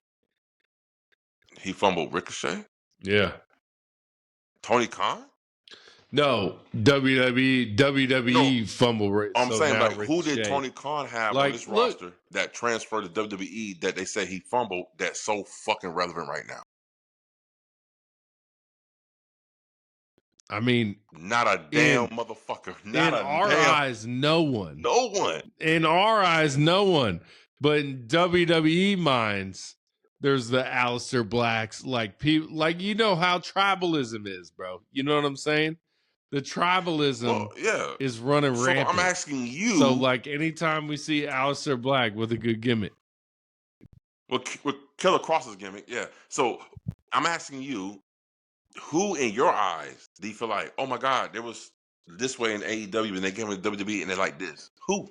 he fumbled Ricochet? Yeah. Tony Khan? No, WWE fumble. I'm saying, like, Ricochet. who did Tony Khan have on this roster that transferred to WWE that they say he fumbled that's so fucking relevant right now? I mean, not a damn motherfucker. Not in our eyes, no one. No one. In our eyes, no one. But in WWE minds, there's the Aleister Blacks, like people, like, you know how tribalism is, bro. You know what I'm saying? The tribalism is running rampant. I'm asking you. So, like, anytime we see Aleister Black with a good gimmick. With Killer Cross's gimmick, yeah. So, I'm asking you, who in your eyes do you feel like, oh my God, there was this way in AEW and they came to WWE and they're like this? Who?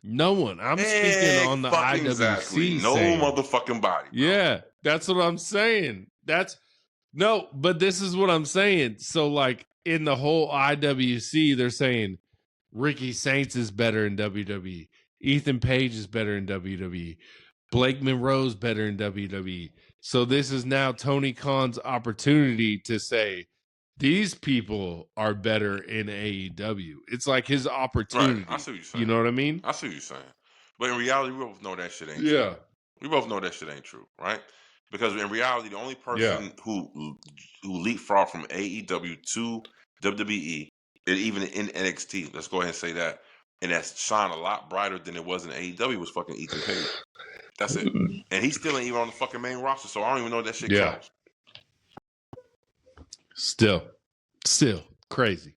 No one. I'm speaking on the IWC. Exactly. No motherfucking body. Bro. Yeah, that's what I'm saying. But this is what I'm saying. So, like, in the whole IWC, they're saying Ricky Saints is better in WWE. Ethan Page is better in WWE. Blake Monroe's better in WWE. So this is now Tony Khan's opportunity to say these people are better in AEW. It's like his opportunity. Right. I see what you're saying. You know what I mean? I see what you're saying. But in reality, we both know that shit ain't true. We both know that shit ain't true, right? Because in reality, the only person who leapfrogged from AEW to WWE, and even in NXT, let's go ahead and say that, and that's shine a lot brighter than it was in AEW, was fucking Ethan Page. That's it. And he's still ain't even on the fucking main roster, so I don't even know that shit counts. Still crazy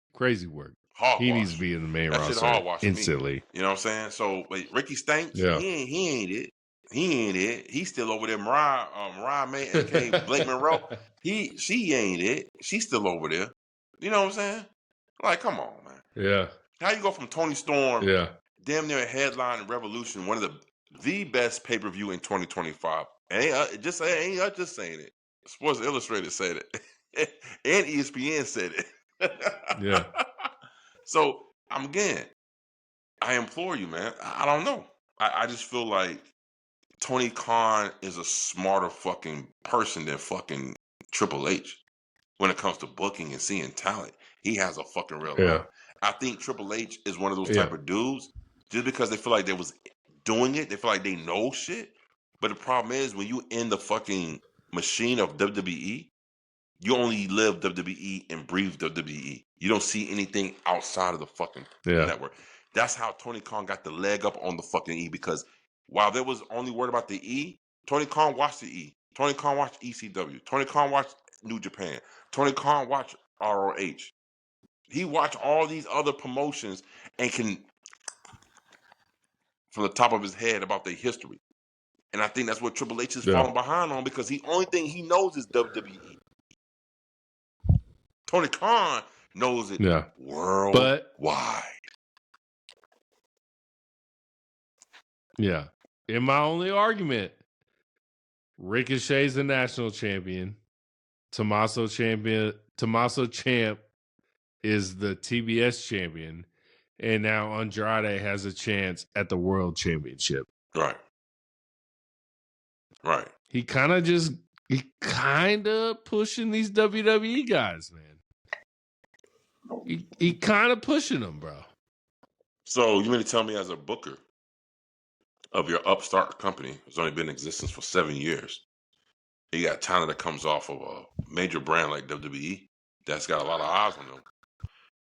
work. He needs to be in the main roster instantly. You know what I'm saying? So Ricky Stanks, he ain't it. He ain't it. He's still over there. Mariah May, aka Blake Monroe. She ain't it. She's still over there. You know what I'm saying? Like, come on, man. Yeah. How you go from Tony Storm, damn near a headline Revolution, one of the best pay-per-view in 2025. Ain't just saying it. Sports Illustrated said it. And ESPN said it. Yeah. So, I implore you, man. I don't know. I just feel like Tony Khan is a smarter fucking person than fucking Triple H when it comes to booking and seeing talent. He has a fucking real life. I think Triple H is one of those type of dudes, just because they feel like they was doing it, they feel like they know shit. But the problem is, when you in the fucking machine of WWE, you only live WWE and breathe WWE. You don't see anything outside of the fucking network. That's how Tony Khan got the leg up on the fucking E, because while there was only word about the E, Tony Khan watched the E. Tony Khan watched ECW. Tony Khan watched New Japan. Tony Khan watched ROH. He watched all these other promotions and can, from the top of his head, about their history. And I think that's what Triple H is falling behind on, because the only thing he knows is WWE. Tony Khan knows it worldwide. Yeah. In my only argument, Ricochet's the national champion. Tommaso Ciamp is the TBS champion. And now Andrade has a chance at the world championship. Right. He kind of pushing these WWE guys, man. He kind of pushing them, bro. So you mean to tell me, as a booker of your upstart company, it's only been in existence for 7 years, you got talent that comes off of a major brand like WWE that's got a lot of eyes on them,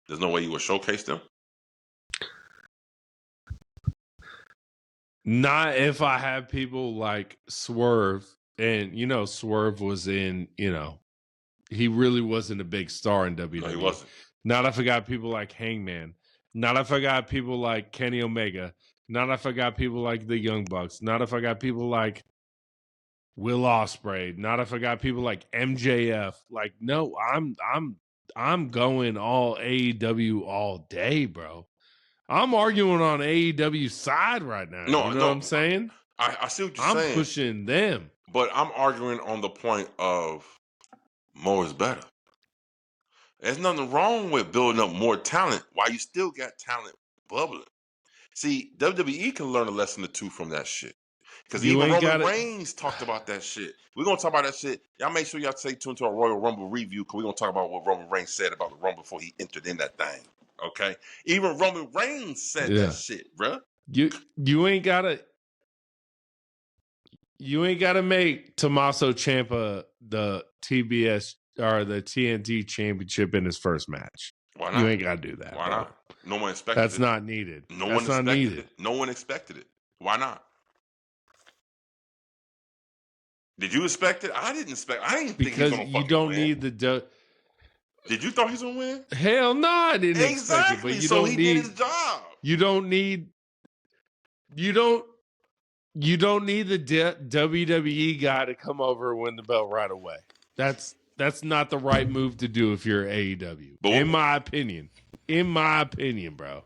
there's no way you would showcase them? Not if I have people like Swerve, and Swerve was in, he really wasn't a big star in WWE. No, he wasn't. Not if I got people like Hangman. Not if I got people like Kenny Omega. Not if I got people like the Young Bucks. Not if I got people like Will Ospreay. Not if I got people like MJF. Like, no, I'm going all AEW all day, bro. I'm arguing on AEW's side right now. No, you know what I'm saying? I see what you're saying. I'm pushing them. But I'm arguing on the point of more is better. There's nothing wrong with building up more talent while you still got talent bubbling. See, WWE can learn a lesson or two from that shit. Because even Roman Reigns talked about that shit. We're going to talk about that shit. Y'all make sure y'all stay tuned to our Royal Rumble review because we're going to talk about what Roman Reigns said about the Rumble before he entered in that thing. Okay? Even Roman Reigns said that shit, bruh. You ain't gotta make Tommaso Ciampa the TBS or the TNT Championship in his first match. Why not? You ain't gotta do that. Why not? No one expected it. That's not needed. No one expected it. Why not? Did you expect it? I didn't expect. I didn't think he was gonna fucking win. You don't need the. Did you thought he was gonna win? Hell no, I didn't expect it. But you so don't he need, did his job. You don't need the WWE guy to come over and win the belt right away. That's not the right move to do if you're AEW. In my opinion, bro.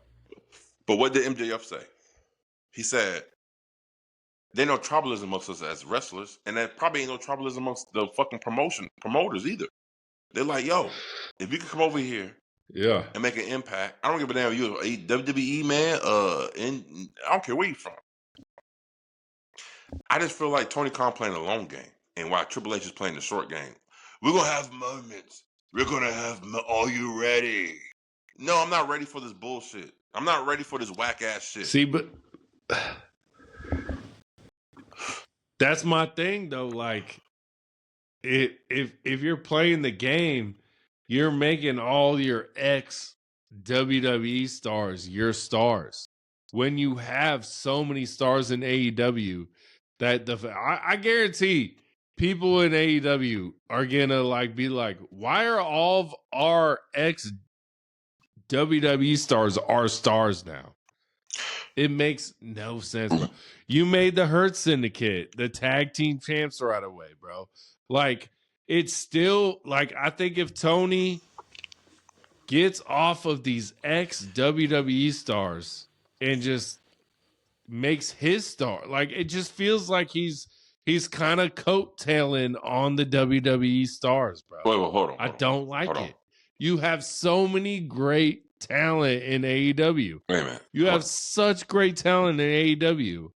But what did MJF say? He said, "There ain't no tribalism amongst us as wrestlers, and there probably ain't no tribalism amongst the fucking promoters either. They're like, yo, if you can come over here, and make an impact, I don't give a damn if you're a WWE man, and I don't care where you're from. I just feel like Tony Khan playing a long game, and while Triple H is playing the short game. We're gonna have moments. We're gonna have. Are you ready? No, I'm not ready for this bullshit. I'm not ready for this whack ass shit. See, but that's my thing though. Like, if you're playing the game, you're making all your ex WWE stars your stars. When you have so many stars in AEW, that I guarantee people in AEW are gonna be like, why are all of our ex WWE stars our stars now? It makes no sense, bro. You made the Hurt Syndicate the tag team champs right away, bro. Like, it's still like, I think if Tony gets off of these ex WWE stars and just makes his star, like, it just feels like he's kind of coattailing on the WWE stars, bro. Wait, hold on. I don't like it. You have so many great talent in AEW. Wait a minute. You have such great talent in AEW.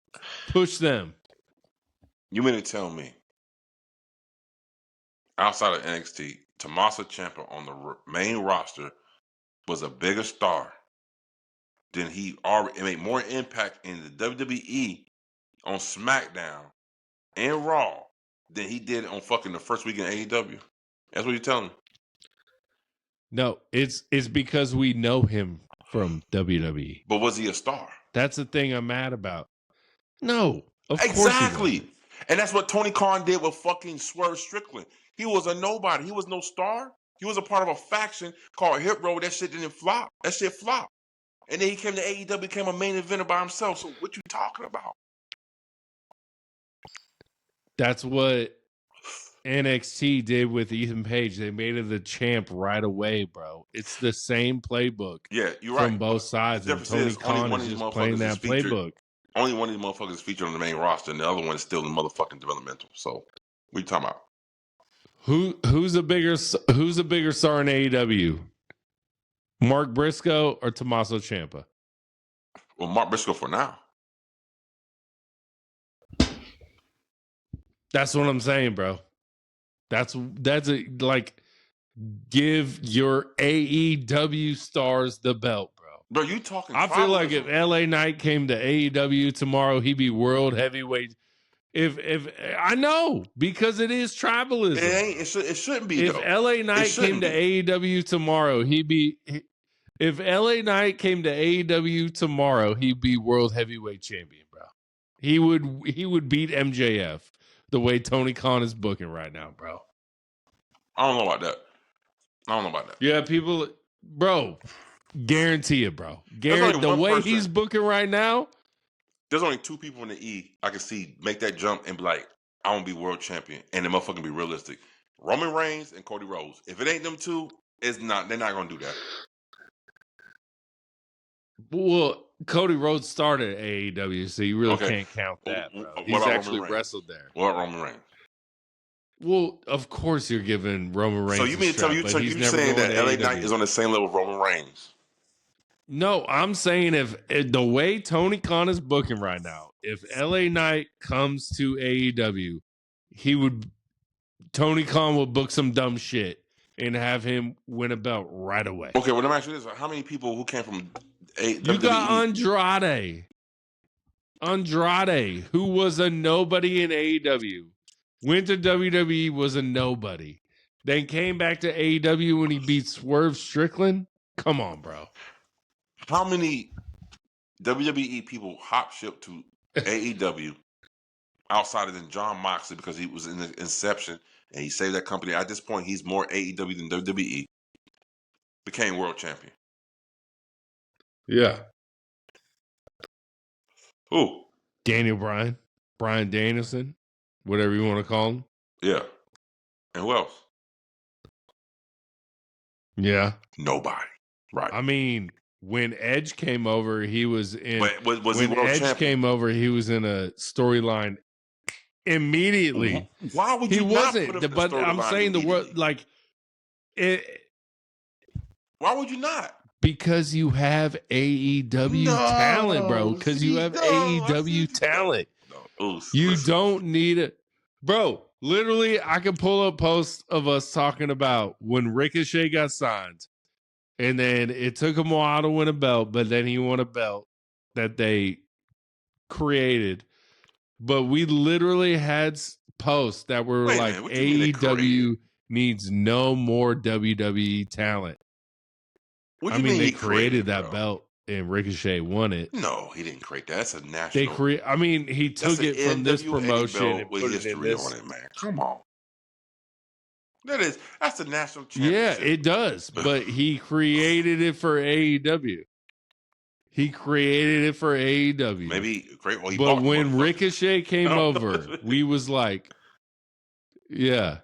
Push them. You mean to tell me, outside of NXT, Tommaso Ciampa on the main roster was a bigger star than he already made more impact in the WWE on SmackDown and Raw than he did on fucking the first week in AEW? That's what you're telling me. No, it's because we know him from WWE. But was he a star? That's the thing I'm mad about. No, of course exactly. And that's what Tony Khan did with fucking Swerve Strickland. He was a nobody. He was no star. He was a part of a faction called Hit Row. That shit didn't flop. That shit flopped. And then he came to AEW, became a main eventer by himself. So what you talking about? That's what NXT did with Ethan Page. They made it the champ right away, bro. It's the same playbook. Yeah, you're right. From both sides. And Tony Khan is just playing that playbook. Only one of these motherfuckers is featured on the main roster, and the other one is still in motherfucking developmental. So, what are you talking about? Who's a bigger star in AEW? Mark Briscoe or Tommaso Ciampa? Well, Mark Briscoe for now. That's what I'm saying, bro. That's like, give your AEW stars the belt, bro. Bro, you talking? I feel like if LA Knight came to AEW tomorrow, he'd be world heavyweight. If I know, because it is tribalism. It shouldn't be. If LA Knight came to AEW tomorrow, he'd be. If LA Knight came to AEW tomorrow, he'd be world heavyweight champion, bro. He would beat MJF the way Tony Khan is booking right now, bro. I don't know about that. Yeah, people, bro, guarantee it, bro. The way he's booking right now. There's only 2 people in the E I can see make that jump and be like, I want to be world champion. And the motherfucker be realistic. Roman Reigns and Cody Rhodes. If it ain't them 2, they're not going to do that. Well, Cody Rhodes started at AEW, so you really can't count that, bro. He's actually wrestled there. What about Roman Reigns? Well, of course you're giving Roman Reigns. So you mean to tell me you're saying that LA Knight is on the same level of Roman Reigns? No, I'm saying if the way Tony Khan is booking right now, if LA Knight comes to AEW, Tony Khan will book some dumb shit and have him win a belt right away. Okay, well, let me ask you this. How many people who came from WWE? You got Andrade, who was a nobody in AEW. Went to WWE, was a nobody. Then came back to AEW when he beat Swerve Strickland. Come on, bro. How many WWE people hop ship to AEW outside of than John Moxley because he was in the inception and he saved that company? At this point, he's more AEW than WWE. Became world champion. Yeah. Who? Daniel Bryan. Bryan Danielson. Whatever you want to call him. Yeah. And who else? Yeah. Nobody. Right. I mean, when Edge came over, he was in. Was when he world Edge champion? came over, he was in a storyline immediately. Why would you not put him in the but I'm saying the word like it. Why would you not? Because you have AEW talent, bro. Because you have AEW talent. You don't need it. Bro, literally, I can pull up posts of us talking about when Ricochet got signed. And then it took him a while to win a belt, but then he won a belt that they created. But we literally had posts that were like, AEW needs no more WWE talent. I mean, they created that belt and Ricochet won it. No, he didn't create that. That's a national. He took it from this promotion and put it in this. On it, man. Come on. That's the national championship. Yeah, it does. But he created it for AEW. Maybe great. Well, but when Ricochet came over, we was like, yeah.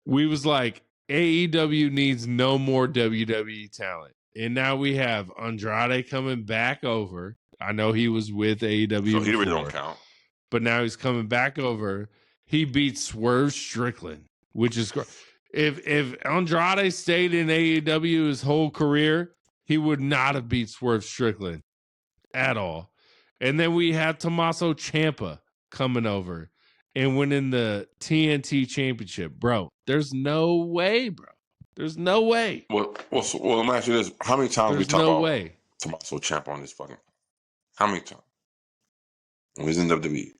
We was like, AEW needs no more WWE talent. And now we have Andrade coming back over. I know he was with AEW so he really don't count. But now he's coming back over. He beat Swerve Strickland, which is great. If Andrade stayed in AEW his whole career, he would not have beat Swerve Strickland at all. And then we have Tommaso Ciampa coming over and winning the TNT Championship. Bro, there's no way, bro. There's no way. Well, let me ask you this. How many times we talk about Tommaso Ciampa on this fucking... How many times? When he's in WWE?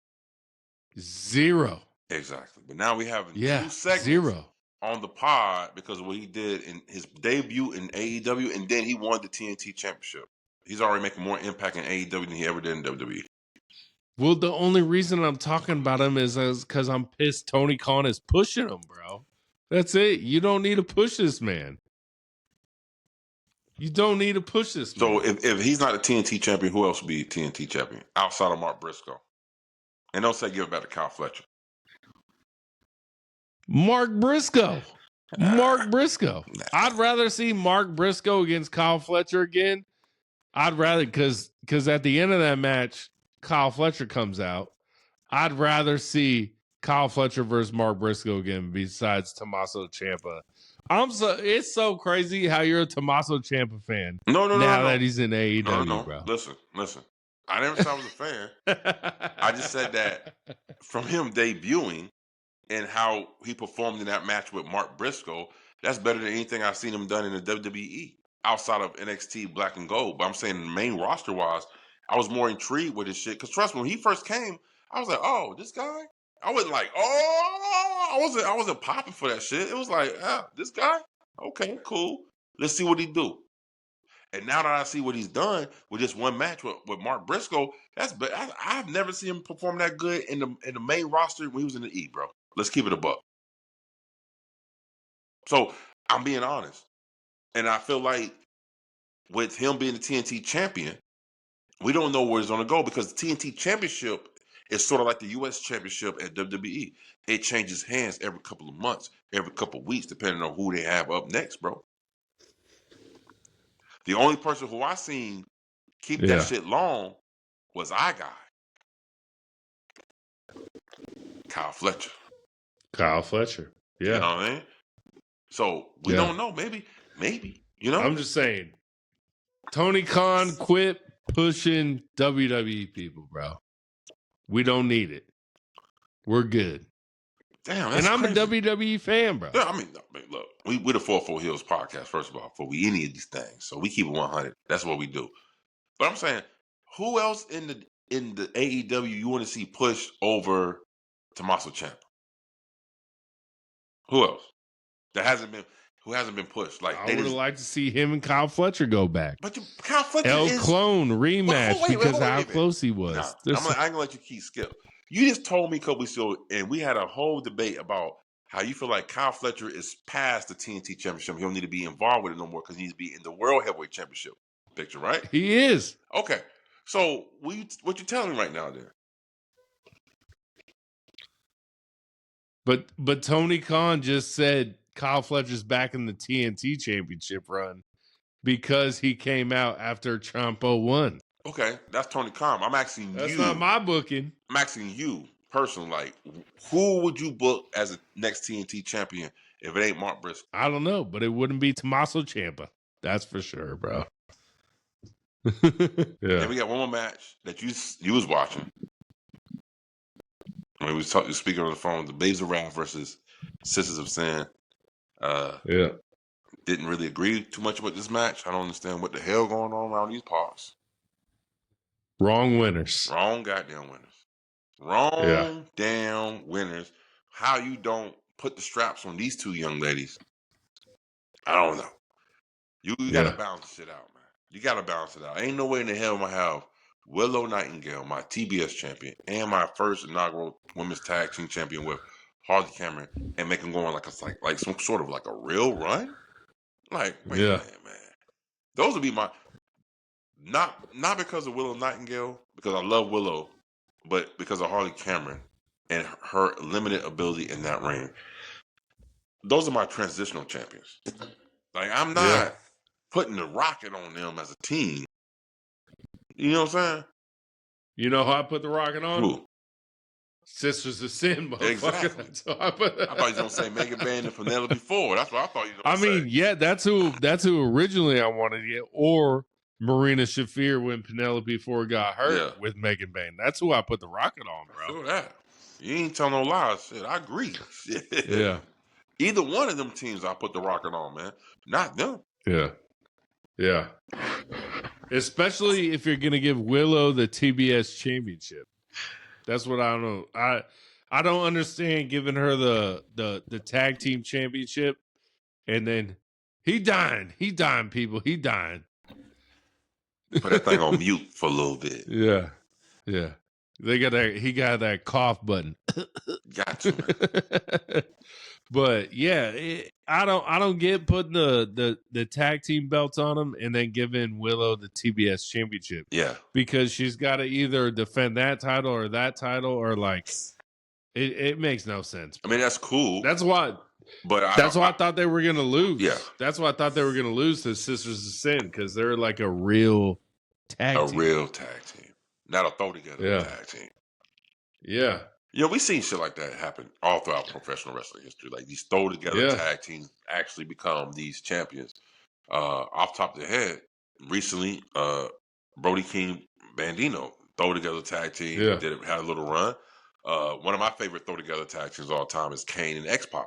0. Exactly. But now we have 2 segments on the pod because of what he did in his debut in AEW, and then he won the TNT Championship. He's already making more impact in AEW than he ever did in WWE. Well, the only reason I'm talking about him is because I'm pissed Tony Khan is pushing him, bro. That's it. You don't need to push this man. You don't need to push this man. So if he's not a TNT champion, who else would be a TNT champion outside of Mark Briscoe? And don't say give it back to Kyle Fletcher. Mark Briscoe. I'd rather see Mark Briscoe against Kyle Fletcher again. I'd rather, because at the end of that match, Kyle Fletcher comes out. I'd rather see Kyle Fletcher versus Mark Briscoe again besides Tommaso Ciampa. It's so crazy how you're a Tommaso Ciampa fan. No. That he's in AEW, bro. Listen. I never said I was a fan. I just said that from him debuting and how he performed in that match with Mark Briscoe, that's better than anything I've seen him done in the WWE outside of NXT Black and Gold. But I'm saying the main roster wise, I was more intrigued with this shit. Because trust me, when he first came, I was like, oh, this guy? I wasn't like, I wasn't popping for that shit. It was like, this guy? Okay, cool. Let's see what he do. And now that I see what he's done with just one match with Mark Briscoe, I've never seen him perform that good in the main roster when he was in the E, bro. Let's keep it a buck. So I'm being honest. And I feel like with him being the TNT champion, we don't know where it's going to go because the TNT Championship is sort of like the U.S. Championship at WWE. It changes hands every couple of months, every couple of weeks, depending on who they have up next, bro. The only person who I seen keep that shit long was our guy, Kyle Fletcher. Yeah. You know what I mean? So we don't know. Maybe, you know? I'm just saying, Tony Khan quit pushing WWE people, bro. We don't need it. We're good. Damn, that's and I'm crazy. a WWE fan, bro. Yeah, I mean, look, we're the 4-4 Heels podcast, first of all, before we any of these things. So we keep it 100. That's what we do. But I'm saying, who else in the AEW you want to see push over Tommaso Ciampa? Who else that hasn't been pushed? Like I would have liked to see him and Kyle Fletcher go back. But Kyle Fletcher El Clone rematch because how close he was. Nah, I ain't gonna let you keep skip. You just told me a couple weeks ago, and we had a whole debate about how you feel like Kyle Fletcher is past the TNT Championship. He don't need to be involved with it no more because he needs to be in the World Heavyweight Championship picture, right? He is. Okay. So what you telling me right now then? But Tony Khan just said Kyle Fletcher's back in the TNT Championship run because he came out after Ciampa won. Okay, that's Tony Khan. I'm asking you. That's not my booking. I'm asking you personally, like, who would you book as a next TNT champion if it ain't Mark Briscoe? I don't know, but it wouldn't be Tommaso Ciampa. That's for sure, bro. Yeah. And we got one more match that you was watching. When we was speaking on the phone, the Babes of Wrath versus Sisters of Sin. Yeah. Didn't really agree too much with this match. I don't understand what the hell going on around these parts. Wrong winners. Wrong goddamn winners. Wrong damn winners. How you don't put the straps on these two young ladies, I don't know. You got to balance shit out, man. You got to balance it out. Ain't no way in the hell I'm going to have Willow Nightingale, my TBS champion, and my first inaugural women's tag team champion with Harley Cameron, and make them go on like some sort of like a real run. Like, wait a minute, man. Those would be my not because of Willow Nightingale, because I love Willow, but because of Harley Cameron and her limited ability in that ring. Those are my transitional champions. Like, I'm not putting the rocket on them as a team. You know what I'm saying? You know how I put the rocket on? Who? Sisters of Sin, motherfucker. Exactly. I thought you was gonna say Megan Band and Penelope Ford. That's what I thought you were gonna say. I mean, yeah, that's who originally I wanted to get, or Marina Shafir when Penelope Ford got hurt with Megan Band. That's who I put the rocket on, bro. I feel that. You ain't telling no lies. Shit, I agree. Shit. Yeah. Either one of them teams I put the rocket on, man. Not them. Yeah. Yeah. Especially if you're gonna give Willow the TBS championship. That's what I don't know. I don't understand giving her the tag team championship and then he dying, people. He dying. Put that thing on mute for a little bit. Yeah. Yeah. He got that cough button. Got to, man. But yeah, I don't get putting the tag team belts on him and then giving Willow the TBS championship. Yeah, because she's got to either defend that title or like it makes no sense. I mean, that's cool. That's why. But that's why I thought they were gonna lose. Yeah, that's why I thought they were gonna lose to Sisters of Sin because they're like a real tag team. Real tag team, not a throw together tag team. Yeah. You know, we've seen shit like that happen all throughout professional wrestling history. Like these throw together tag teams actually become these champions. Off top of the head, recently, Brody King Bandito throw together tag team had a little run. One of my favorite throw together tag teams of all time is Kane and X-Pac.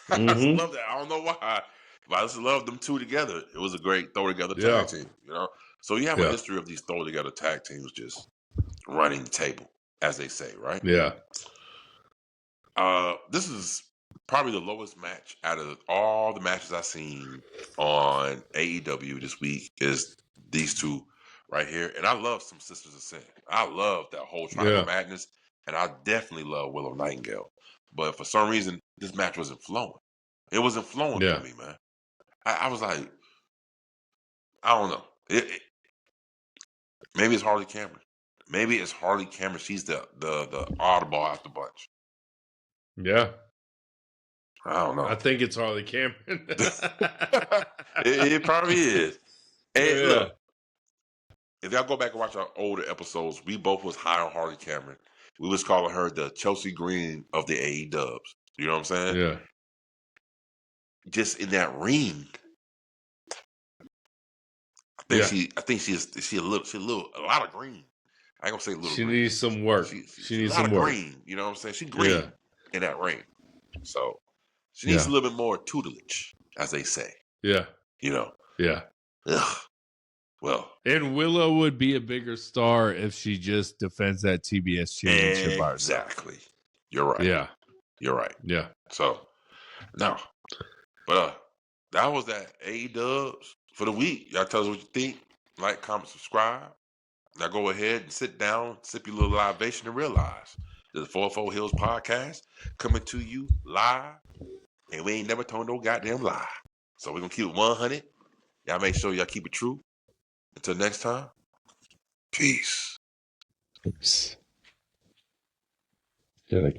I just love that. I don't know why. But I just love them two together. It was a great throw together tag team. You know, so you have a history of these throw together tag teams just running the table, as they say, right? Yeah. This is probably the lowest match out of all the matches I've seen on AEW this week is these two right here. And I love some Sisters of Sin. I love that whole Triangle Madness. And I definitely love Willow Nightingale. But for some reason, this match wasn't flowing. It wasn't flowing through me, man. I was like, I don't know. Maybe it's Harley Cameron. Maybe it's Harley Cameron. She's the oddball out the bunch. Yeah. I don't know. I think it's Harley Cameron. it probably is. And look, if y'all go back and watch our older episodes, we both was high on Harley Cameron. We was calling her the Chelsea Green of the AEW. You know what I'm saying? Yeah. Just in that ring. I think she a lot of green. I ain't gonna say little. She green. Needs some work. She needs some work. Green. You know what I'm saying? She green in that ring. So she needs a little bit more tutelage, as they say. Yeah. You know. Yeah. Ugh. Well. And Willow would be a bigger star if she just defends that TBS championship by herself. Exactly. You're right. Yeah. You're right. Yeah. So no. But that was that AEW for the week. Y'all tell us what you think. Like, comment, subscribe. Now go ahead and sit down, sip your little libation, and realize there's a 44 HEELZ podcast coming to you live, and we ain't never told no goddamn lie. So we're gonna keep it 100. Y'all make sure y'all keep it true. Until next time, peace. Yeah,